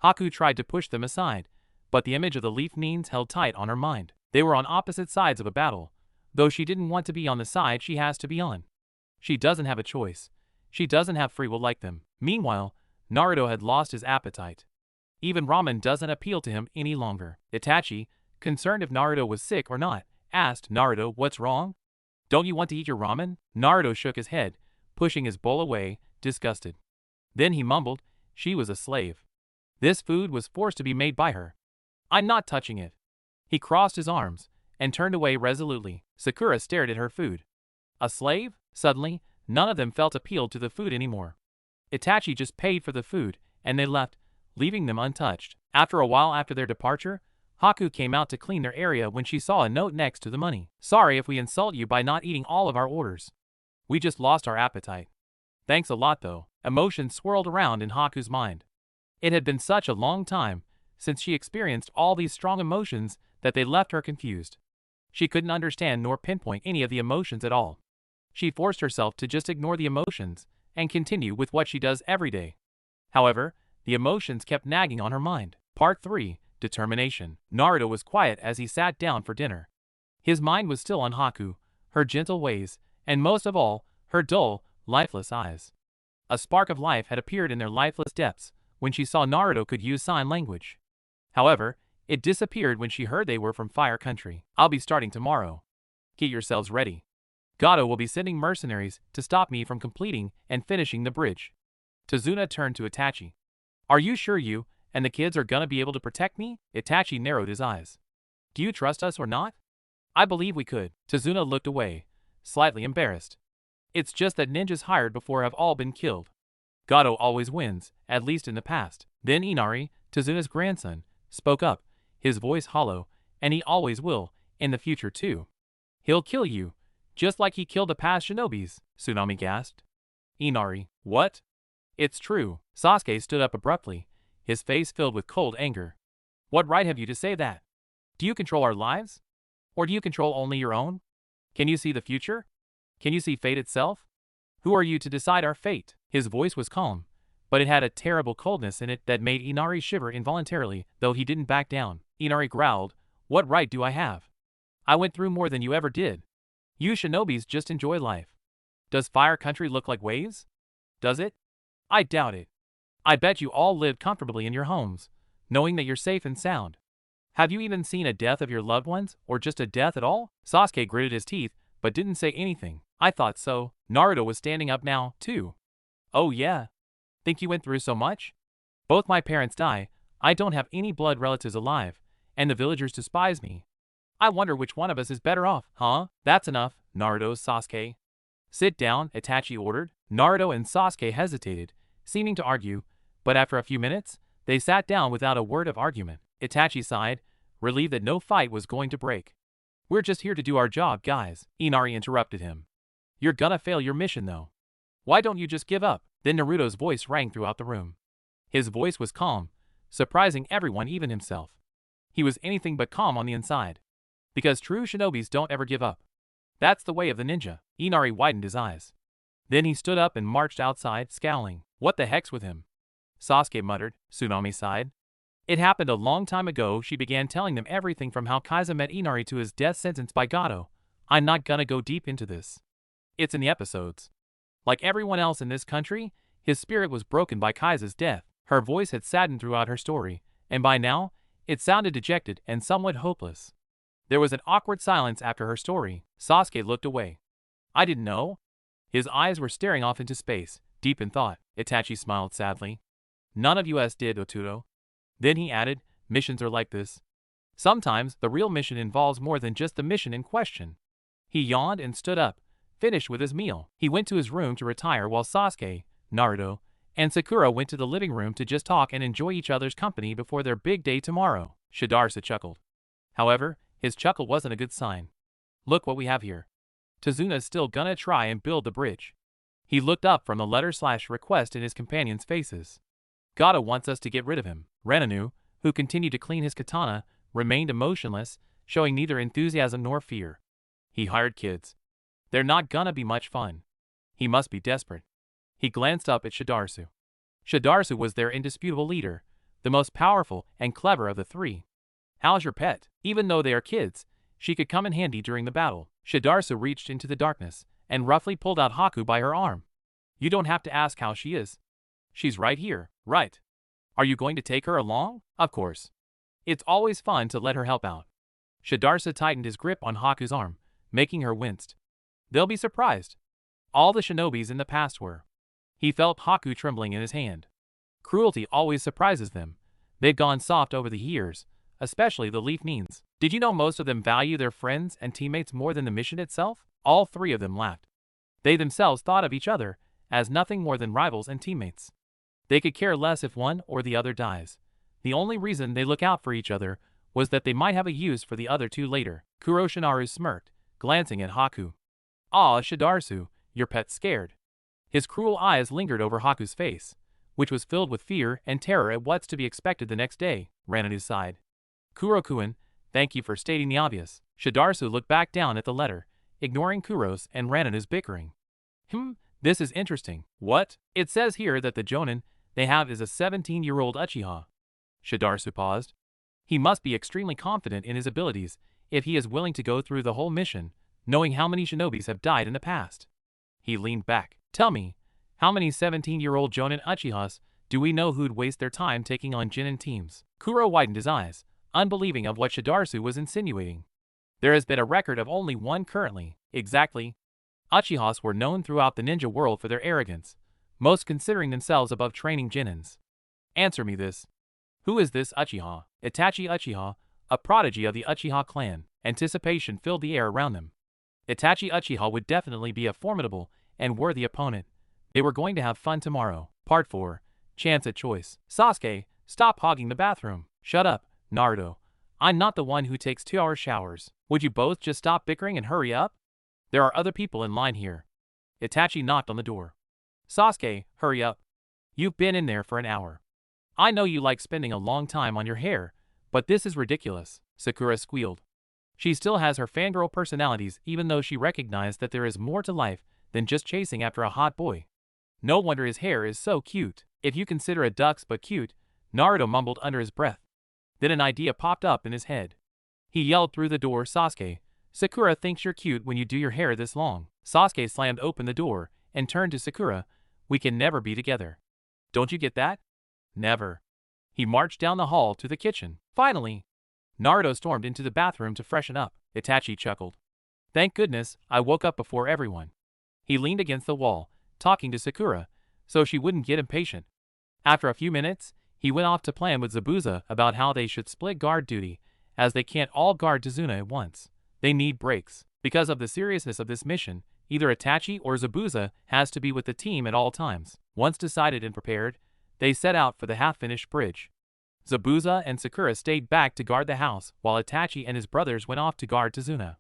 Haku tried to push them aside, but the image of the Leaf Nians held tight on her mind. They were on opposite sides of a battle, though she didn't want to be on the side she has to be on. She doesn't have a choice. She doesn't have free will like them. Meanwhile, Naruto had lost his appetite. Even ramen doesn't appeal to him any longer. Itachi, concerned if Naruto was sick or not, asked Naruto, what's wrong? Don't you want to eat your ramen? Naruto shook his head, pushing his bowl away, disgusted. Then he mumbled, she was a slave. This food was forced to be made by her. I'm not touching it. He crossed his arms and turned away resolutely. Sakura stared at her food. A slave? Suddenly, none of them felt appealed to the food anymore. Itachi just paid for the food, and they left, leaving them untouched. After a while after their departure, Haku came out to clean their area when she saw a note next to the money. Sorry if we insult you by not eating all of our orders. We just lost our appetite. Thanks a lot though. Emotions swirled around in Haku's mind. It had been such a long time since she experienced all these strong emotions that they left her confused. She couldn't understand nor pinpoint any of the emotions at all. She forced herself to just ignore the emotions and continue with what she does every day. However, the emotions kept nagging on her mind. Part 3. Determination. Naruto was quiet as he sat down for dinner. His mind was still on Haku, her gentle ways, and most of all, her dull, lifeless eyes. A spark of life had appeared in their lifeless depths when she saw Naruto could use sign language. However, it disappeared when she heard they were from Fire Country. I'll be starting tomorrow. Get yourselves ready. Gato will be sending mercenaries to stop me from completing and finishing the bridge. Tazuna turned to Itachi. Are you sure you and the kids are gonna be able to protect me? Itachi narrowed his eyes. Do you trust us or not? I believe we could. Tazuna looked away, slightly embarrassed. It's just that ninjas hired before have all been killed. Gato always wins, at least in the past. Then Inari, Tazuna's grandson, spoke up, his voice hollow, and he always will, in the future too. He'll kill you, just like he killed the past shinobis, Tsunami gasped. Inari, what? It's true. Sasuke stood up abruptly, his face filled with cold anger. What right have you to say that? Do you control our lives? Or do you control only your own? Can you see the future? Can you see fate itself? Who are you to decide our fate? His voice was calm, but it had a terrible coldness in it that made Inari shiver involuntarily, though he didn't back down. Inari growled, what right do I have? I went through more than you ever did. You shinobis just enjoy life. Does Fire Country look like waves? Does it? I doubt it. I bet you all lived comfortably in your homes, knowing that you're safe and sound. Have you even seen a death of your loved ones, or just a death at all? Sasuke gritted his teeth, but didn't say anything. I thought so. Naruto was standing up now, too. Oh yeah? Think you went through so much? Both my parents die, I don't have any blood relatives alive, and the villagers despise me. I wonder which one of us is better off, huh? That's enough, Naruto, Sasuke. Sit down, Itachi ordered. Naruto and Sasuke hesitated, seeming to argue, but after a few minutes, they sat down without a word of argument. Itachi sighed, relieved that no fight was going to break. We're just here to do our job, guys, Inari interrupted him. You're gonna fail your mission though. Why don't you just give up? Then Naruto's voice rang throughout the room. His voice was calm, surprising everyone, even himself. He was anything but calm on the inside. Because true shinobis don't ever give up. That's the way of the ninja. Inari widened his eyes. Then he stood up and marched outside, scowling. What the heck's with him? Sasuke muttered. Tsunami sighed. It happened a long time ago. She began telling them everything from how Kaiza met Inari to his death sentence by Gato. I'm not gonna go deep into this. It's in the episodes. Like everyone else in this country, his spirit was broken by Kaiza's death. Her voice had saddened throughout her story, and by now, it sounded dejected and somewhat hopeless. There was an awkward silence after her story. Sasuke looked away. I didn't know. His eyes were staring off into space, deep in thought. Itachi smiled sadly. None of us did, Oturo. Then he added, missions are like this. Sometimes the real mission involves more than just the mission in question. He yawned and stood up, finished with his meal. He went to his room to retire while Sasuke, Naruto, and Sakura went to the living room to just talk and enjoy each other's company before their big day tomorrow. Shidarsa chuckled. However, his chuckle wasn't a good sign. Look what we have here. Tazuna's still gonna try and build the bridge. He looked up from the letter/request in his companions' faces. Gato wants us to get rid of him. Renanu, who continued to clean his katana, remained emotionless, showing neither enthusiasm nor fear. He hired kids. They're not gonna be much fun. He must be desperate. He glanced up at Shidarsu. Shidarsu was their indisputable leader, the most powerful and clever of the three. How's your pet? Even though they are kids, she could come in handy during the battle. Shidarsu reached into the darkness and roughly pulled out Haku by her arm. You don't have to ask how she is. She's right here, right? Are you going to take her along? Of course. It's always fun to let her help out. Shidarsa tightened his grip on Haku's arm, making her wince. They'll be surprised. All the shinobis in the past were. He felt Haku trembling in his hand. Cruelty always surprises them. They've gone soft over the years, especially the Leaf Neens. Did you know most of them value their friends and teammates more than the mission itself? All three of them laughed. They themselves thought of each other as nothing more than rivals and teammates. They could care less if one or the other dies. The only reason they look out for each other was that they might have a use for the other two later. Kuroshinaru smirked, glancing at Haku. Ah, Shidarsu, your pet's scared. His cruel eyes lingered over Haku's face, which was filled with fear and terror at what's to be expected the next day. Rananu sighed. Kurokuin, thank you for stating the obvious. Shidarsu looked back down at the letter, ignoring Kuro's and Rananu's bickering. This is interesting. What? It says here that the Jonin they have is a 17-year-old Uchiha. Shidarsu paused. He must be extremely confident in his abilities if he is willing to go through the whole mission, knowing how many shinobis have died in the past. He leaned back. Tell me, how many 17-year-old Jonin Uchihas do we know who'd waste their time taking on Jinin teams? Kuro widened his eyes, unbelieving of what Shidarsu was insinuating. There has been a record of only one currently. Exactly. Uchihas were known throughout the ninja world for their arrogance, most considering themselves above training Jinins. Answer me this. Who is this Uchiha? Itachi Uchiha, a prodigy of the Uchiha clan. Anticipation filled the air around them. Itachi Uchiha would definitely be a formidable and worthy opponent. They were going to have fun tomorrow. Part 4. Chance at choice. Sasuke, stop hogging the bathroom. Shut up, Naruto. I'm not the one who takes 2-hour showers. Would you both just stop bickering and hurry up? There are other people in line here. Itachi knocked on the door. Sasuke, hurry up. You've been in there for an hour. I know you like spending a long time on your hair, but this is ridiculous, Sakura squealed. She still has her fangirl personalities even though she recognized that there is more to life than just chasing after a hot boy. No wonder his hair is so cute. If you consider a duck's but cute, Naruto mumbled under his breath. Then an idea popped up in his head. He yelled through the door, Sasuke, Sakura thinks you're cute when you do your hair this long. Sasuke slammed open the door and turned to Sakura. We can never be together. Don't you get that? Never. He marched down the hall to the kitchen. Finally, Naruto stormed into the bathroom to freshen up. Itachi chuckled. Thank goodness, I woke up before everyone. He leaned against the wall, talking to Sakura, so she wouldn't get impatient. After a few minutes, he went off to plan with Zabuza about how they should split guard duty, as they can't all guard Tazuna at once. They need breaks. Because of the seriousness of this mission, either Itachi or Zabuza has to be with the team at all times. Once decided and prepared, they set out for the half-finished bridge. Zabuza and Sakura stayed back to guard the house, while Itachi and his brothers went off to guard Tazuna.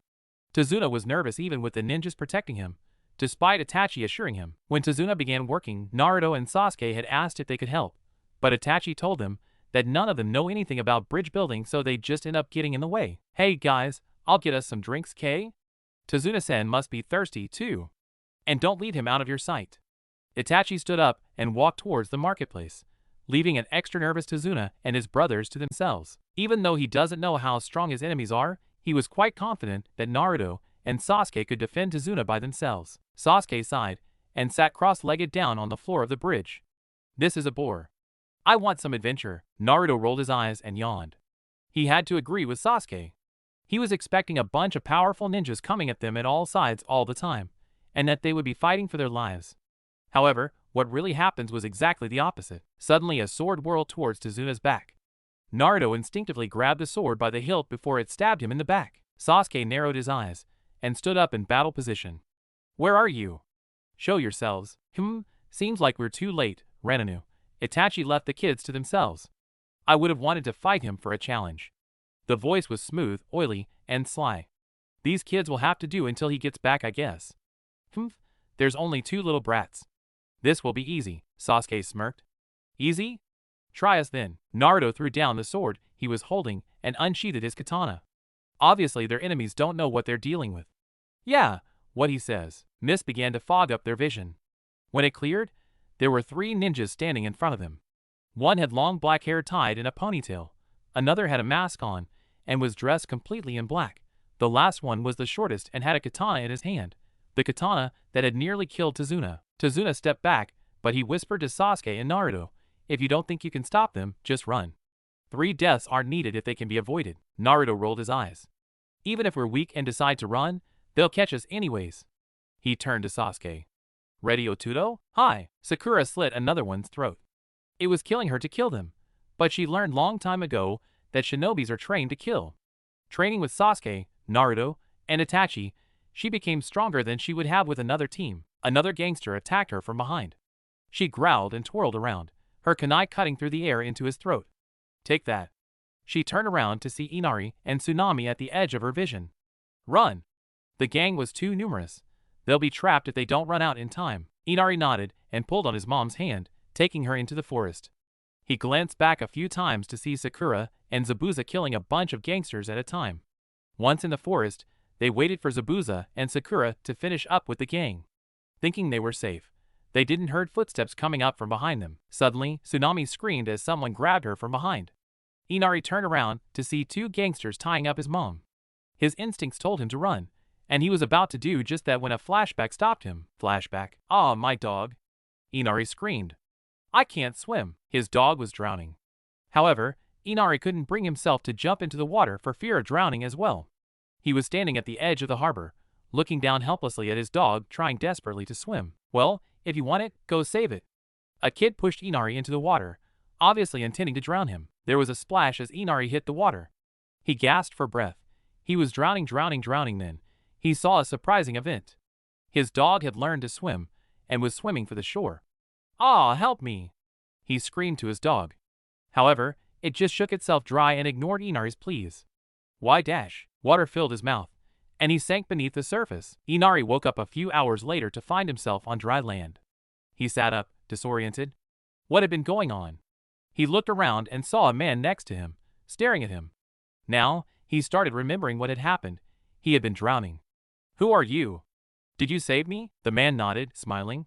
Tazuna was nervous even with the ninjas protecting him, despite Itachi assuring him. When Tazuna began working, Naruto and Sasuke had asked if they could help, but Itachi told them that none of them know anything about bridge building, so they'd just end up getting in the way. Hey guys, I'll get us some drinks, K? Tazuna-san must be thirsty too. And don't leave him out of your sight. Itachi stood up and walked towards the marketplace, leaving an extra nervous Tazuna and his brothers to themselves. Even though he doesn't know how strong his enemies are, he was quite confident that Naruto and Sasuke could defend Tazuna by themselves. Sasuke sighed and sat cross-legged down on the floor of the bridge. This is a bore. I want some adventure. Naruto rolled his eyes and yawned. He had to agree with Sasuke. He was expecting a bunch of powerful ninjas coming at them at all sides all the time, and that they would be fighting for their lives. However, what really happens was exactly the opposite. Suddenly a sword whirled towards Tazuna's back. Naruto instinctively grabbed the sword by the hilt before it stabbed him in the back. Sasuke narrowed his eyes and stood up in battle position. Where are you? Show yourselves. Seems like we're too late, Renanu. Itachi left the kids to themselves. I would have wanted to fight him for a challenge. The voice was smooth, oily, and sly. These kids will have to do until he gets back, I guess. There's only 2 little brats. This will be easy, Sasuke smirked. Easy? Try us then. Naruto threw down the sword he was holding and unsheathed his katana. Obviously their enemies don't know what they're dealing with. Yeah, what he says. Mist began to fog up their vision. When it cleared, there were 3 ninjas standing in front of them. One had long black hair tied in a ponytail. Another had a mask on and was dressed completely in black. The last one was the shortest and had a katana in his hand, the katana that had nearly killed Tazuna. Tazuna stepped back, but he whispered to Sasuke and Naruto, if you don't think you can stop them, just run. 3 deaths aren't needed if they can be avoided. Naruto rolled his eyes. Even if we're weak and decide to run, they'll catch us anyways. He turned to Sasuke. Ready, Otudo? Hi. Sakura slit another one's throat. It was killing her to kill them, but she learned long time ago that shinobis are trained to kill. Training with Sasuke, Naruto, and Itachi, she became stronger than she would have with another team. Another gangster attacked her from behind. She growled and twirled around, her kunai cutting through the air into his throat. Take that. She turned around to see Inari and Tsunami at the edge of her vision. Run! The gang was too numerous. They'll be trapped if they don't run out in time. Inari nodded and pulled on his mom's hand, taking her into the forest. He glanced back a few times to see Sakura and Zabuza killing a bunch of gangsters at a time. Once in the forest, they waited for Zabuza and Sakura to finish up with the gang. Thinking they were safe, they didn't heard footsteps coming up from behind them. Suddenly, Tsunami screamed as someone grabbed her from behind. Inari turned around to see 2 gangsters tying up his mom. His instincts told him to run, and he was about to do just that when a flashback stopped him. Flashback. Ah, my dog. Inari screamed. I can't swim. His dog was drowning. However, Inari couldn't bring himself to jump into the water for fear of drowning as well. He was standing at the edge of the harbor, looking down helplessly at his dog trying desperately to swim. Well, if you want it, go save it. A kid pushed Inari into the water, obviously intending to drown him. There was a splash as Inari hit the water. He gasped for breath. He was drowning then. He saw a surprising event. His dog had learned to swim, and was swimming for the shore. Ah, help me! He screamed to his dog. However, it just shook itself dry and ignored Inari's pleas. Why dash? Water filled his mouth, and he sank beneath the surface. Inari woke up a few hours later to find himself on dry land. He sat up, disoriented. What had been going on? He looked around and saw a man next to him, staring at him. Now, he started remembering what had happened. He had been drowning. Who are you? Did you save me? The man nodded, smiling.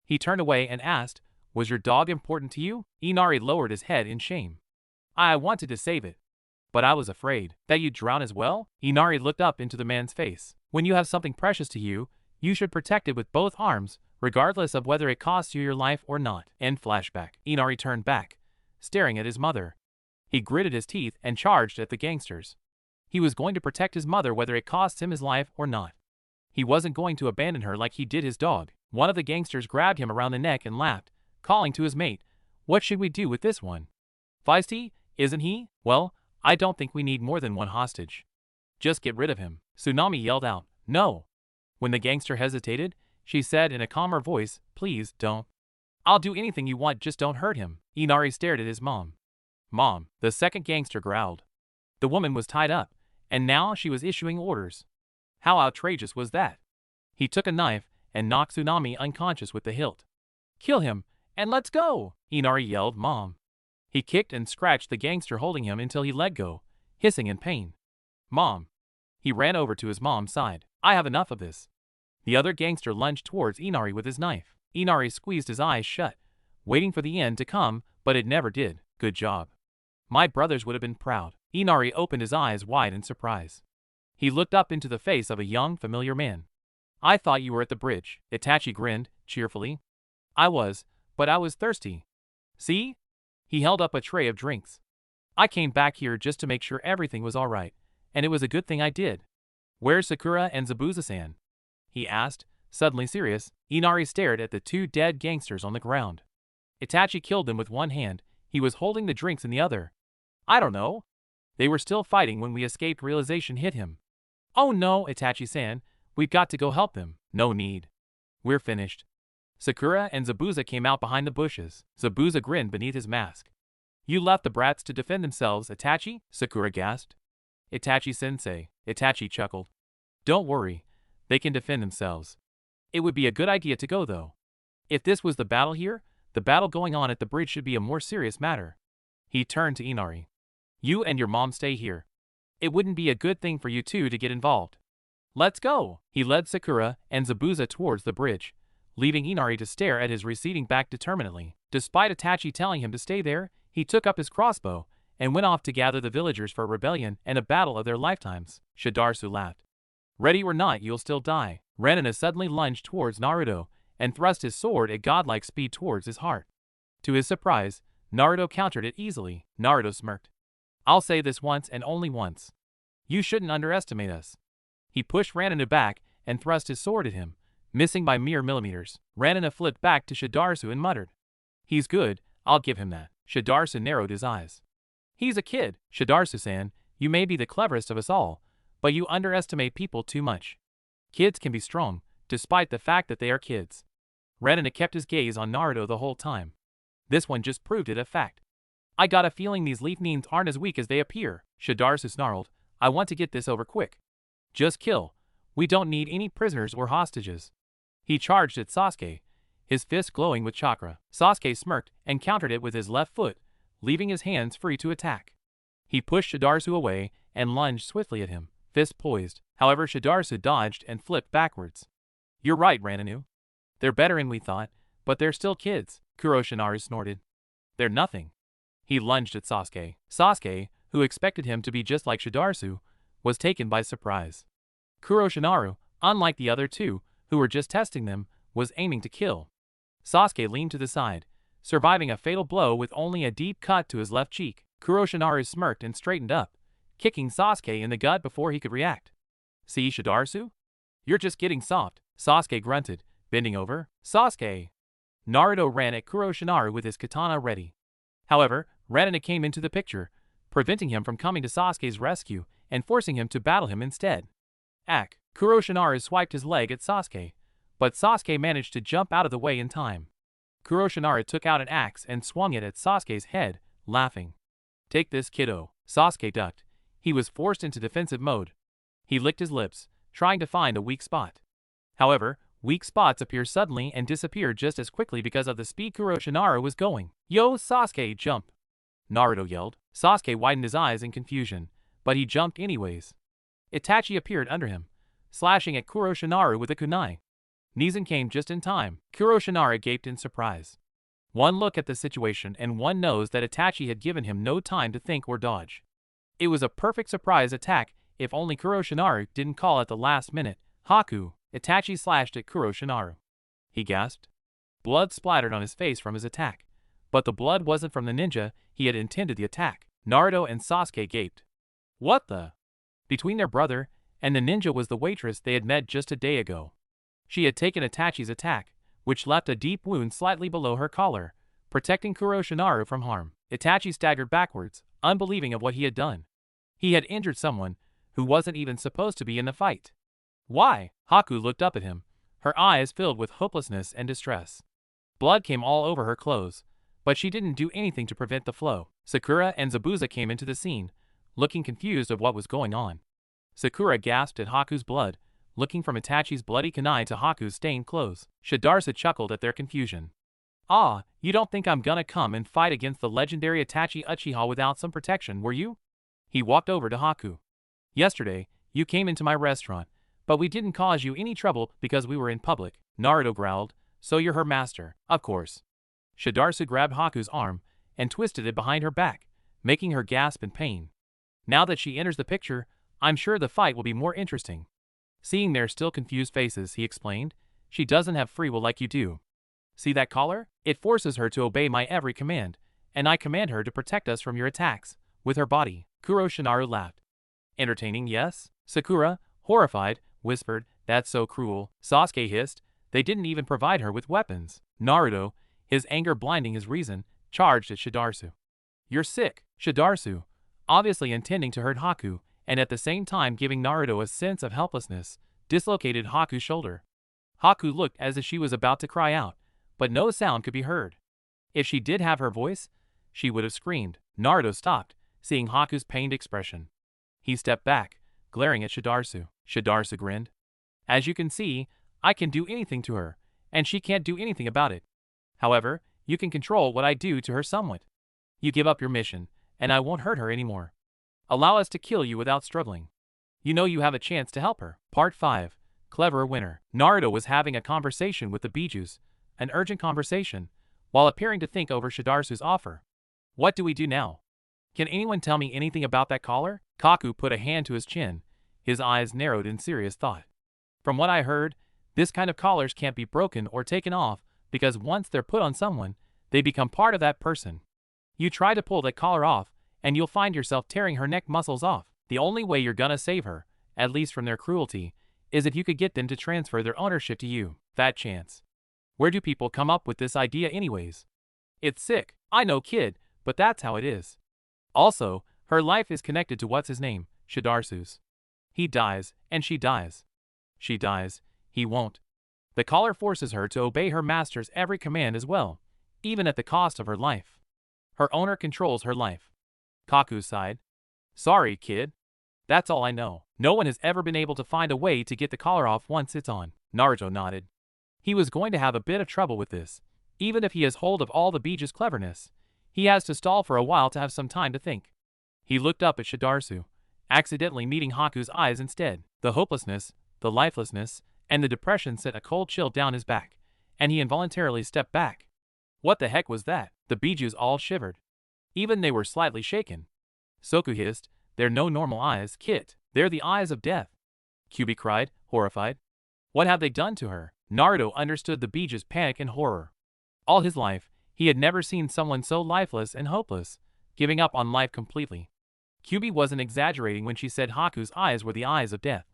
He turned away and asked, was your dog important to you? Inari lowered his head in shame. I wanted to save it, but I was afraid that you'd drown as well. Inari looked up into the man's face. When you have something precious to you, you should protect it with both arms, regardless of whether it costs you your life or not. End flashback. Inari turned back, staring at his mother. He gritted his teeth and charged at the gangsters. He was going to protect his mother whether it cost him his life or not. He wasn't going to abandon her like he did his dog. One of the gangsters grabbed him around the neck and laughed, calling to his mate, "What should we do with this one? Feisty, isn't he? Well, I don't think we need more than one hostage. Just get rid of him." Tsunami yelled out, "No." When the gangster hesitated, she said in a calmer voice, "Please, don't. I'll do anything you want, just don't hurt him." Inari stared at his mom. "Mom," the second gangster growled. The woman was tied up, and now she was issuing orders. How outrageous was that? He took a knife and knocked Tsunami unconscious with the hilt. "Kill him, and let's go!" Inari yelled, "Mom." He kicked and scratched the gangster holding him until he let go, hissing in pain. "Mom." He ran over to his mom's side. "I have enough of this." The other gangster lunged towards Inari with his knife. Inari squeezed his eyes shut, waiting for the end to come, but it never did. "Good job. My brothers would have been proud." Inari opened his eyes wide in surprise. He looked up into the face of a young, familiar man. "I thought you were at the bridge." Itachi grinned, cheerfully. "I was, but I was thirsty. See?" He held up a tray of drinks. "I came back here just to make sure everything was alright, and it was a good thing I did." "Where's Sakura and Zabuza-san?" he asked, suddenly serious. Inari stared at the two dead gangsters on the ground. Itachi killed them with one hand. He was holding the drinks in the other. "I don't know. They were still fighting when we escaped." Realization hit him. "Oh no, Itachi-san, we've got to go help them." "No need. We're finished." Sakura and Zabuza came out behind the bushes. Zabuza grinned beneath his mask. "You left the brats to defend themselves, Itachi?" Sakura gasped. "Itachi-sensei." Itachi chuckled. "Don't worry. They can defend themselves. It would be a good idea to go, though. If this was the battle here, the battle going on at the bridge should be a more serious matter." He turned to Inari. "You and your mom stay here. It wouldn't be a good thing for you two to get involved. Let's go." He led Sakura and Zabuza towards the bridge, leaving Inari to stare at his receding back determinedly. Despite Itachi telling him to stay there, he took up his crossbow and went off to gather the villagers for a rebellion and a battle of their lifetimes. Shidarsu laughed. "Ready or not, you'll still die." Renana suddenly lunged towards Naruto and thrust his sword at godlike speed towards his heart. To his surprise, Naruto countered it easily. Naruto smirked. "I'll say this once and only once. You shouldn't underestimate us." He pushed Renana back and thrust his sword at him, missing by mere millimeters. Renana flipped back to Shidarsu and muttered, "He's good, I'll give him that." Shidarsu narrowed his eyes. "He's a kid." "Shidarsu-san, you may be the cleverest of us all, but you underestimate people too much. Kids can be strong, despite the fact that they are kids." Renana kept his gaze on Naruto the whole time. This one just proved it a fact. "I got a feeling these leaf neens aren't as weak as they appear." Shidarsu snarled. "I want to get this over quick. Just kill. We don't need any prisoners or hostages." He charged at Sasuke, his fist glowing with chakra. Sasuke smirked and countered it with his left foot, leaving his hands free to attack. He pushed Shidarsu away and lunged swiftly at him, fist poised. However, Shidarsu dodged and flipped backwards. "You're right, Rananu. They're better than we thought, but they're still kids." Kuroshinaru snorted. "They're nothing." He lunged at Sasuke. Sasuke, who expected him to be just like Shidarsu, was taken by surprise. Kuroshinaru, unlike the other two, who were just testing them, was aiming to kill. Sasuke leaned to the side, surviving a fatal blow with only a deep cut to his left cheek. Kuroshinaru smirked and straightened up, kicking Sasuke in the gut before he could react. "See, Shidarsu? You're just getting soft." Sasuke grunted, bending over. "Sasuke!" Naruto ran at Kuroshinaru with his katana ready. However, Renana came into the picture, preventing him from coming to Sasuke's rescue and forcing him to battle him instead. Ack! Kuroshinaru swiped his leg at Sasuke, but Sasuke managed to jump out of the way in time. Kuroshinaru took out an axe and swung it at Sasuke's head, laughing. "Take this, kiddo." Sasuke ducked. He was forced into defensive mode. He licked his lips, trying to find a weak spot. However, weak spots appear suddenly and disappear just as quickly because of the speed Kuroshinaru was going. "Yo, Sasuke, jump!" Naruto yelled. Sasuke widened his eyes in confusion, but he jumped anyways. Itachi appeared under him, slashing at Kuroshinaru with a kunai. Nizen came just in time. Kuroshinaru gaped in surprise. One look at the situation and one knows that Itachi had given him no time to think or dodge. It was a perfect surprise attack if only Kuroshinaru didn't call at the last minute. "Haku!" Itachi slashed at Kuroshinaru. He gasped. Blood splattered on his face from his attack, but the blood wasn't from the ninja he had intended the attack. Naruto and Sasuke gaped. What the? Between their brother and the ninja was the waitress they had met just a day ago. She had taken Itachi's attack, which left a deep wound slightly below her collar, protecting Kuroshinaru from harm. Itachi staggered backwards, unbelieving of what he had done. He had injured someone who wasn't even supposed to be in the fight. Why? Haku looked up at him, her eyes filled with hopelessness and distress. Blood came all over her clothes, but she didn't do anything to prevent the flow. Sakura and Zabuza came into the scene, looking confused of what was going on. Sakura gasped at Haku's blood, looking from Itachi's bloody kunai to Haku's stained clothes. Shidarsa chuckled at their confusion. Ah, you don't think I'm gonna come and fight against the legendary Itachi Uchiha without some protection, were you? He walked over to Haku. Yesterday, you came into my restaurant, but we didn't cause you any trouble because we were in public. Naruto growled, so you're her master, of course. Shidarsa grabbed Haku's arm and twisted it behind her back, making her gasp in pain. Now that she enters the picture, I'm sure the fight will be more interesting. Seeing their still confused faces, he explained, she doesn't have free will like you do. See that collar? It forces her to obey my every command, and I command her to protect us from your attacks, with her body. Kuroshinaru laughed. Entertaining, yes? Sakura, horrified, whispered, that's so cruel. Sasuke hissed, they didn't even provide her with weapons. Naruto, his anger blinding his reason, charged at Shidarsu. You're sick. Shidarsu, obviously intending to hurt Haku, and at the same time giving Naruto a sense of helplessness, dislocated Haku's shoulder. Haku looked as if she was about to cry out, but no sound could be heard. If she did have her voice, she would have screamed. Naruto stopped, seeing Haku's pained expression. He stepped back, glaring at Shidarsu. Shidarsu grinned. As you can see, I can do anything to her, and she can't do anything about it. However, you can control what I do to her somewhat. You give up your mission, and I won't hurt her anymore. Allow us to kill you without struggling. You know you have a chance to help her. Part 5. Clever Winner. Naruto was having a conversation with the Bijuus, an urgent conversation, while appearing to think over Shidarsu's offer. What do we do now? Can anyone tell me anything about that collar? Kaku put a hand to his chin, his eyes narrowed in serious thought. From what I heard, this kind of collars can't be broken or taken off because once they're put on someone, they become part of that person. You try to pull that collar off, and you'll find yourself tearing her neck muscles off. The only way you're gonna save her, at least from their cruelty, is if you could get them to transfer their ownership to you. That chance. Where do people come up with this idea anyways? It's sick, I know kid, but that's how it is. Also, her life is connected to what's his name, Shidarsu's. He dies, and she dies. She dies, he won't. The collar forces her to obey her master's every command as well, even at the cost of her life. Her owner controls her life. Kaku sighed. Sorry, kid. That's all I know. No one has ever been able to find a way to get the collar off once it's on. Naruto nodded. He was going to have a bit of trouble with this. Even if he has hold of all the Bijuu's cleverness, he has to stall for a while to have some time to think. He looked up at Shidarsu, accidentally meeting Haku's eyes instead. The hopelessness, the lifelessness, and the depression sent a cold chill down his back, and he involuntarily stepped back. What the heck was that? The Bijuus all shivered. Even they were slightly shaken. Soku hissed, they're no normal eyes, Kit. They're the eyes of death. Kyuubi cried, horrified. What have they done to her? Naruto understood the Bijuu's panic and horror. All his life, he had never seen someone so lifeless and hopeless, giving up on life completely. Kyuubi wasn't exaggerating when she said Haku's eyes were the eyes of death.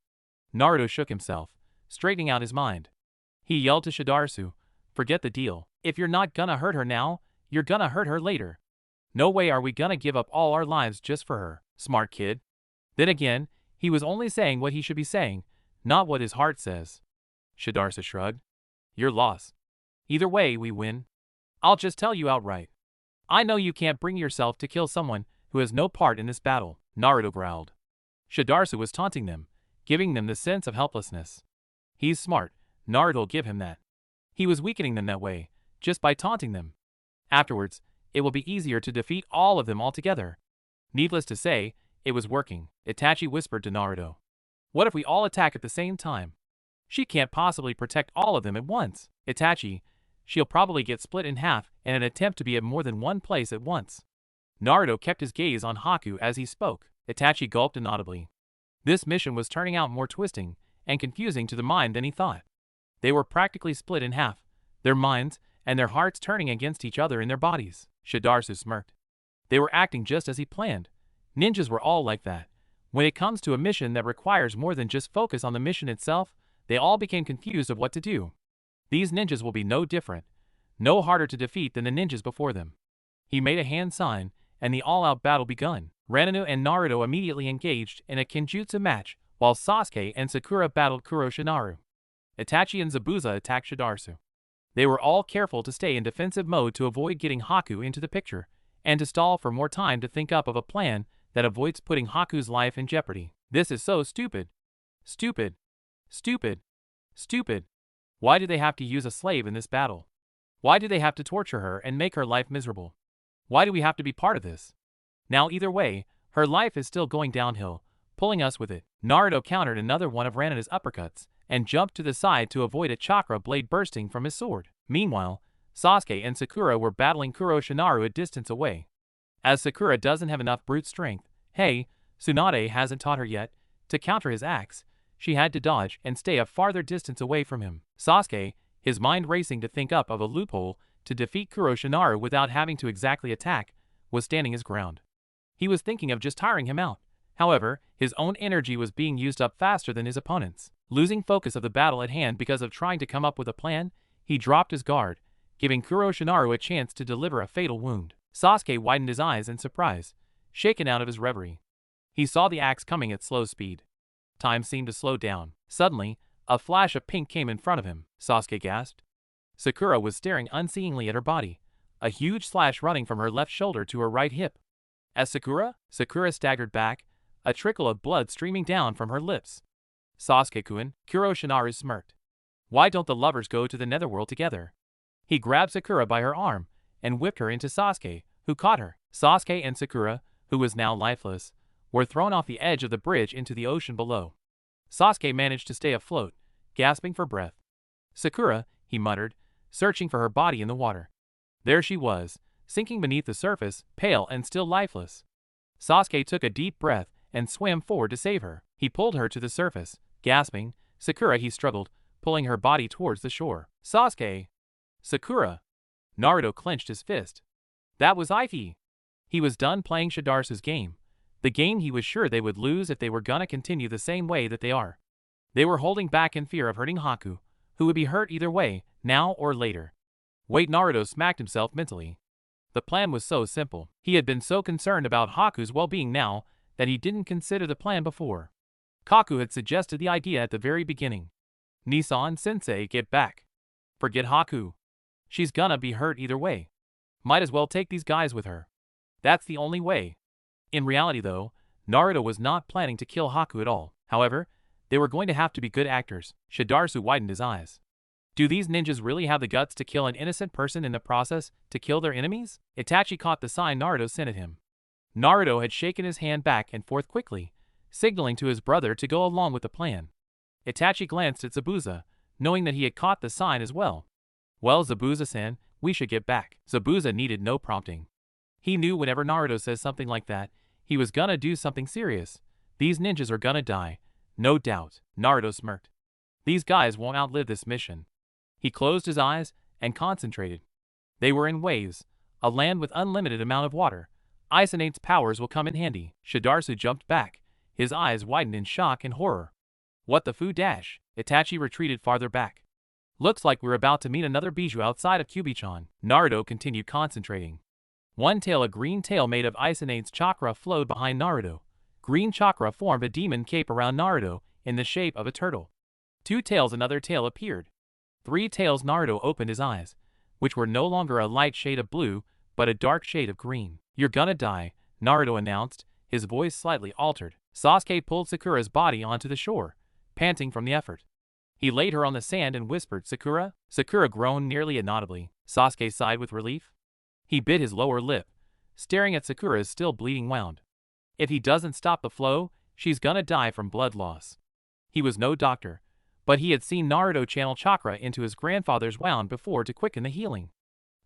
Naruto shook himself, straightening out his mind. He yelled to Shidarsu, forget the deal. If you're not gonna hurt her now, you're gonna hurt her later. No way are we gonna give up all our lives just for her. Smart kid. Then again, he was only saying what he should be saying, not what his heart says. Shidarsa shrugged. Your loss. Either way, we win. I'll just tell you outright. I know you can't bring yourself to kill someone who has no part in this battle, Naruto growled. Shidarsa was taunting them, giving them the sense of helplessness. He's smart, Naruto'll give him that. He was weakening them that way, just by taunting them. Afterwards, it will be easier to defeat all of them altogether. Needless to say, it was working. Itachi whispered to Naruto. What if we all attack at the same time? She can't possibly protect all of them at once. Itachi, she'll probably get split in half in an attempt to be at more than one place at once. Naruto kept his gaze on Haku as he spoke. Itachi gulped inaudibly. This mission was turning out more twisting and confusing to the mind than he thought. They were practically split in half, their minds and their hearts turning against each other in their bodies. Shidarsu smirked. They were acting just as he planned. Ninjas were all like that. When it comes to a mission that requires more than just focus on the mission itself, they all became confused of what to do. These ninjas will be no different, no harder to defeat than the ninjas before them. He made a hand sign, and the all-out battle begun. Ranino and Naruto immediately engaged in a Kenjutsu match, while Sasuke and Sakura battled Kuroshinaru. Itachi and Zabuza attacked Shidarsu. They were all careful to stay in defensive mode to avoid getting Haku into the picture, and to stall for more time to think up of a plan that avoids putting Haku's life in jeopardy. This is so stupid. Stupid. Stupid. Stupid. Why do they have to use a slave in this battle? Why do they have to torture her and make her life miserable? Why do we have to be part of this? Now either way, her life is still going downhill, pulling us with it. Naruto countered another one of Ranina's uppercuts, and jumped to the side to avoid a chakra blade bursting from his sword. Meanwhile, Sasuke and Sakura were battling Kuroshinaru a distance away. As Sakura doesn't have enough brute strength, hey, Tsunade hasn't taught her yet, to counter his axe, she had to dodge and stay a farther distance away from him. Sasuke, his mind racing to think up of a loophole to defeat Kuroshinaru without having to exactly attack, was standing his ground. He was thinking of just tiring him out. However, his own energy was being used up faster than his opponent's. Losing focus of the battle at hand because of trying to come up with a plan, he dropped his guard, giving Kuroshinaru a chance to deliver a fatal wound. Sasuke widened his eyes in surprise, shaken out of his reverie. He saw the axe coming at slow speed. Time seemed to slow down. Suddenly, a flash of pink came in front of him. Sasuke gasped. Sakura was staring unseeingly at her body, a huge slash running from her left shoulder to her right hip. As Sakura staggered back, a trickle of blood streaming down from her lips. Sasuke-kun, Kuroshinaru smirked. Why don't the lovers go to the netherworld together? He grabbed Sakura by her arm and whipped her into Sasuke, who caught her. Sasuke and Sakura, who was now lifeless, were thrown off the edge of the bridge into the ocean below. Sasuke managed to stay afloat, gasping for breath. Sakura, he muttered, searching for her body in the water. There she was, sinking beneath the surface, pale and still lifeless. Sasuke took a deep breath and swam forward to save her. He pulled her to the surface, gasping. Sakura, he struggled, pulling her body towards the shore. Sasuke! Sakura! Naruto clenched his fist. That was Ife! He was done playing Shidarsu's game. The game he was sure they would lose if they were gonna continue the same way that they are. They were holding back in fear of hurting Haku, who would be hurt either way, now or later. Wait, Naruto smacked himself mentally. The plan was so simple. He had been so concerned about Haku's well-being now that he didn't consider the plan before. Kaku had suggested the idea at the very beginning. Nissan-sensei, get back. Forget Haku. She's gonna be hurt either way. Might as well take these guys with her. That's the only way. In reality though, Naruto was not planning to kill Haku at all. However, they were going to have to be good actors. Shidarsu widened his eyes. Do these ninjas really have the guts to kill an innocent person in the process to kill their enemies? Itachi caught the sign Naruto sent at him. Naruto had shaken his hand back and forth quickly, signaling to his brother to go along with the plan. Itachi glanced at Zabuza, knowing that he had caught the sign as well. Well, Zabuza-san, we should get back. Zabuza needed no prompting. He knew whenever Naruto says something like that, he was gonna do something serious. These ninjas are gonna die, no doubt. Naruto smirked. These guys won't outlive this mission. He closed his eyes and concentrated. They were in waves, a land with unlimited amount of water. Isonate's powers will come in handy. Shidarsu jumped back, his eyes widened in shock and horror. What the foo dash? Itachi retreated farther back. Looks like we're about to meet another Bijuu outside of Kyuubi-chan. Naruto continued concentrating. One tail, a green tail made of Isonate's chakra, flowed behind Naruto. Green chakra formed a demon cape around Naruto in the shape of a turtle. Two tails, another tail appeared. Three tails. Naruto opened his eyes, which were no longer a light shade of blue, but a dark shade of green. You're gonna die, Naruto announced, his voice slightly altered. Sasuke pulled Sakura's body onto the shore, panting from the effort. He laid her on the sand and whispered, Sakura? Sakura groaned nearly inaudibly. Sasuke sighed with relief. He bit his lower lip, staring at Sakura's still bleeding wound. If he doesn't stop the flow, she's gonna die from blood loss. He was no doctor, but he had seen Naruto channel chakra into his grandfather's wound before to quicken the healing.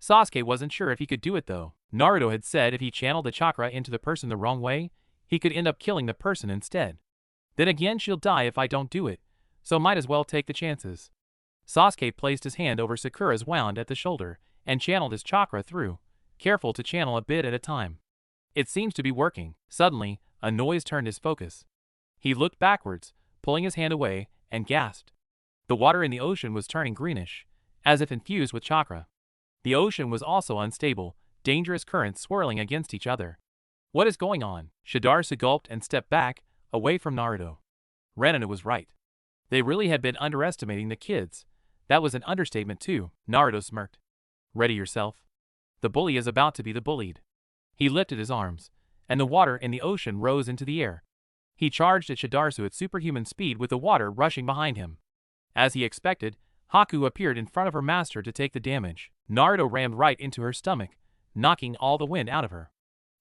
Sasuke wasn't sure if he could do it though. Naruto had said if he channeled the chakra into the person the wrong way, he could end up killing the person instead. Then again, she'll die if I don't do it, so might as well take the chances. Sasuke placed his hand over Sakura's wound at the shoulder and channeled his chakra through, careful to channel a bit at a time. It seems to be working. Suddenly, a noise turned his focus. He looked backwards, pulling his hand away, and gasped. The water in the ocean was turning greenish, as if infused with chakra. The ocean was also unstable, dangerous currents swirling against each other. What is going on? Shidarsu gulped and stepped back, away from Naruto. Renanu was right. They really had been underestimating the kids. That was an understatement too. Naruto smirked. Ready yourself. The bully is about to be the bullied. He lifted his arms, and the water in the ocean rose into the air. He charged at Shidarsu at superhuman speed with the water rushing behind him. As he expected, Haku appeared in front of her master to take the damage. Naruto rammed right into her stomach, knocking all the wind out of her.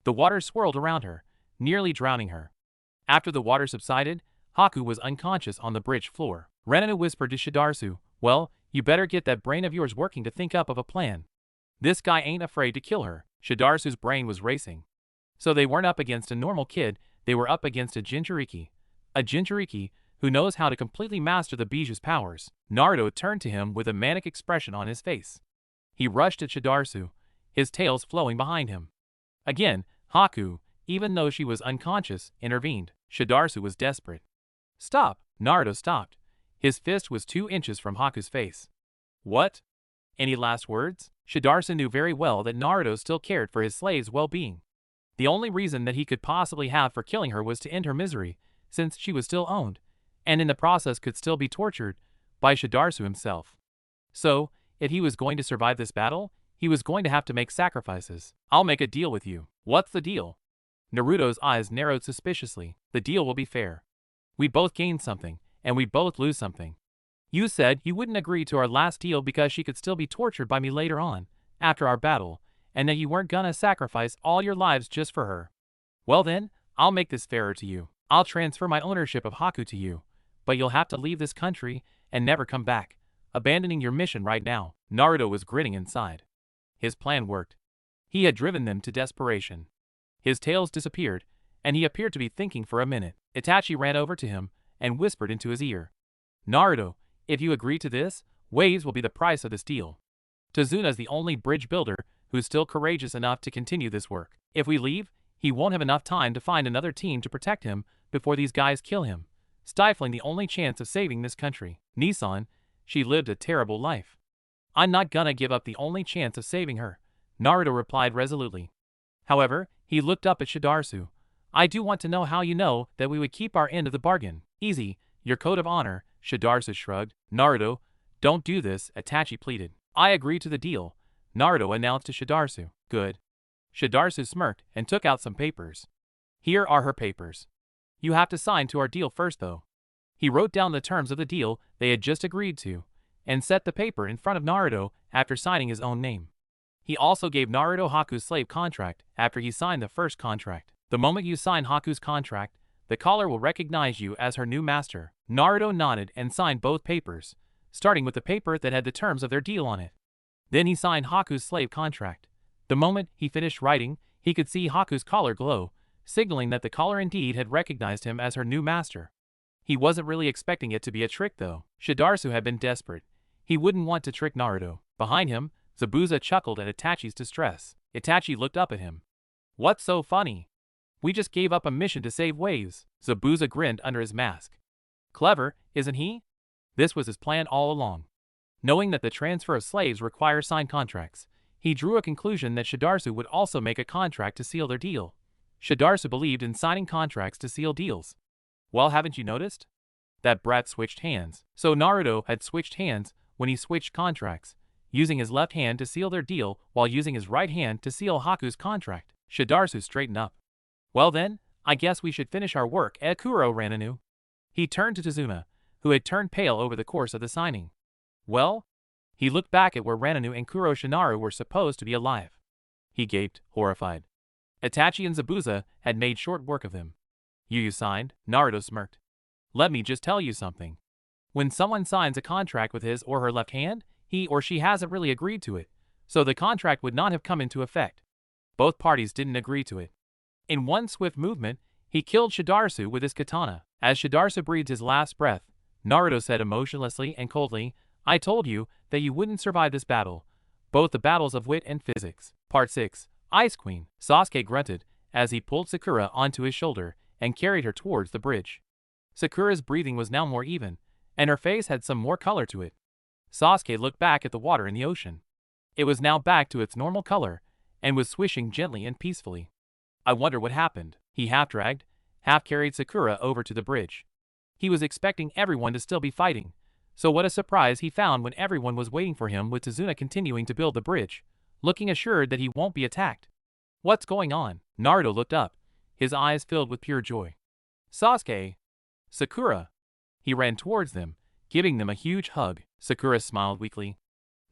The water swirled around her, nearly drowning her. After the water subsided, Haku was unconscious on the bridge floor. Renanu whispered to Shidarsu, well, you better get that brain of yours working to think up of a plan. This guy ain't afraid to kill her. Shidarsu's brain was racing. So they weren't up against a normal kid, they were up against a Jinchuriki. A Jinchuriki who knows how to completely master the Bijuu's powers. Naruto turned to him with a manic expression on his face. He rushed at Shidarsu, his tails flowing behind him. Again, Haku, even though she was unconscious, intervened. Shidarsu was desperate. Stop! Naruto stopped. His fist was 2 inches from Haku's face. What? Any last words? Shidarsu knew very well that Naruto still cared for his slave's well-being. The only reason that he could possibly have for killing her was to end her misery, since she was still owned, and in the process could still be tortured by Shidarsu himself. So, if he was going to survive this battle, he was going to have to make sacrifices. I'll make a deal with you. What's the deal? Naruto's eyes narrowed suspiciously. The deal will be fair. We both gain something, and we both lose something. You said you wouldn't agree to our last deal because she could still be tortured by me later on, after our battle, and that you weren't gonna sacrifice all your lives just for her. Well then, I'll make this fairer to you. I'll transfer my ownership of Haku to you, but you'll have to leave this country and never come back, abandoning your mission right now. Naruto was grinning inside. His plan worked. He had driven them to desperation. His tails disappeared, and he appeared to be thinking for a minute. Itachi ran over to him and whispered into his ear. Naruto, if you agree to this, waves will be the price of this deal. Tazuna's the only bridge builder who's still courageous enough to continue this work. If we leave, he won't have enough time to find another team to protect him before these guys kill him, stifling the only chance of saving this country. Nissan, she lived a terrible life. I'm not gonna give up the only chance of saving her, Naruto replied resolutely. However, he looked up at Shidarsu. I do want to know how you know that we would keep our end of the bargain. Easy, your code of honor, Shidarsu shrugged. Naruto, don't do this, Itachi pleaded. I agree to the deal, Naruto announced to Shidarsu. Good. Shidarsu smirked and took out some papers. Here are her papers. You have to sign to our deal first though. He wrote down the terms of the deal they had just agreed to, and set the paper in front of Naruto after signing his own name. He also gave Naruto Haku's slave contract after he signed the first contract. The moment you sign Haku's contract, the caller will recognize you as her new master. Naruto nodded and signed both papers, starting with the paper that had the terms of their deal on it. Then he signed Haku's slave contract. The moment he finished writing, he could see Haku's collar glow, signaling that the caller indeed had recognized him as her new master. He wasn't really expecting it to be a trick though. Shidarsu had been desperate. He wouldn't want to trick Naruto. Behind him, Zabuza chuckled at Itachi's distress. Itachi looked up at him. What's so funny? We just gave up a mission to save waves. Zabuza grinned under his mask. Clever, isn't he? This was his plan all along. Knowing that the transfer of slaves requires signed contracts, he drew a conclusion that Shidarsu would also make a contract to seal their deal. Shidarsu believed in signing contracts to seal deals. Well, haven't you noticed? That brat switched hands. So Naruto had switched hands when he switched contracts, using his left hand to seal their deal while using his right hand to seal Haku's contract. Shidarsu straightened up. Well then, I guess we should finish our work at Kuro Rananu. He turned to Tazuna, who had turned pale over the course of the signing. Well? He looked back at where Rananu and Kuro Shinaru were supposed to be alive. He gaped, horrified. Itachi and Zabuza had made short work of him. You signed? Naruto smirked. Let me just tell you something. When someone signs a contract with his or her left hand, he or she hasn't really agreed to it, so the contract would not have come into effect. Both parties didn't agree to it. In one swift movement, he killed Shidarsu with his katana. As Shidarsu breathed his last breath, Naruto said emotionlessly and coldly, I told you that you wouldn't survive this battle, both the battles of wit and physics. Part 6, Ice Queen. Sasuke grunted as he pulled Sakura onto his shoulder and carried her towards the bridge. Sakura's breathing was now more even, and her face had some more color to it. Sasuke looked back at the water in the ocean. It was now back to its normal color, and was swishing gently and peacefully. I wonder what happened. He half-dragged, half-carried Sakura over to the bridge. He was expecting everyone to still be fighting, so what a surprise he found when everyone was waiting for him, with Tazuna continuing to build the bridge, looking assured that he won't be attacked. What's going on? Naruto looked up, his eyes filled with pure joy. Sasuke! Sakura! He ran towards them, giving them a huge hug. Sakura smiled weakly.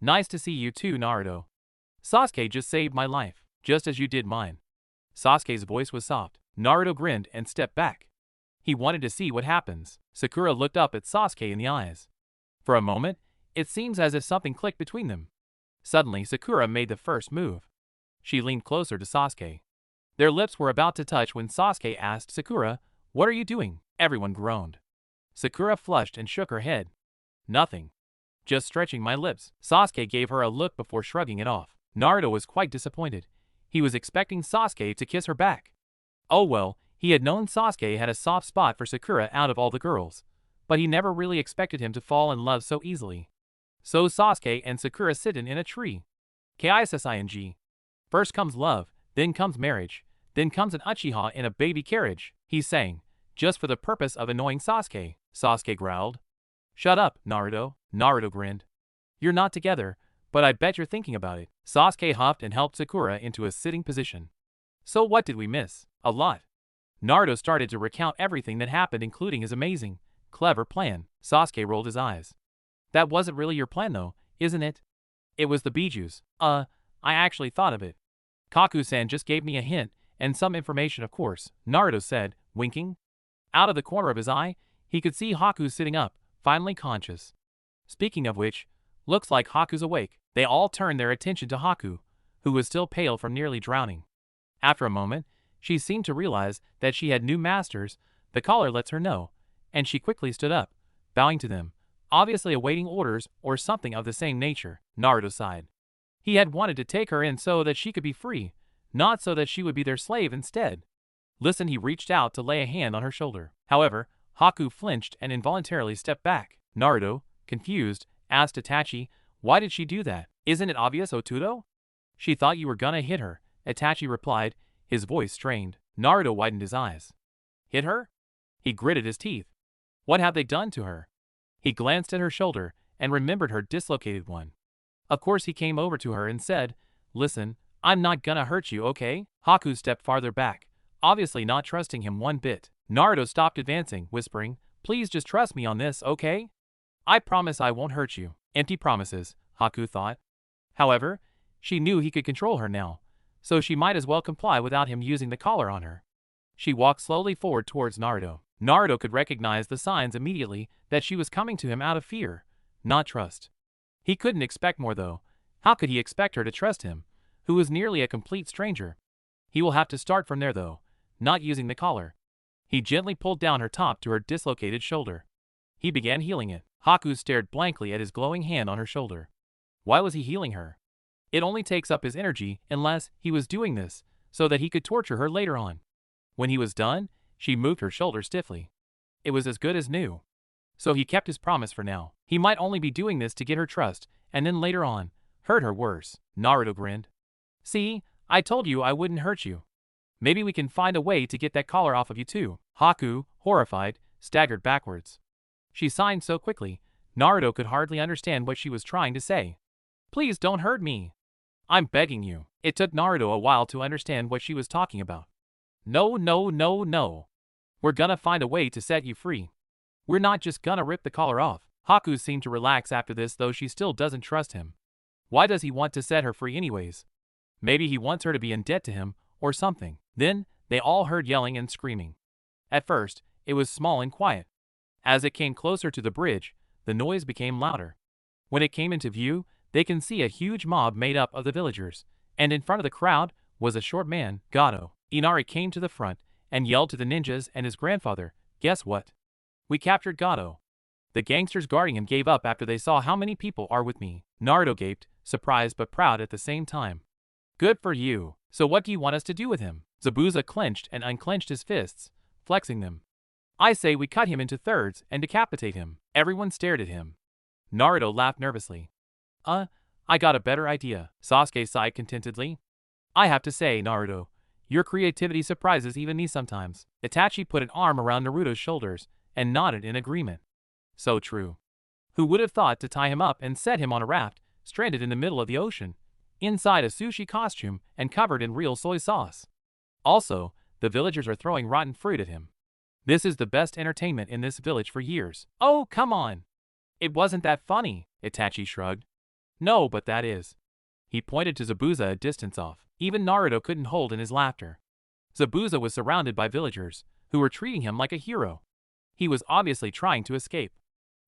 Nice to see you too, Naruto. Sasuke just saved my life, just as you did mine. Sasuke's voice was soft. Naruto grinned and stepped back. He wanted to see what happens. Sakura looked up at Sasuke in the eyes. For a moment, it seems as if something clicked between them. Suddenly, Sakura made the first move. She leaned closer to Sasuke. Their lips were about to touch when Sasuke asked Sakura, "What are you doing?" Everyone groaned. Sakura flushed and shook her head. Nothing. Just stretching my lips. Sasuke gave her a look before shrugging it off. Naruto was quite disappointed. He was expecting Sasuke to kiss her back. Oh well, he had known Sasuke had a soft spot for Sakura out of all the girls, but he never really expected him to fall in love so easily. So Sasuke and Sakura sitting in a tree. Kissing. First comes love, then comes marriage, then comes an Uchiha in a baby carriage, he sang, just for the purpose of annoying Sasuke. Sasuke growled. Shut up, Naruto. Naruto grinned. You're not together, but I bet you're thinking about it. Sasuke huffed and helped Sakura into a sitting position. So what did we miss? A lot. Naruto started to recount everything that happened, including his amazing, clever plan. Sasuke rolled his eyes. That wasn't really your plan though, isn't it? It was the Bijuu's. I actually thought of it. Kaku-san just gave me a hint, and some information of course, Naruto said, winking. Out of the corner of his eye, he could see Haku sitting up, finally conscious. Speaking of which, looks like Haku's awake. They all turned their attention to Haku, who was still pale from nearly drowning. After a moment, she seemed to realize that she had new masters, the caller lets her know, and she quickly stood up, bowing to them, obviously awaiting orders or something of the same nature. Naruto sighed. He had wanted to take her in so that she could be free, not so that she would be their slave instead. Listen, he reached out to lay a hand on her shoulder. However, Haku flinched and involuntarily stepped back. Naruto, confused, asked Itachi, why did she do that? Isn't it obvious, Otudo? She thought you were gonna hit her, Itachi replied, his voice strained. Naruto widened his eyes. Hit her? He gritted his teeth. What have they done to her? He glanced at her shoulder and remembered her dislocated one. Of course he came over to her and said, listen, I'm not gonna hurt you, okay? Haku stepped farther back, obviously not trusting him one bit. Naruto stopped advancing, whispering, please just trust me on this, okay? I promise I won't hurt you. Empty promises, Haku thought. However, she knew he could control her now, so she might as well comply without him using the collar on her. She walked slowly forward towards Naruto. Naruto could recognize the signs immediately that she was coming to him out of fear, not trust. He couldn't expect more though. How could he expect her to trust him, who was nearly a complete stranger? He will have to start from there though, not using the collar. He gently pulled down her top to her dislocated shoulder. He began healing it. Haku stared blankly at his glowing hand on her shoulder. Why was he healing her? It only takes up his energy unless he was doing this so that he could torture her later on. When he was done, she moved her shoulder stiffly. It was as good as new. So he kept his promise for now. He might only be doing this to get her trust, and then later on, hurt her worse. Naruto grinned. See, I told you I wouldn't hurt you. Maybe we can find a way to get that collar off of you too. Haku, horrified, staggered backwards. She signed so quickly, Naruto could hardly understand what she was trying to say. Please don't hurt me. I'm begging you. It took Naruto a while to understand what she was talking about. No, no, no, no. We're gonna find a way to set you free. We're not just gonna rip the collar off. Haku seemed to relax after this, though she still doesn't trust him. Why does he want to set her free anyways? Maybe he wants her to be in debt to him, or something. Then, they all heard yelling and screaming. At first, it was small and quiet. As it came closer to the bridge, the noise became louder. When it came into view, they can see a huge mob made up of the villagers, and in front of the crowd was a short man, Gato. Inari came to the front and yelled to the ninjas and his grandfather, guess what? We captured Gato. The gangsters guarding him gave up after they saw how many people are with me. Naruto gaped, surprised but proud at the same time. Good for you. So what do you want us to do with him? Zabuza clenched and unclenched his fists, flexing them. I say we cut him into thirds and decapitate him. Everyone stared at him. Naruto laughed nervously. I got a better idea. Sasuke sighed contentedly. I have to say, Naruto, your creativity surprises even me sometimes. Itachi put an arm around Naruto's shoulders and nodded in agreement. So true. Who would have thought to tie him up and set him on a raft, stranded in the middle of the ocean, inside a sushi costume and covered in real soy sauce? Also, the villagers are throwing rotten fruit at him. This is the best entertainment in this village for years. Oh, come on. It wasn't that funny, Itachi shrugged. No, but that is. He pointed to Zabuza a distance off. Even Naruto couldn't hold in his laughter. Zabuza was surrounded by villagers, who were treating him like a hero. He was obviously trying to escape.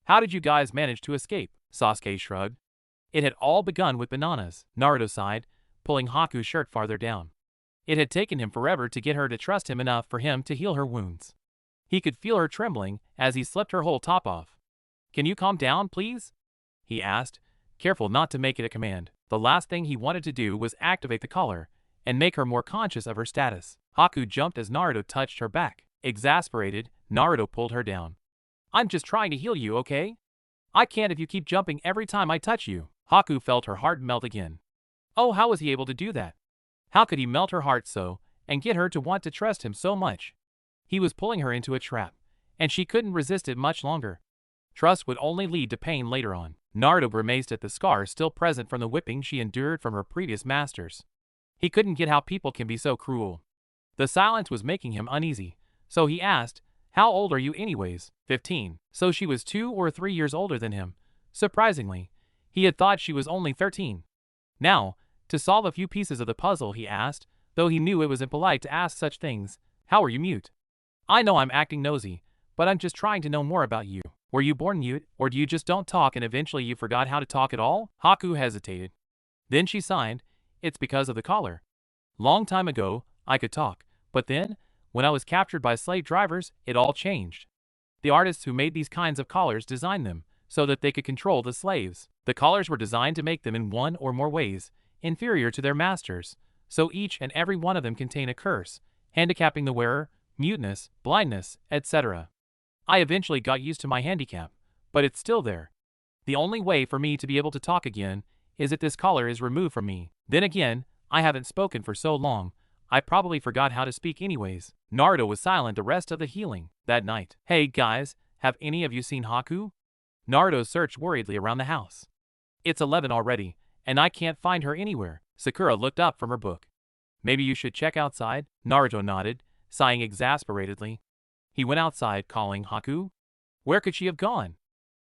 How did you guys manage to escape? Sasuke shrugged. It had all begun with bananas, Naruto sighed, pulling Haku's shirt farther down. It had taken him forever to get her to trust him enough for him to heal her wounds. He could feel her trembling as he slipped her whole top off. Can you calm down, please? He asked, careful not to make it a command. The last thing he wanted to do was activate the collar and make her more conscious of her status. Haku jumped as Naruto touched her back. Exasperated, Naruto pulled her down. I'm just trying to heal you, okay? I can't if you keep jumping every time I touch you. Haku felt her heart melt again. Oh, how was he able to do that? How could he melt her heart so and get her to want to trust him so much? He was pulling her into a trap, and she couldn't resist it much longer. Trust would only lead to pain later on. Naruto grimaced at the scars still present from the whipping she endured from her previous masters. He couldn't get how people can be so cruel. The silence was making him uneasy, so he asked, how old are you anyways? 15. So she was 2 or 3 years older than him. Surprisingly, he had thought she was only 13. Now, to solve a few pieces of the puzzle, he asked, though he knew it was impolite to ask such things, how are you mute? I know I'm acting nosy, but I'm just trying to know more about you. Were you born mute, or do you just don't talk and eventually you forgot how to talk at all? Haku hesitated. Then she signed, it's because of the collar. Long time ago, I could talk, but then, when I was captured by slave drivers, it all changed. The artists who made these kinds of collars designed them so that they could control the slaves. The collars were designed to make them in one or more ways inferior to their masters, so each and every one of them contain a curse, handicapping the wearer, muteness, blindness, etc. I eventually got used to my handicap, but it's still there. The only way for me to be able to talk again is if this collar is removed from me. Then again, I haven't spoken for so long, I probably forgot how to speak anyways. Naruto was silent the rest of the healing that night. Hey guys, have any of you seen Haku? Naruto searched worriedly around the house. It's 11 already, and I can't find her anywhere. Sakura looked up from her book. Maybe you should check outside? Naruto nodded, sighing exasperatedly. He went outside, calling Haku. Where could she have gone?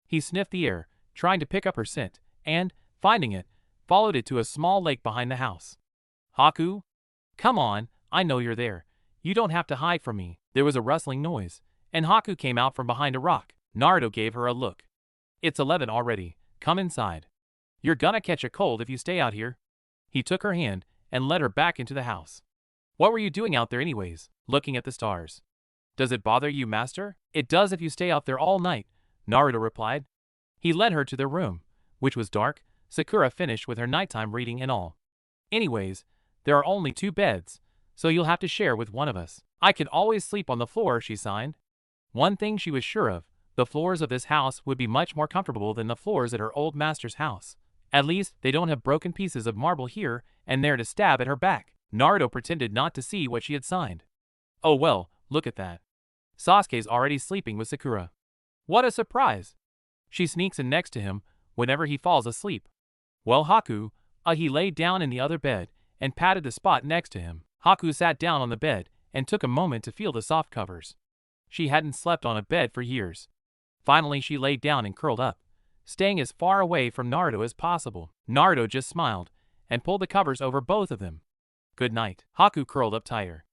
He sniffed the air, trying to pick up her scent, and, finding it, followed it to a small lake behind the house. Haku? Come on, I know you're there. You don't have to hide from me. There was a rustling noise, and Haku came out from behind a rock. Naruto gave her a look. It's 11 already. Come inside. You're gonna catch a cold if you stay out here. He took her hand and led her back into the house. What were you doing out there anyways? Looking at the stars. Does it bother you, master? It does if you stay out there all night, Naruto replied. He led her to their room, which was dark. Sakura finished with her nighttime reading and all. Anyways, there are only 2 beds, so you'll have to share with one of us. I can always sleep on the floor, she signed. One thing she was sure of, the floors of this house would be much more comfortable than the floors at her old master's house. At least, they don't have broken pieces of marble here and there to stab at her back. Naruto pretended not to see what she had signed. Oh well, look at that. Sasuke's already sleeping with Sakura. What a surprise! She sneaks in next to him whenever he falls asleep. Well, Haku, he laid down in the other bed and patted the spot next to him. Haku sat down on the bed and took a moment to feel the soft covers. She hadn't slept on a bed for years. Finally, she laid down and curled up, staying as far away from Naruto as possible. Naruto just smiled and pulled the covers over both of them. Good night. Haku curled up tighter.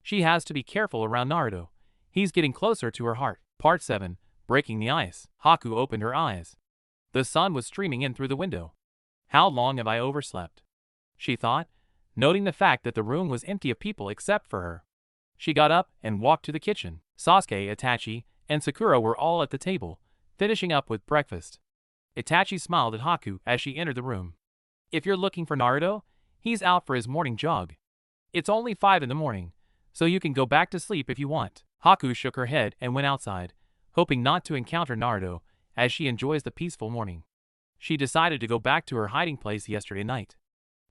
She has to be careful around Naruto. He's getting closer to her heart. Part 7. Breaking the ice. Haku opened her eyes. The sun was streaming in through the window. How long have I overslept? She thought, noting the fact that the room was empty of people except for her. She got up and walked to the kitchen. Sasuke, Itachi, and Sakura were all at the table, finishing up with breakfast. Itachi smiled at Haku as she entered the room. If you're looking for Naruto, he's out for his morning jog. It's only 5 in the morning, so you can go back to sleep if you want. Haku shook her head and went outside, hoping not to encounter Naruto, as she enjoys the peaceful morning. She decided to go back to her hiding place yesterday night.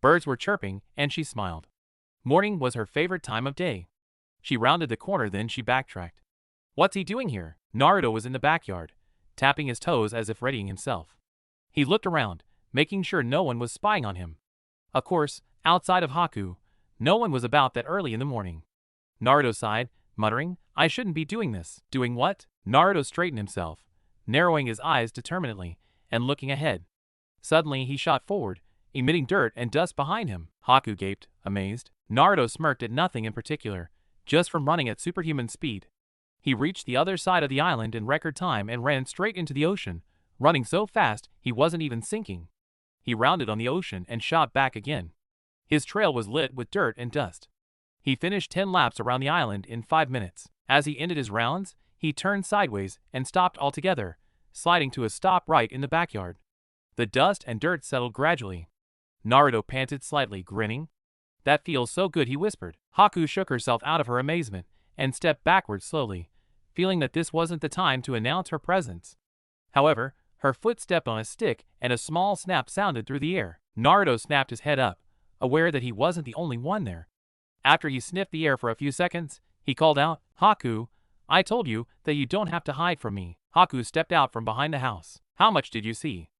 Birds were chirping, and she smiled. Morning was her favorite time of day. She rounded the corner, then she backtracked. What's he doing here? Naruto was in the backyard, tapping his toes as if readying himself. He looked around, making sure no one was spying on him. Of course, outside of Haku, no one was about that early in the morning. Naruto sighed, muttering, I shouldn't be doing this. Doing what? Naruto straightened himself, narrowing his eyes determinedly, and looking ahead. Suddenly he shot forward, emitting dirt and dust behind him. Haku gaped, amazed. Naruto smirked at nothing in particular, just from running at superhuman speed. He reached the other side of the island in record time and ran straight into the ocean, running so fast he wasn't even sinking. He rounded on the ocean and shot back again. His trail was lit with dirt and dust. He finished 10 laps around the island in 5 minutes. As he ended his rounds, he turned sideways and stopped altogether, sliding to a stop right in the backyard. The dust and dirt settled gradually. Naruto panted slightly, grinning. That feels so good, he whispered. Haku shook herself out of her amazement and stepped backwards slowly, feeling that this wasn't the time to announce her presence. However, her foot stepped on a stick and a small snap sounded through the air. Naruto snapped his head up, aware that he wasn't the only one there. After he sniffed the air for a few seconds, he called out, Haku, I told you that you don't have to hide from me. Haku stepped out from behind the house. How much did you see?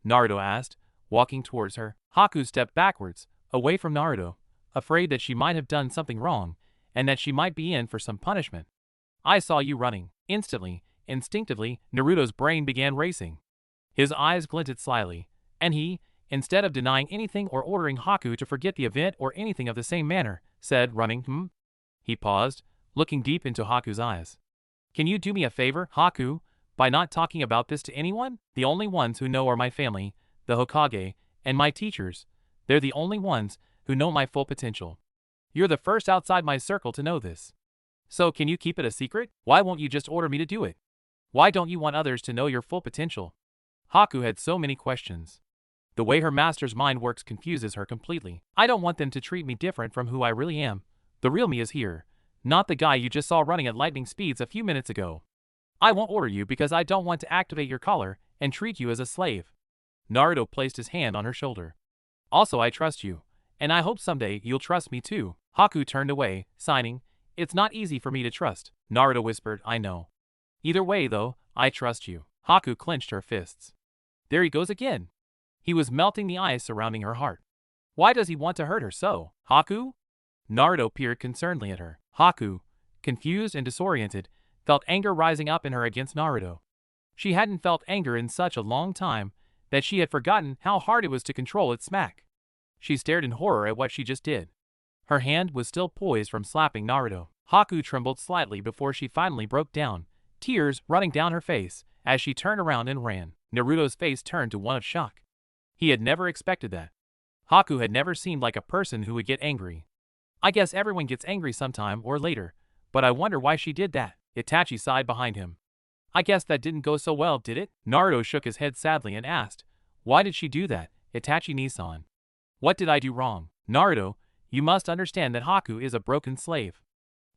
Naruto asked, walking towards her. Haku stepped backwards, away from Naruto, afraid that she might have done something wrong, and that she might be in for some punishment. I saw you running. Instantly, instinctively, Naruto's brain began racing. His eyes glinted slyly, and he, instead of denying anything or ordering Haku to forget the event or anything of the same manner, said, running, He paused, looking deep into Haku's eyes. Can you do me a favor, Haku, by not talking about this to anyone? The only ones who know are my family, the Hokage, and my teachers. They're the only ones who know my full potential. You're the first outside my circle to know this. So can you keep it a secret? Why won't you just order me to do it? Why don't you want others to know your full potential? Haku had so many questions. The way her master's mind works confuses her completely. I don't want them to treat me different from who I really am. The real me is here, not the guy you just saw running at lightning speeds a few minutes ago. I won't order you because I don't want to activate your collar and treat you as a slave. Naruto placed his hand on her shoulder. Also, I trust you, and I hope someday you'll trust me too. Haku turned away, signing, It's not easy for me to trust. Naruto whispered, I know. Either way though, I trust you. Haku clenched her fists. There he goes again. He was melting the ice surrounding her heart. Why does he want to hurt her so? Haku? Naruto peered concernedly at her. Haku, confused and disoriented, felt anger rising up in her against Naruto. She hadn't felt anger in such a long time that she had forgotten how hard it was to control its smack. She stared in horror at what she just did. Her hand was still poised from slapping Naruto. Haku trembled slightly before she finally broke down, tears running down her face as she turned around and ran. Naruto's face turned to one of shock. He had never expected that. Haku had never seemed like a person who would get angry. I guess everyone gets angry sometime or later, but I wonder why she did that. Itachi sighed behind him. I guess that didn't go so well, did it? Naruto shook his head sadly and asked, Why did she do that, Itachi-Nisan? What did I do wrong? Naruto, you must understand that Haku is a broken slave.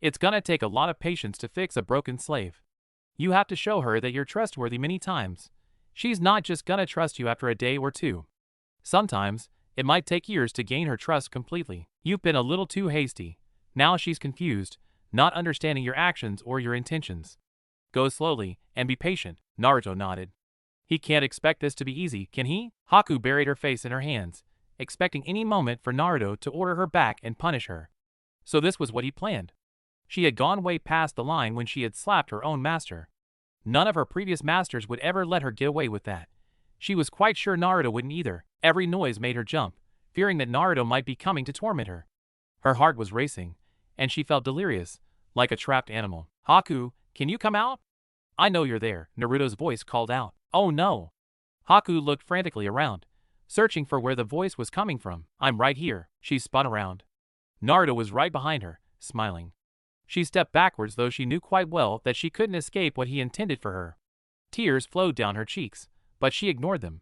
It's gonna take a lot of patience to fix a broken slave. You have to show her that you're trustworthy many times. She's not just gonna trust you after a day or two. Sometimes, it might take years to gain her trust completely. You've been a little too hasty. Now she's confused, not understanding your actions or your intentions. Go slowly, and be patient. Naruto nodded. He can't expect this to be easy, can he? Haku buried her face in her hands, expecting any moment for Naruto to order her back and punish her. So this was what he planned. She had gone way past the line when she had slapped her own master. None of her previous masters would ever let her get away with that. She was quite sure Naruto wouldn't either. Every noise made her jump, fearing that Naruto might be coming to torment her. Her heart was racing, and she felt delirious, like a trapped animal. Haku, can you come out? I know you're there, Naruto's voice called out. Oh no. Haku looked frantically around, searching for where the voice was coming from. I'm right here. She spun around. Naruto was right behind her, smiling. She stepped backwards, though she knew quite well that she couldn't escape what he intended for her. Tears flowed down her cheeks, but she ignored them.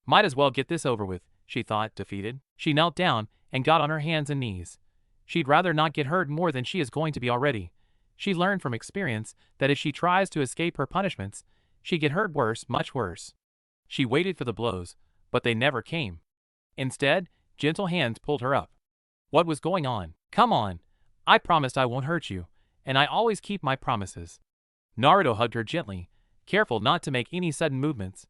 Might as well get this over with, she thought, defeated. She knelt down and got on her hands and knees. She'd rather not get hurt more than she is going to be already. She learned from experience that if she tries to escape her punishments, she get hurt worse, much worse. She waited for the blows, but they never came. Instead, gentle hands pulled her up. What was going on? Come on. I promised I won't hurt you, and I always keep my promises. Naruto hugged her gently, careful not to make any sudden movements.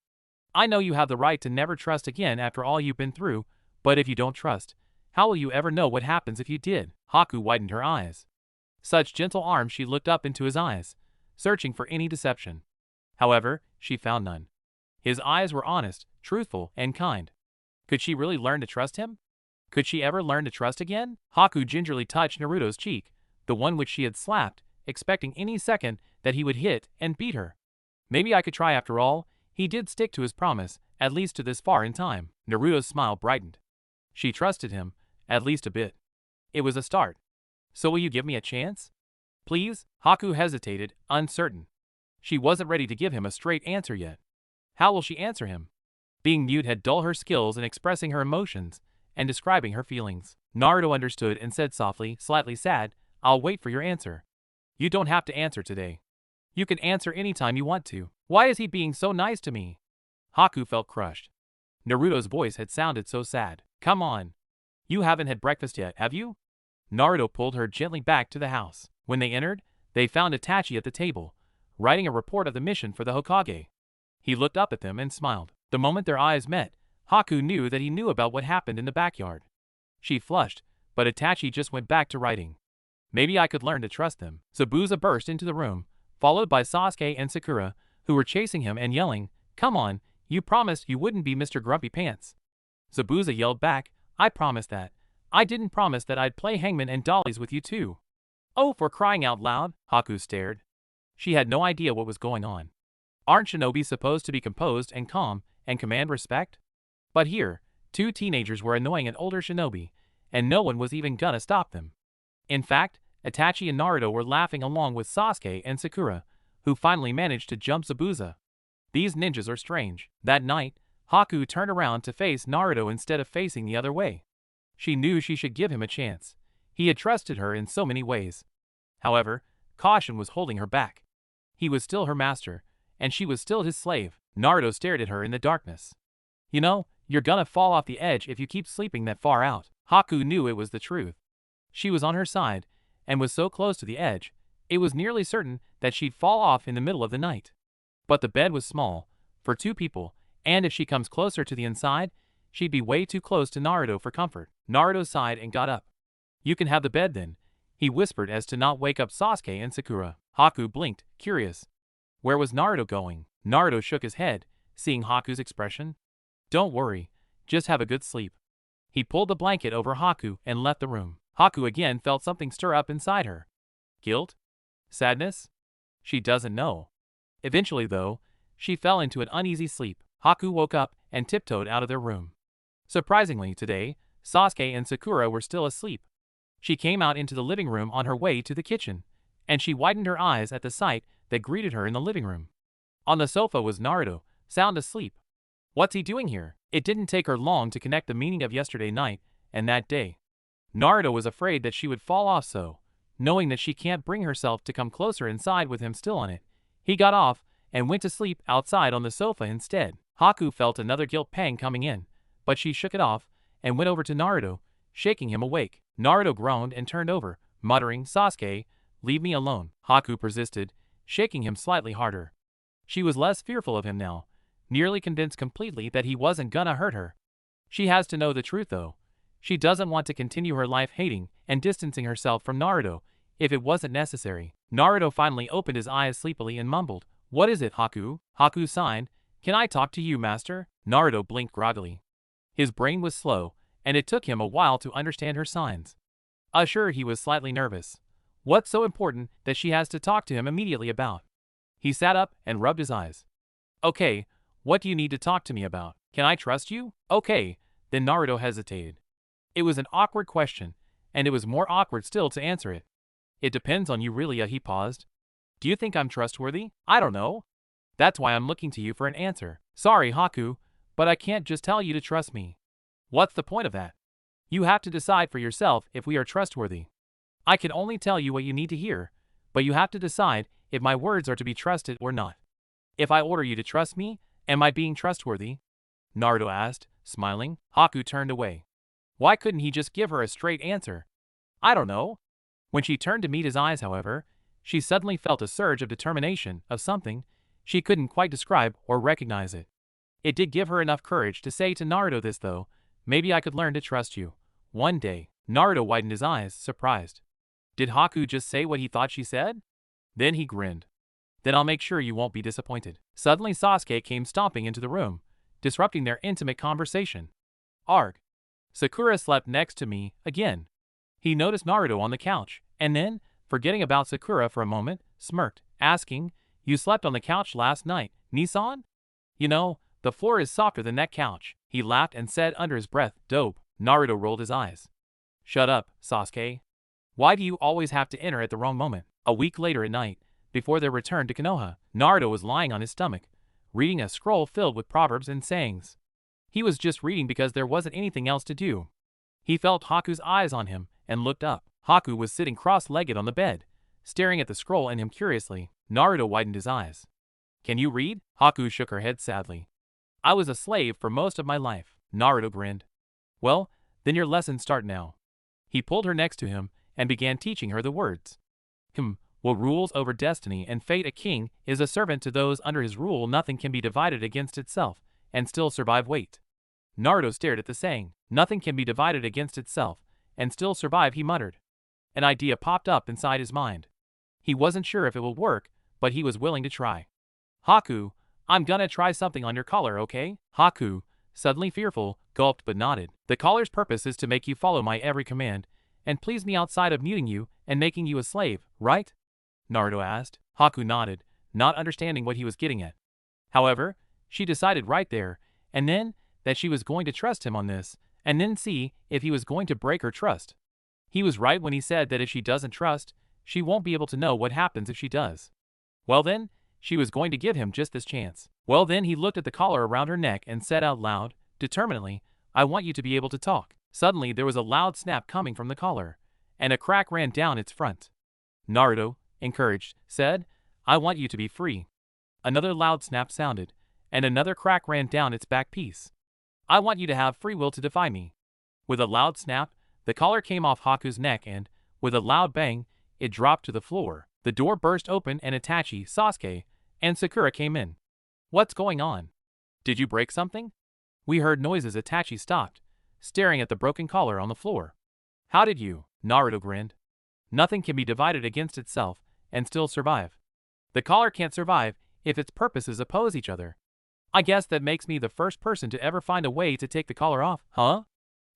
I know you have the right to never trust again after all you've been through, but if you don't trust, how will you ever know what happens if you did? Haku widened her eyes. Such gentle arms, she looked up into his eyes, searching for any deception. However, she found none. His eyes were honest, truthful, and kind. Could she really learn to trust him? Could she ever learn to trust again? Haku gingerly touched Naruto's cheek, the one which she had slapped, expecting any second that he would hit and beat her. Maybe I could try after all. He did stick to his promise, at least to this far in time. Naruto's smile brightened. She trusted him, at least a bit. It was a start. So will you give me a chance? Please? Haku hesitated, uncertain. She wasn't ready to give him a straight answer yet. How will she answer him? Being mute had dulled her skills in expressing her emotions and describing her feelings. Naruto understood and said softly, slightly sad, I'll wait for your answer. You don't have to answer today. You can answer anytime you want to. Why is he being so nice to me? Haku felt crushed. Naruto's voice had sounded so sad. Come on. You haven't had breakfast yet, have you? Naruto pulled her gently back to the house. When they entered, they found Itachi at the table, writing a report of the mission for the Hokage. He looked up at them and smiled. The moment their eyes met, Haku knew that he knew about what happened in the backyard. She flushed, but Itachi just went back to writing. Maybe I could learn to trust them. Zabuza burst into the room, followed by Sasuke and Sakura, who were chasing him and yelling, Come on, you promised you wouldn't be Mr. Grumpy Pants. Zabuza yelled back, I promised that. I didn't promise that I'd play hangman and dollies with you too. Oh, for crying out loud, Haku stared. She had no idea what was going on. Aren't shinobi supposed to be composed and calm and command respect? But here, two teenagers were annoying an older shinobi, and no one was even gonna stop them. In fact, Itachi and Naruto were laughing along with Sasuke and Sakura, who finally managed to jump Zabuza. These ninjas are strange. That night, Haku turned around to face Naruto instead of facing the other way. She knew she should give him a chance. He had trusted her in so many ways. However, caution was holding her back. He was still her master, and she was still his slave. Naruto stared at her in the darkness. You know, you're gonna fall off the edge if you keep sleeping that far out. Haku knew it was the truth. She was on her side, and was so close to the edge, it was nearly certain that she'd fall off in the middle of the night. But the bed was small, for two people, and if she comes closer to the inside, she'd be way too close to Naruto for comfort. Naruto sighed and got up. You can have the bed then, he whispered as to not wake up Sasuke and Sakura. Haku blinked, curious. Where was Naruto going? Naruto shook his head, seeing Haku's expression. Don't worry, just have a good sleep. He pulled the blanket over Haku and left the room. Haku again felt something stir up inside her. Guilt? Sadness? She doesn't know. Eventually, though, she fell into an uneasy sleep. Haku woke up and tiptoed out of their room. Surprisingly, today, Sasuke and Sakura were still asleep. She came out into the living room on her way to the kitchen, and she widened her eyes at the sight that greeted her in the living room. On the sofa was Naruto, sound asleep. What's he doing here? It didn't take her long to connect the meaning of yesterday night and that day. Naruto was afraid that she would fall off, so, knowing that she can't bring herself to come closer inside with him still on it, he got off and went to sleep outside on the sofa instead. Haku felt another guilt pang coming in, but she shook it off and went over to Naruto, shaking him awake. Naruto groaned and turned over, muttering, Sasuke, leave me alone. Haku persisted, shaking him slightly harder. She was less fearful of him now, nearly convinced completely that he wasn't gonna hurt her. She has to know the truth though. She doesn't want to continue her life hating and distancing herself from Naruto if it wasn't necessary. Naruto finally opened his eyes sleepily and mumbled, What is it, Haku? Haku sighed, Can I talk to you, master? Naruto blinked groggily. His brain was slow, and it took him a while to understand her signs. Sure, he was slightly nervous. What's so important that she has to talk to him immediately about? He sat up and rubbed his eyes. Okay, what do you need to talk to me about? Can I trust you? Okay, then Naruto hesitated. It was an awkward question, and it was more awkward still to answer it. It depends on you really, he paused. Do you think I'm trustworthy? I don't know. That's why I'm looking to you for an answer. Sorry, Haku, but I can't just tell you to trust me. What's the point of that? You have to decide for yourself if we are trustworthy. I can only tell you what you need to hear, But you have to decide if my words are to be trusted or not. If I order you to trust me, am I being trustworthy? Naruto asked, smiling. Haku turned away. Why couldn't he just give her a straight answer? I don't know. When she turned to meet his eyes, however, she suddenly felt a surge of determination, of something she couldn't quite describe or recognize it. It did give her enough courage to say to Naruto this though, maybe I could learn to trust you. One day. Naruto widened his eyes, surprised. Did Haku just say what he thought she said? Then he grinned. Then I'll make sure you won't be disappointed. Suddenly Sasuke came stomping into the room, disrupting their intimate conversation. Arg. Sakura slept next to me, again. He noticed Naruto on the couch, and then, forgetting about Sakura for a moment, smirked, asking, You slept on the couch last night, Nissan? You know, the floor is softer than that couch. He laughed and said under his breath, Dope. Naruto rolled his eyes. Shut up, Sasuke. Why do you always have to enter at the wrong moment? A week later at night, before their return to Konoha, Naruto was lying on his stomach, reading a scroll filled with proverbs and sayings. He was just reading because there wasn't anything else to do. He felt Haku's eyes on him and looked up. Haku was sitting cross-legged on the bed, staring at the scroll and him curiously. Naruto widened his eyes. Can you read? Haku shook her head sadly. I was a slave for most of my life. Naruto grinned. Well, then your lessons start now. He pulled her next to him and began teaching her the words. What rules over destiny and fate? A king is a servant to those under his rule. Nothing can be divided against itself and still survive. Wait. Naruto stared at the saying. Nothing can be divided against itself and still survive, he muttered. An idea popped up inside his mind. He wasn't sure if it would work, but he was willing to try. Haku, I'm gonna try something on your collar, okay? Haku, suddenly fearful, gulped but nodded. The collar's purpose is to make you follow my every command and please me outside of muting you and making you a slave, right? Naruto asked. Haku nodded, not understanding what he was getting at. However, she decided right there and then that she was going to trust him on this, and then see if he was going to break her trust. He was right when he said that if she doesn't trust, she won't be able to know what happens if she does. Well then, she was going to give him just this chance. Well then he looked at the collar around her neck and said out loud, determinedly, I want you to be able to talk. Suddenly there was a loud snap coming from the collar, and a crack ran down its front. Naruto, encouraged, said, I want you to be free. Another loud snap sounded, and another crack ran down its back piece. I want you to have free will to defy me. With a loud snap, the collar came off Haku's neck and, with a loud bang, it dropped to the floor. The door burst open and Itachi, Sasuke, and Sakura came in. What's going on? Did you break something? We heard noises. Itachi stopped, staring at the broken collar on the floor. How did you? Naruto grinned. Nothing can be divided against itself and still survive. The collar can't survive if its purposes oppose each other. I guess that makes me the first person to ever find a way to take the collar off, huh?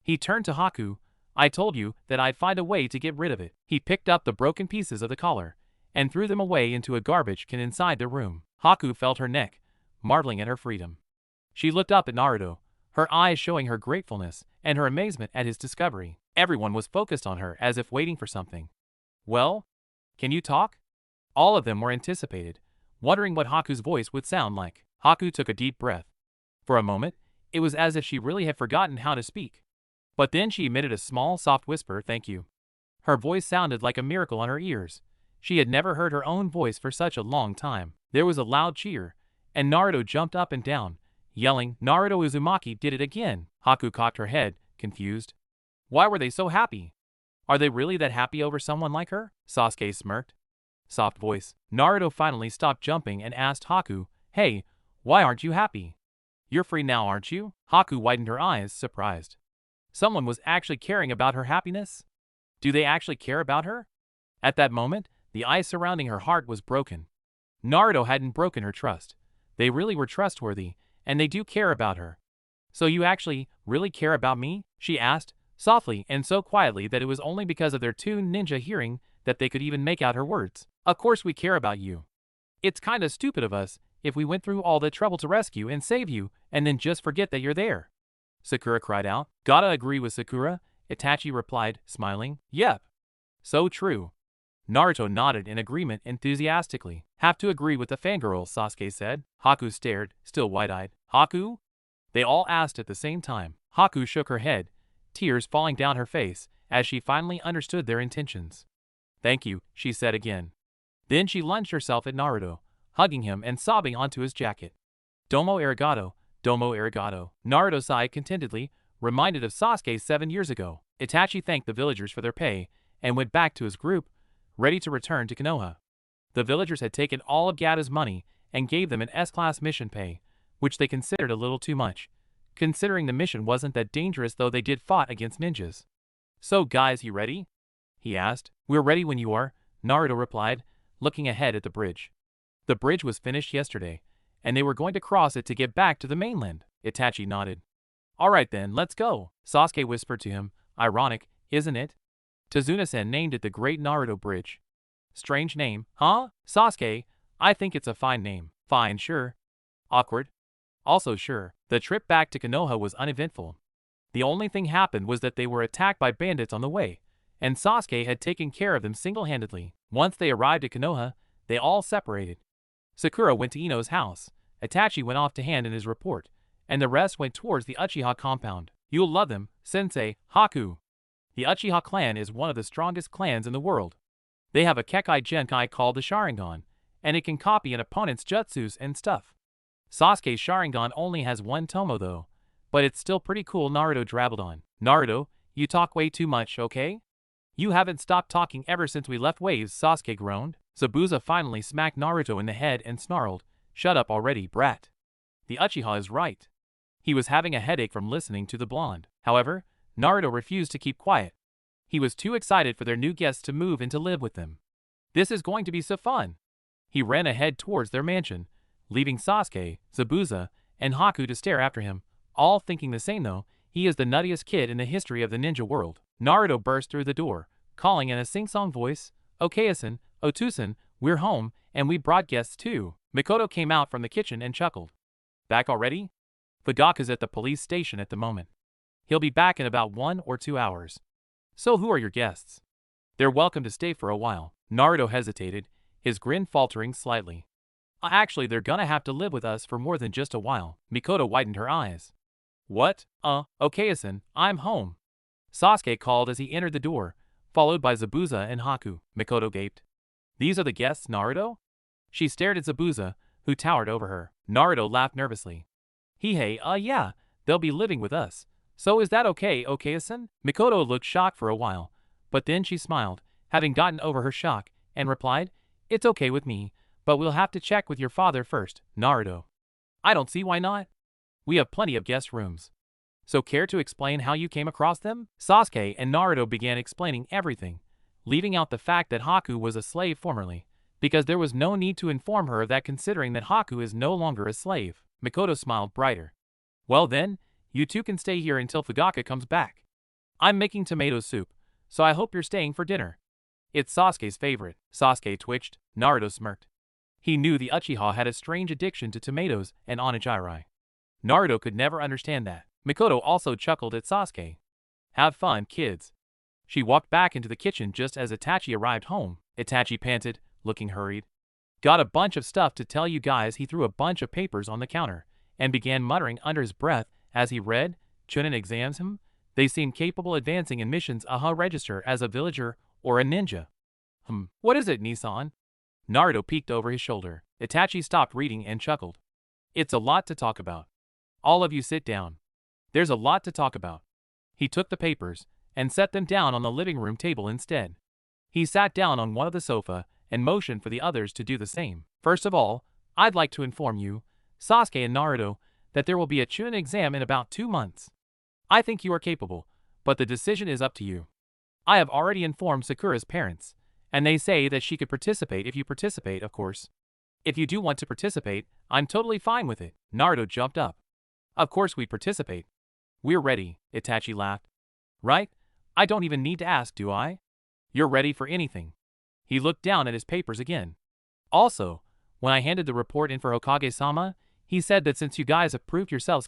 He turned to Haku. I told you that I'd find a way to get rid of it. He picked up the broken pieces of the collar and threw them away into a garbage can inside the room. Haku felt her neck, marveling at her freedom. She looked up at Naruto, her eyes showing her gratefulness and her amazement at his discovery. Everyone was focused on her as if waiting for something. Well, can you talk? All of them were anticipated, wondering what Haku's voice would sound like. Haku took a deep breath. For a moment, it was as if she really had forgotten how to speak. But then she emitted a small, soft whisper, thank you. Her voice sounded like a miracle on her ears. She had never heard her own voice for such a long time. There was a loud cheer, and Naruto jumped up and down, yelling, Naruto Uzumaki did it again. Haku cocked her head, confused. Why were they so happy? Are they really that happy over someone like her? Sasuke smirked. Soft voice. Naruto finally stopped jumping and asked Haku, hey, why aren't you happy? You're free now, aren't you? Haku widened her eyes, surprised. Someone was actually caring about her happiness? Do they actually care about her? At that moment, the ice surrounding her heart was broken. Naruto hadn't broken her trust. They really were trustworthy, and they do care about her. So you actually really care about me? She asked, softly and so quietly that it was only because of their two ninja hearing that they could even make out her words. Of course we care about you. It's kinda stupid of us if we went through all the trouble to rescue and save you and then just forget that you're there. Sakura cried out. Gotta agree with Sakura, Itachi replied, smiling. Yep. So true. Naruto nodded in agreement enthusiastically. Have to agree with the fangirl, Sasuke said. Haku stared, still wide-eyed. Haku? They all asked at the same time. Haku shook her head, tears falling down her face as she finally understood their intentions. Thank you, she said again. Then she lunged herself at Naruto, hugging him and sobbing onto his jacket. Domo arigato, domo arigato. Naruto sighed contentedly, reminded of Sasuke 7 years ago. Itachi thanked the villagers for their pay and went back to his group, ready to return to Konoha. The villagers had taken all of Gata's money and gave them an S-class mission pay, which they considered a little too much, considering the mission wasn't that dangerous though they did fought against ninjas. So guys, you ready? He asked. We're ready when you are, Naruto replied, looking ahead at the bridge. The bridge was finished yesterday, and they were going to cross it to get back to the mainland. Itachi nodded. Alright then, let's go, Sasuke whispered to him. Ironic, isn't it? Tazuna-sen named it the Great Naruto Bridge. Strange name, huh? Sasuke, I think it's a fine name. Fine, sure. Awkward. Also sure. The trip back to Konoha was uneventful. The only thing happened was that they were attacked by bandits on the way, and Sasuke had taken care of them single-handedly. Once they arrived at Konoha, they all separated. Sakura went to Ino's house, Itachi went off to hand in his report, and the rest went towards the Uchiha compound. You'll love them, Sensei, Haku. The Uchiha clan is one of the strongest clans in the world. They have a Kekai Genkai called the Sharingan, and it can copy an opponent's jutsus and stuff. Sasuke's Sharingan only has one tomo though, but it's still pretty cool, Naruto drabbled on. Naruto, you talk way too much, okay? You haven't stopped talking ever since we left Waves, Sasuke groaned. Zabuza finally smacked Naruto in the head and snarled, Shut up already, brat. The Uchiha is right. He was having a headache from listening to the blonde. However, Naruto refused to keep quiet. He was too excited for their new guests to move and to live with them. This is going to be so fun. He ran ahead towards their mansion, leaving Sasuke, Zabuza, and Haku to stare after him, all thinking the same though, he is the nuttiest kid in the history of the ninja world. Naruto burst through the door, calling in a sing-song voice, Okayasan, Otusan, we're home, and we brought guests too. Mikoto came out from the kitchen and chuckled. Back already? Fugaka's at the police station at the moment. He'll be back in about 1 or 2 hours. So who are your guests? They're welcome to stay for a while. Naruto hesitated, his grin faltering slightly. Actually, they're gonna have to live with us for more than just a while. Mikoto widened her eyes. What? Okayasan, I'm home. Sasuke called as he entered the door, followed by Zabuza and Haku. Mikoto gaped. These are the guests, Naruto? She stared at Zabuza, who towered over her. Naruto laughed nervously. Yeah, they'll be living with us. So is that okay, Okayasan? Mikoto looked shocked for a while, but then she smiled, having gotten over her shock, and replied, It's okay with me, but we'll have to check with your father first, Naruto. I don't see why not. We have plenty of guest rooms. So care to explain how you came across them? Sasuke and Naruto began explaining everything, leaving out the fact that Haku was a slave formerly, because there was no need to inform her of that considering that Haku is no longer a slave. Mikoto smiled brighter. Well then, you two can stay here until Fugaka comes back. I'm making tomato soup, so I hope you're staying for dinner. It's Sasuke's favorite. Sasuke twitched. Naruto smirked. He knew the Uchiha had a strange addiction to tomatoes and onigiri. Naruto could never understand that. Mikoto also chuckled at Sasuke. Have fun, kids. She walked back into the kitchen just as Itachi arrived home. Itachi panted, looking hurried. Got a bunch of stuff to tell you guys. He threw a bunch of papers on the counter and began muttering under his breath as he read, Chunin exams him. They seem capable advancing in missions. Register as a villager or a ninja. What is it, Nissan? Naruto peeked over his shoulder. Itachi stopped reading and chuckled. It's a lot to talk about. All of you sit down. There's a lot to talk about. He took the papers and set them down on the living room table instead. He sat down on one of the sofa and motioned for the others to do the same. First of all, I'd like to inform you, Sasuke and Naruto, that there will be a Chunin exam in about 2 months. I think you are capable, but the decision is up to you. I have already informed Sakura's parents, and they say that she could participate if you participate, of course. If you do want to participate, I'm totally fine with it. Naruto jumped up. Of course we'd participate. We're ready, Itachi laughed. Right? I don't even need to ask, do I? You're ready for anything. He looked down at his papers again. Also, when I handed the report in for Hokage-sama, he said that since you guys have proved yourselves